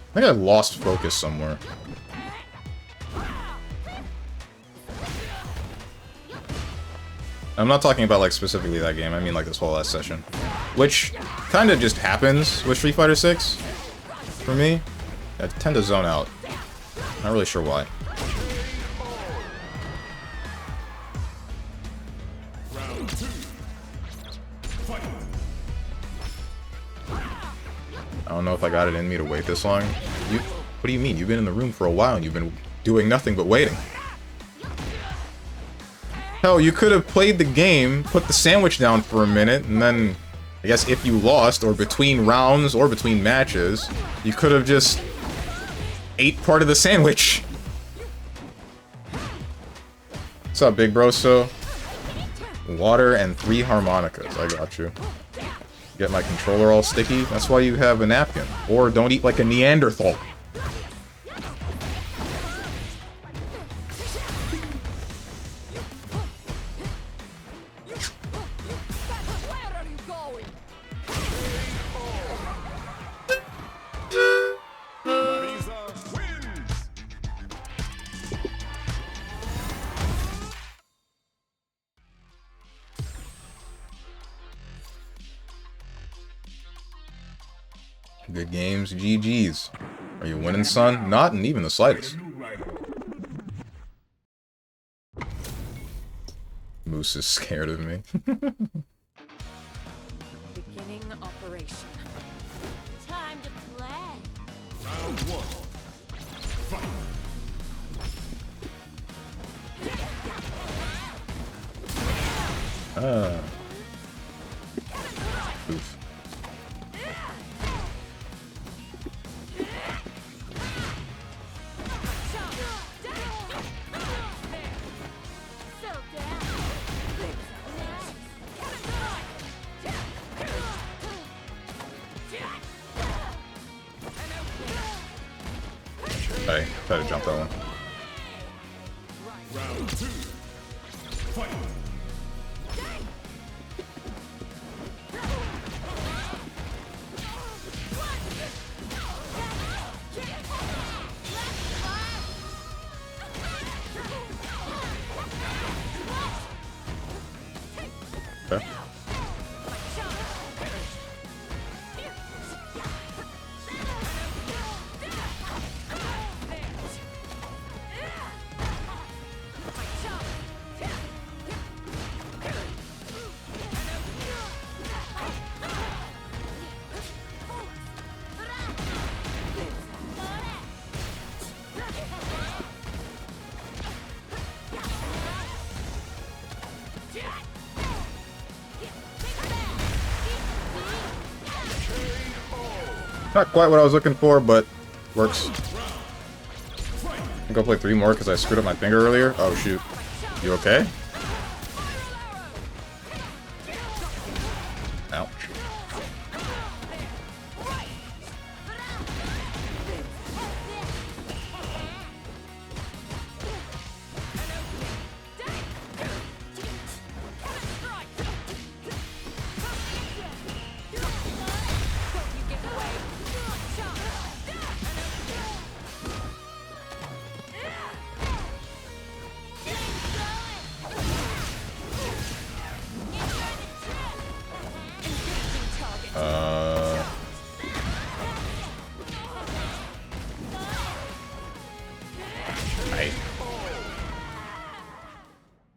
I think I lost focus somewhere. I'm not talking about like specifically that game, I mean like this whole last session. Which kind of just happens with Street Fighter 6 for me. I tend to zone out. Not really sure why. I don't know if I got it in me to wait this long. What do you mean? You've been in the room for a while and you've been doing nothing but waiting. Hell, you could have played the game, put the sandwich down for a minute, and then, I guess if you lost, or between rounds, or between matches, you could have just ate part of the sandwich. What's up, big bro? So, water and 3 harmonicas. I got you. Get my controller all sticky? That's why you have a napkin. Or don't eat like a Neanderthal. Good games, GG's. Are you winning, son? Not in even the slightest. Moose is scared of me. Beginning operation. Time to play. Round 1. Fight. Oof. Hey, try to jump that one. Round 2. Fight. Okay. Not quite what I was looking for, but works. I think I'll play 3 more because I screwed up my finger earlier. Oh shoot. You okay? Ouch.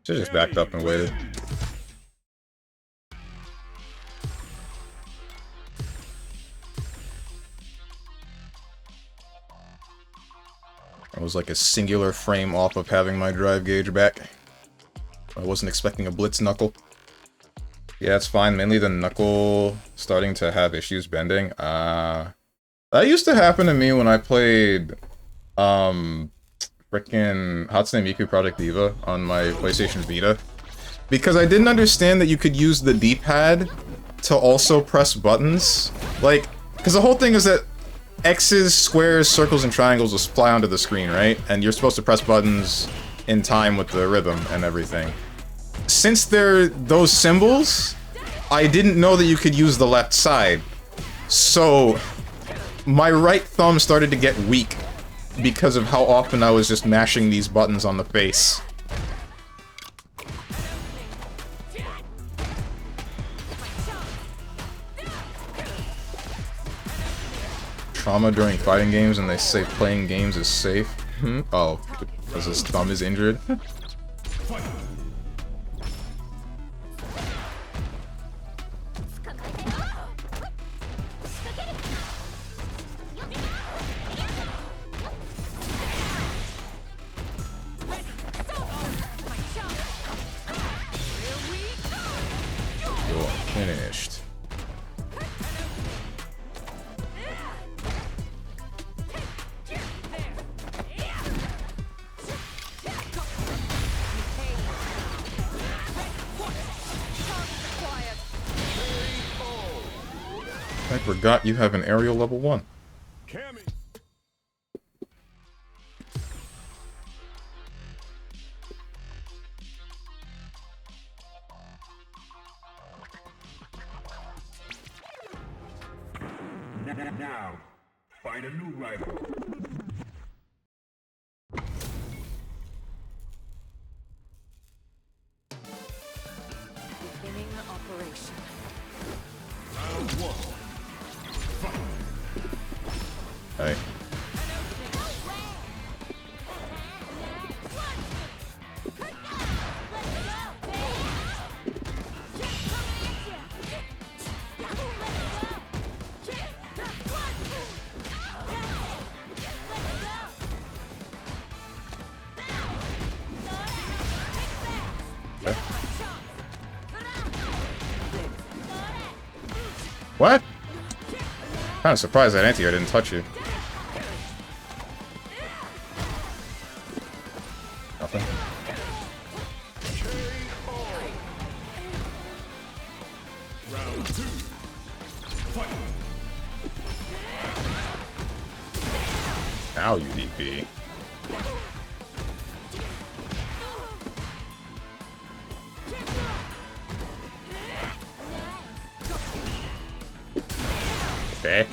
Should've just backed up and waited. I was like a singular frame off of having my drive gauge back. I wasn't expecting a blitz knuckle. Yeah, it's fine. Mainly the knuckle starting to have issues bending. That used to happen to me when I played, frickin' Hatsune Miku Project Diva on my PlayStation Vita. Because I didn't understand that you could use the D-pad to also press buttons. Like, because the whole thing is that X's, squares, circles, and triangles will fly onto the screen, right? And you're supposed to press buttons in time with the rhythm and everything. Since they're those symbols, I didn't know that you could use the left side. So, my right thumb started to get weak because of how often I was just mashing these buttons on the face. Trauma during fighting games, and they say playing games is safe. Oh, because his thumb is injured? You're finished. I forgot you have an aerial level 1. Cammy. Now, find a new rival. Beginning operation. Round 1. Hey. What? Kinda surprised that anti-air didn't touch you. Nothing. Round 2. Fight. Now you DP. Okay.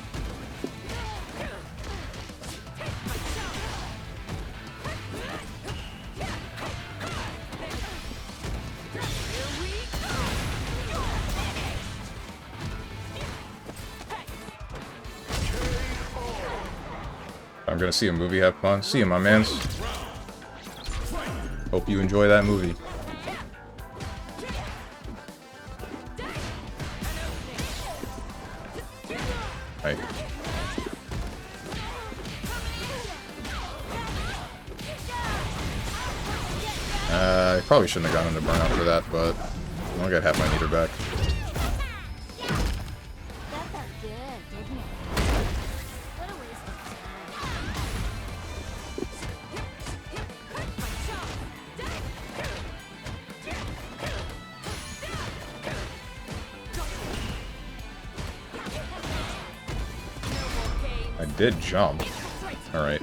I'm gonna see a movie, have fun. See you, my mans. Hope you enjoy that movie. Hey. I probably shouldn't have gone into burnout for that, but I'll get half my meter back. That felt good, didn't it? What a waste of I did jump. Alright.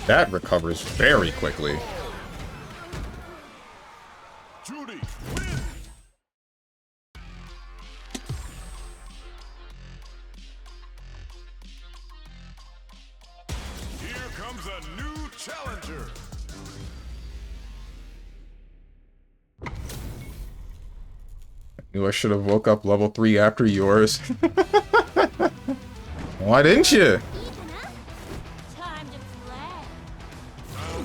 That recovers very quickly. Judy, win. Here comes a new challenger. Knew I should have woke up level 3 after yours. Why didn't you? even up. Time to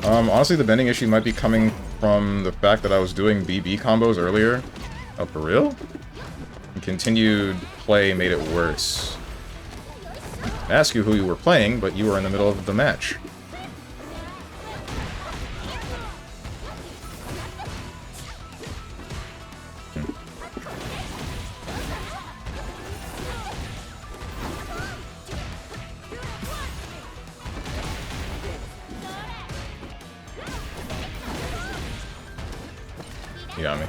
play. Honestly, the bending issue might be coming from the fact that I was doing BB combos earlier. Oh, for real? And continued play made it worse. I asked you who you were playing, but you were in the middle of the match. You got me.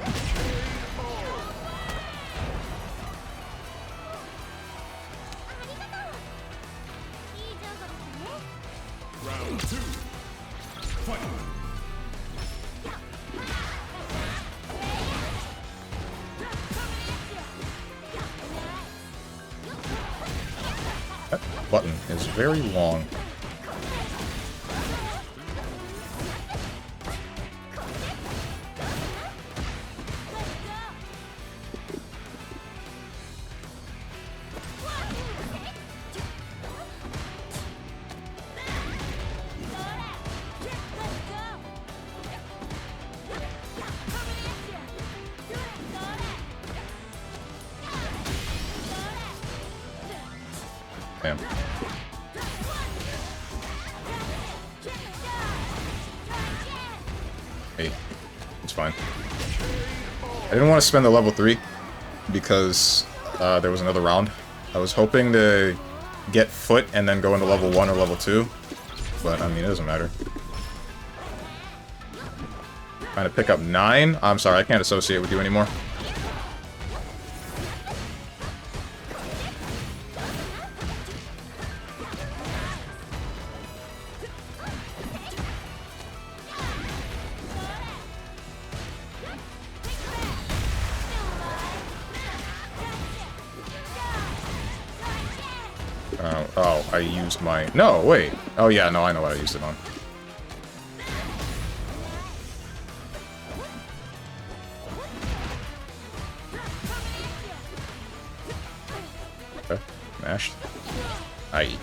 Round 2. Fight. That button is very long. Damn. Hey, it's fine. I didn't want to spend the level 3 because there was another round. I was hoping to get foot and then go into level 1 or level 2, but I mean, it doesn't matter. Trying to pick up 9? I'm sorry, I can't associate with you anymore. Oh, I used my... No, wait. Oh, yeah, no, I know what I used it on. Okay, mashed. Aye.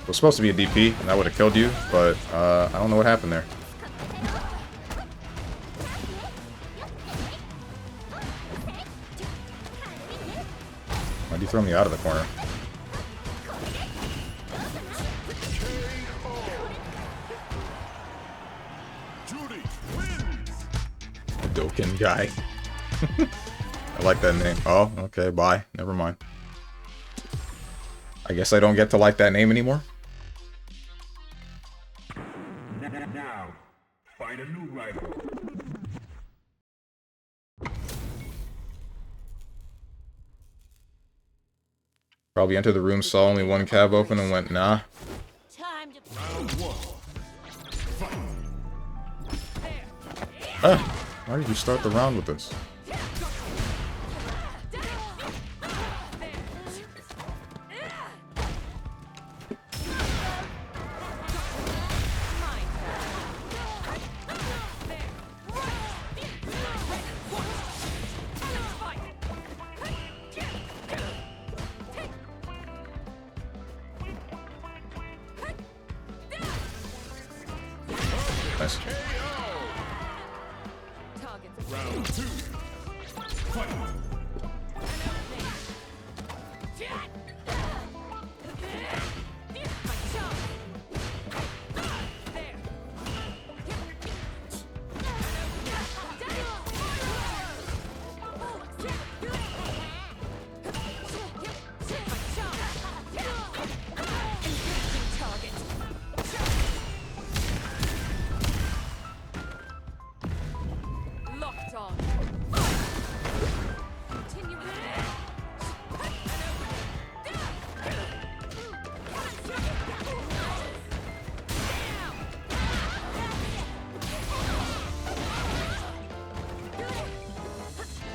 It was supposed to be a DP, and that would have killed you, but I don't know what happened there. Why'd you throw me out of the corner? Judy wins. Doken guy. I like that name. Oh, okay, bye. Never mind. I guess I don't get to like that name anymore. Now, find a new rival. Probably entered the room, saw only one cab open, and went, nah. Time to Round 1. Fight. Why did you start the round with this? Nice. Round 2. Fight. Locked on. Continue.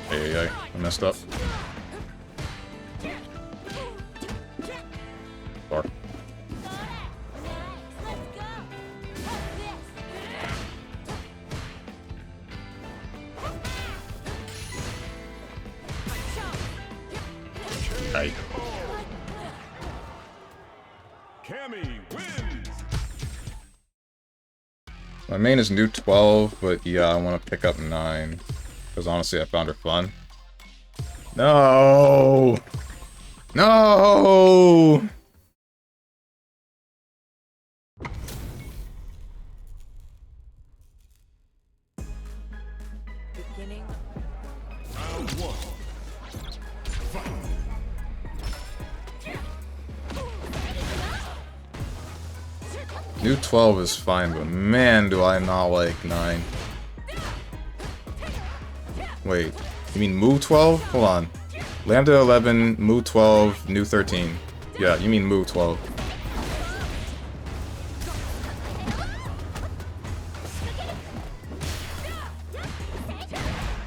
Hey, I messed up. Bar. Hey. Cammy wins. My main is new 12, but yeah, I want to pick up 9. Because honestly, I found her fun. No! No! Beginning. Round 1. Fight. New 12 is fine, but man, do I not like 9. Wait, you mean move 12? Hold on. Lambda 11, move 12, new 13. Yeah, you mean move 12.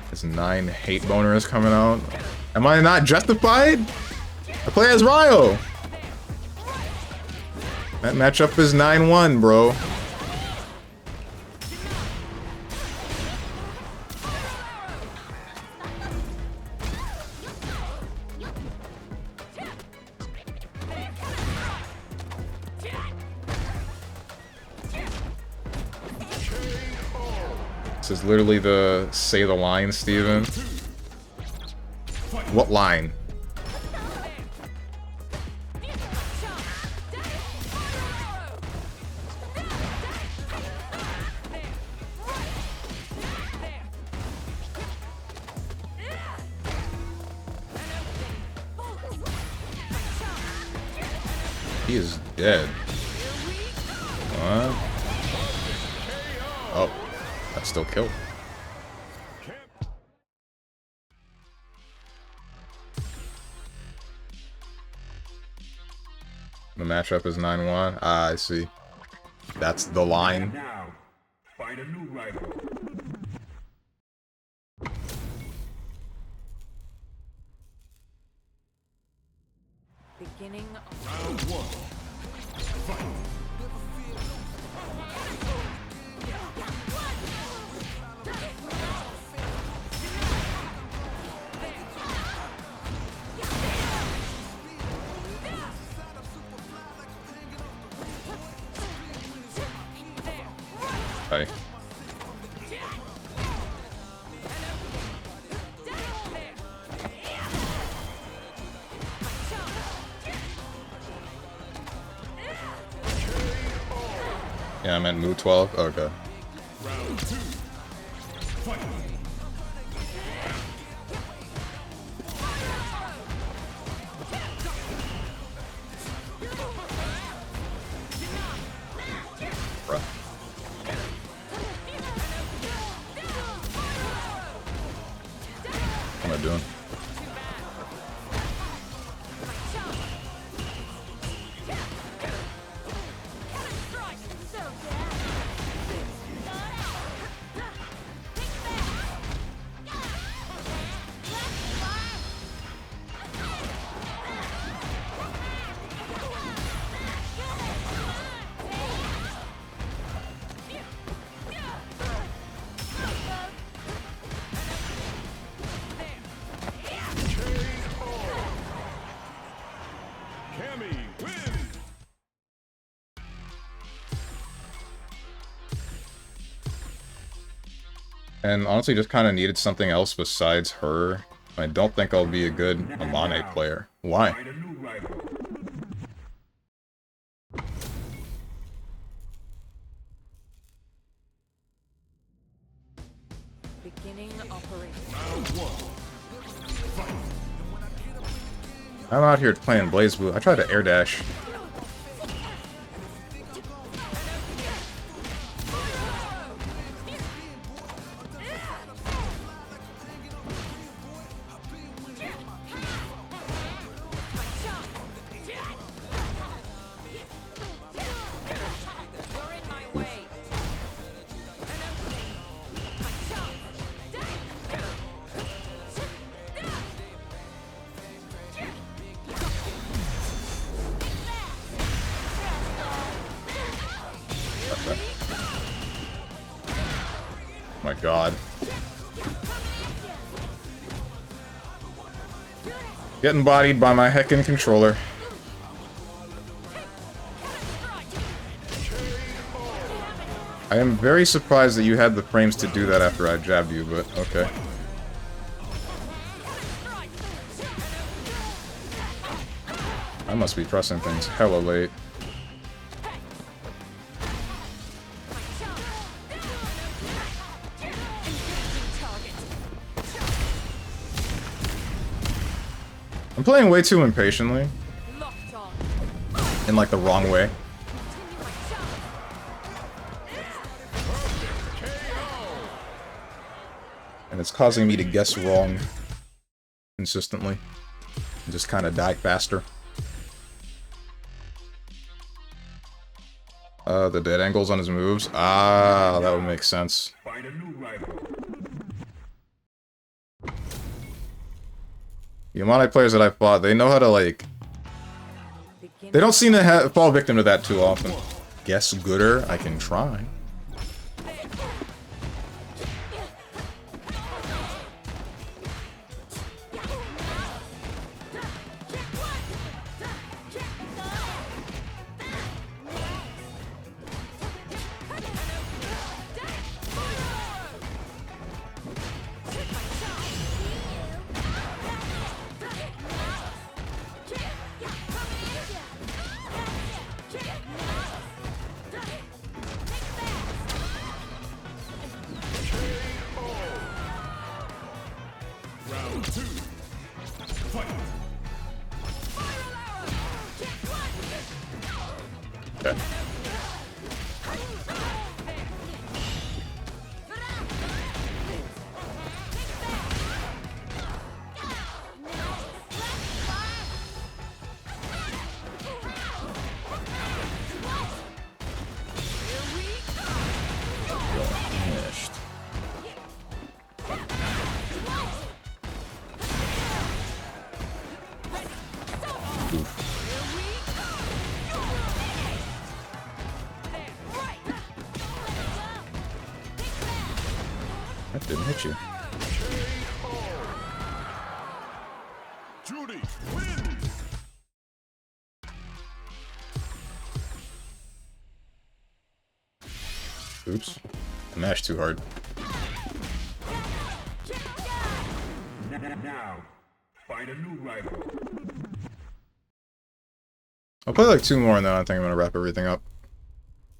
This 9 hate boner is coming out. Am I not justified? I play as Ryo. That matchup is 9-1, bro. This is literally the say the line, Steven. What line? He is dead. What? Oh, that's still killed. The matchup is 9-1. Ah, I see. That's the line. Now, find a new rival. Beginning. Round 1. Fight. Hi. Yeah, I meant move 12. Okay. Round 2. Fight. Bruh. What am I doing? Cammy wins. And honestly, just kind of needed something else besides her. I don't think I'll be a good Amane player. Why? Find a new rival. Beginning operation. Round 1. Fight. I'm out here playing Blaze Blue. I tried to air dash. My god. Getting bodied by my heckin' controller. I am very surprised that you had the frames to do that after I jabbed you, but okay. I must be pressing things hella late. I'm playing way too impatiently. In like the wrong way. And it's causing me to guess wrong consistently. And just kind of die faster. The dead angles on his moves. Ah, that would make sense. Find a new rival. The amount of players that I fought, they know how to, like... They don't seem to fall victim to that too often. Guess gooder? I can try. Round 2. Fight. Okay. Finished. That didn't hit you. Judy wins. Oops. I mashed too hard. Now, find a new rival. I'll play like 2 more and then I think I'm gonna wrap everything up.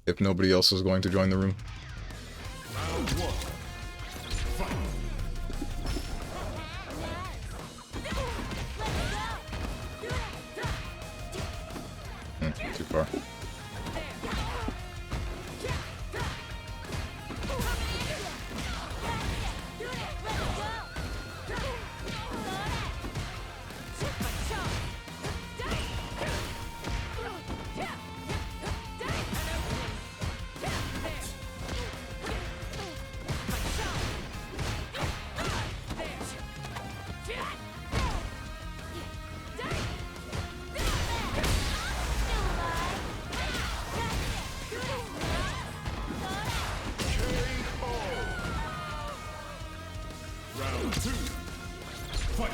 If nobody else is going to join the room. Round 1. Fight. Too far. Round 2. Fight.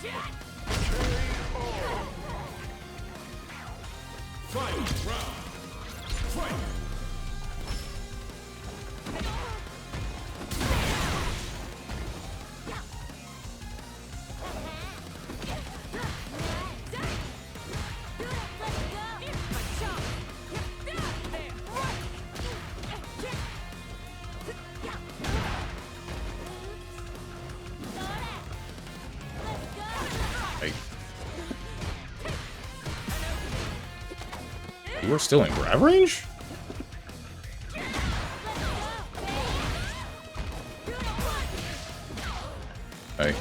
Yeah. Fight. Round. Fight. Hey. You are still in grab range? Hey.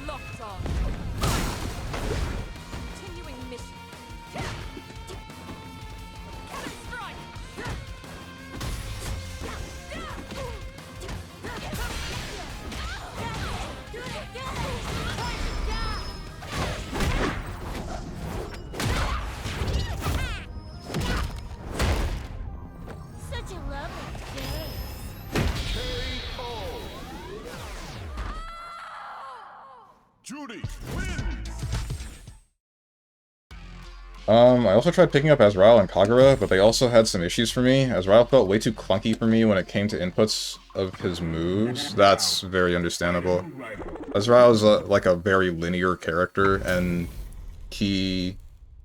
Locked on. Continuing mission. Strike. Such a lovely day. Judy wins. I also tried picking up Azrael and Kagura, but they also had some issues for me. Azrael felt way too clunky for me when it came to inputs of his moves. That's very understandable. Azrael is like a very linear character, and he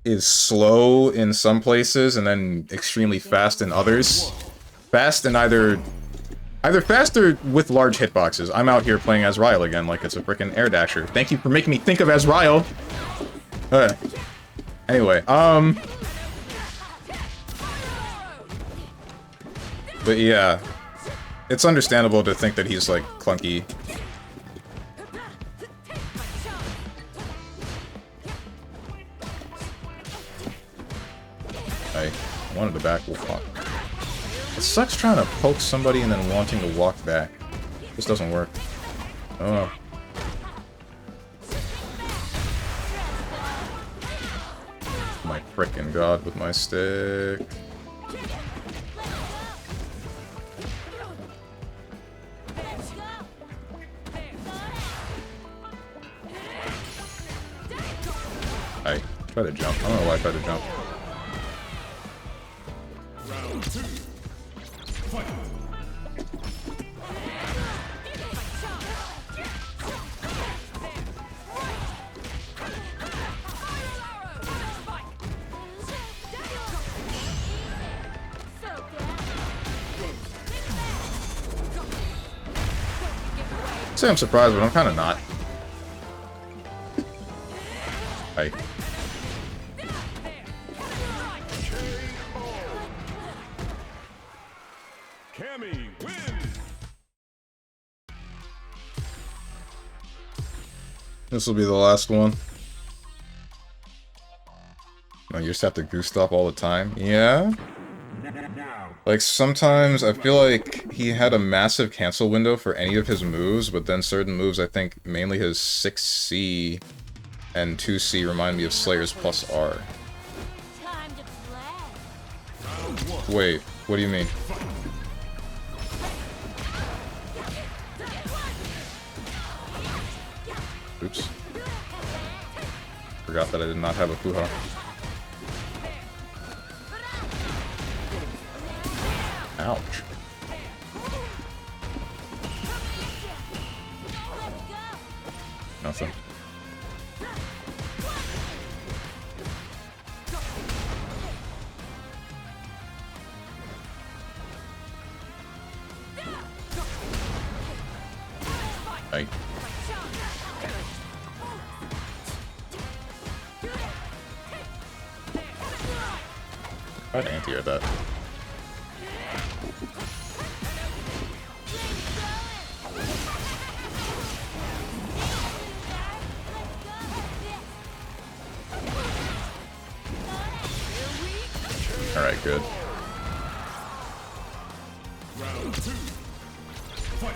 is slow in some places and then extremely fast in others. Fast in either fast or with large hitboxes. I'm out here playing Azrael again like it's a freaking air dasher. Thank you for making me think of Azrael. Anyway, but yeah, it's understandable to think that he's like clunky. I wanted to back walk. It sucks trying to poke somebody and then wanting to walk back. This doesn't work. Oh. My frickin' god with my stick. I tried to jump. I don't know why I tried to jump. Round 2. Fight. I'd say I'm surprised, but I'm kind of not. Hi. Cammy wins. This will be the last one. No, you just have to goose stop all the time. Yeah? Like, sometimes I feel like he had a massive cancel window for any of his moves, but then certain moves, I think mainly his 6C and 2C remind me of Slayer's plus R. Time to play. Wait, what do you mean? Oops. Forgot that I did not have a Fuha. Ouch. Nothing. Hey. I'd anti-air that. Alright, good. Round 2. Fight.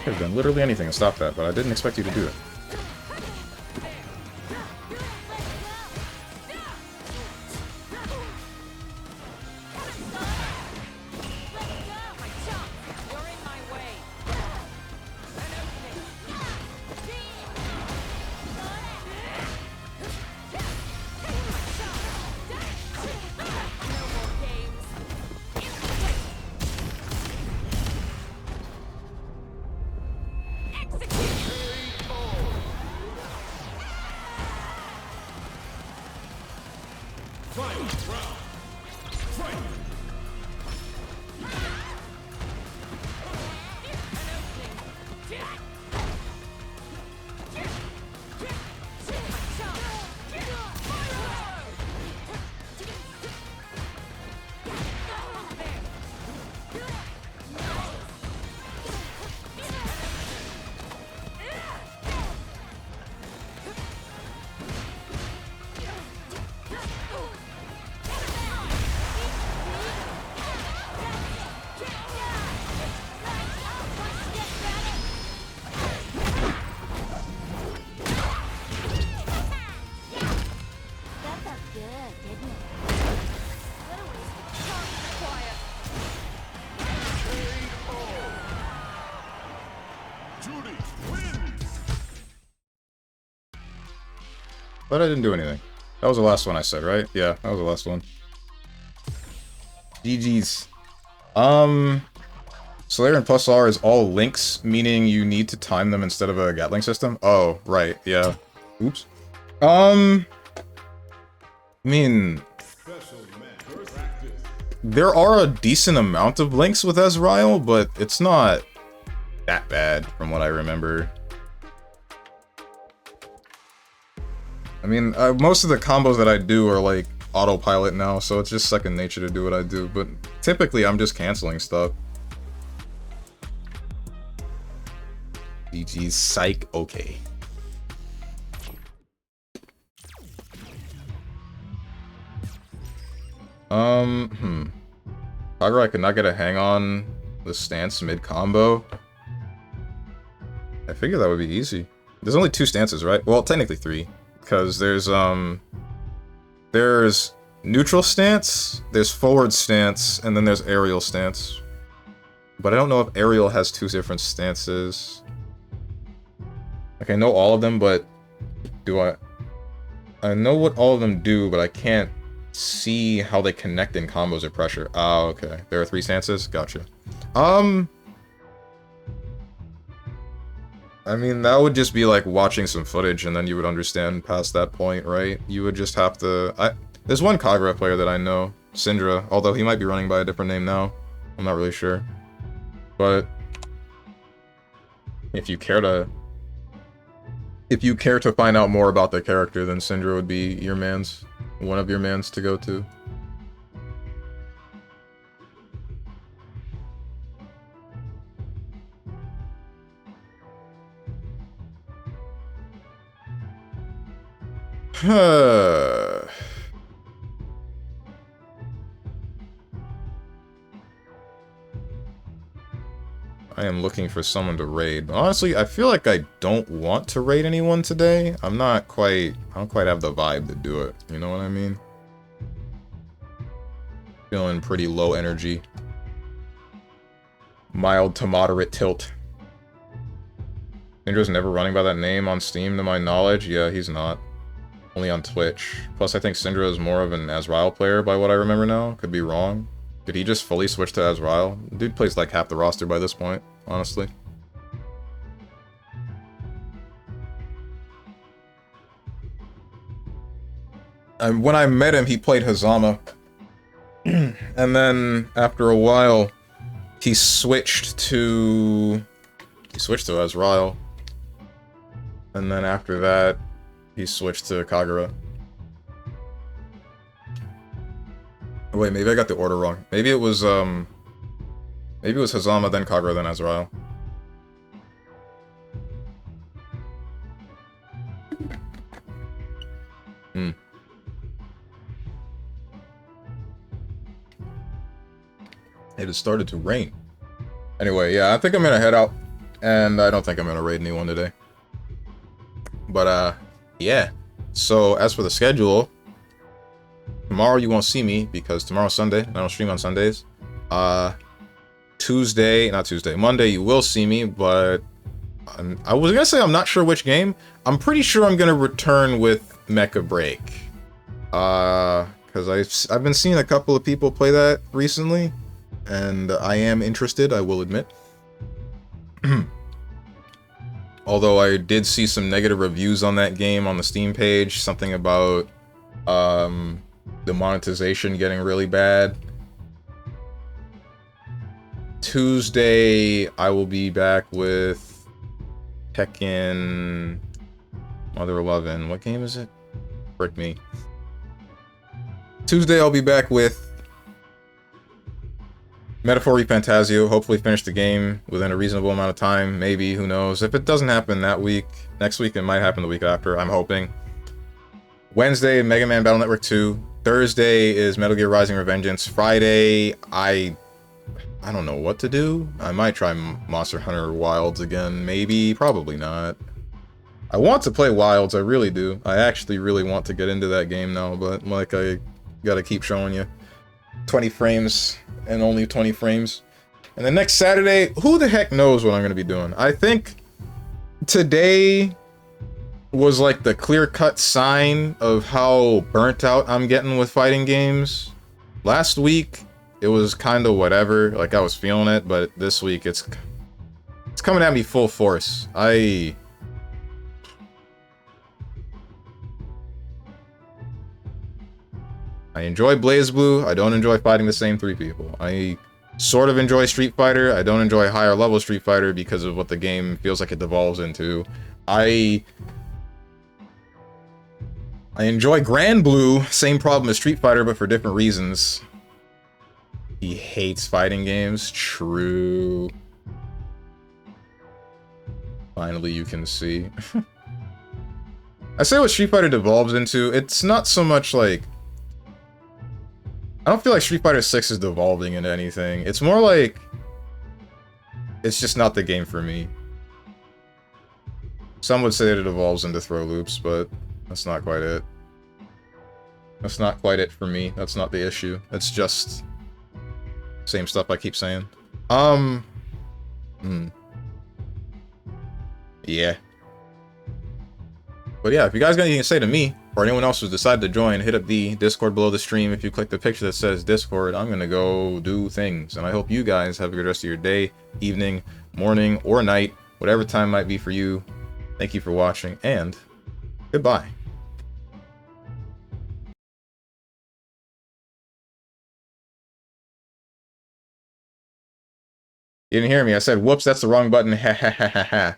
Could have done literally anything to stop that, but I didn't expect you to do it. But I didn't do anything. That was the last one I said, right? Yeah, that was the last one. GG's. Slayer and plus R is all links, meaning you need to time them instead of a Gatling system? Oh, right, yeah. Oops. I mean, there are a decent amount of links with Ezreal, but it's not that bad from what I remember. I mean, most of the combos that I do are like autopilot now, so it's just second nature to do what I do, but typically I'm just canceling stuff. GG's psych, okay. Kagura, I could not get a hang on the stance mid combo. I figure that would be easy. There's only 2 stances, right? Well, technically 3. Because there's neutral stance, there's forward stance, and then there's aerial stance. But I don't know if aerial has 2 different stances. Like, I know all of them, but do I know what all of them do, but I can't see how they connect in combos or pressure. Oh, okay. There are 3 stances? Gotcha. I mean, that would just be like watching some footage and then you would understand past that point, right? You would just have to... There's one Kagura player that I know, Syndra, although he might be running by a different name now. I'm not really sure. But if you care to find out more about the character, then Syndra would be your man's, one of your mans to go to. I am looking for someone to raid. Honestly, I feel like I don't want to raid anyone today. I don't quite have the vibe to do it. You know what I mean? Feeling pretty low energy. Mild to moderate tilt. Syndra's never running by that name on Steam to my knowledge. Yeah, he's not. Only on Twitch. Plus, I think Syndra is more of an Ezreal player by what I remember now. Could be wrong. Did he just fully switch to Ezreal? Dude plays like half the roster by this point, honestly. And when I met him, he played Hazama. And then, after a while, he switched to Ezreal. And then after that, he switched to Kagura. Oh, wait, maybe I got the order wrong. Maybe it was Hazama, then Kagura, then Ezreal. It has started to rain. Anyway, yeah, I think I'm gonna head out. And I don't think I'm gonna raid anyone today. But, yeah. So, as for the schedule, tomorrow you won't see me because tomorrow's Sunday and I don't stream on Sundays. Monday you will see me, but I was gonna say I'm not sure which game. I'm pretty sure I'm gonna return with Mecha Break. Because I've been seeing a couple of people play that recently, and I am interested, I will admit. Although I did see some negative reviews on that game on the Steam page, something about the monetization getting really bad. Tuesday, I will be back with Tekken Mother 11. What game is it? Frick me. Tuesday, I'll be back with Metaphor Refantasio. Hopefully finish the game within a reasonable amount of time. Maybe, who knows. If it doesn't happen that week, next week it might happen the week after, I'm hoping. Wednesday, Mega Man Battle Network 2. Thursday is Metal Gear Rising Revengeance. Friday, I don't know what to do. I might try Monster Hunter Wilds again. Maybe, probably not. I want to play Wilds, I really do. I actually really want to get into that game now, but like I gotta keep showing you. 20 frames and only 20 frames. And the next Saturday, who the heck knows what I'm gonna be doing? I think today was like the clear-cut sign of how burnt out I'm getting with fighting games. Last week, it was kind of whatever, like I was feeling it, but this week it's coming at me full force. I enjoy BlazBlue. I don't enjoy fighting the same 3 people. I sort of enjoy Street Fighter. I don't enjoy higher level Street Fighter because of what the game feels like it devolves into. I enjoy Grand Blue, same problem as Street Fighter, but for different reasons. He hates fighting games. True. Finally, you can see. I say what Street Fighter devolves into, it's not so much like... I don't feel like Street Fighter 6 is devolving into anything. It's more like... it's just not the game for me. Some would say that it evolves into throw loops, but that's not quite it. That's not quite it for me. That's not the issue. It's just... same stuff I keep saying. Yeah. But yeah, if you guys got anything to say to me, or anyone else who's decided to join, hit up the Discord below the stream. If you click the picture that says Discord, I'm gonna go do things. And I hope you guys have a good rest of your day, evening, morning, or night, whatever time might be for you. Thank you for watching, and goodbye. You didn't hear me. I said, whoops, that's the wrong button. Ha ha ha ha ha.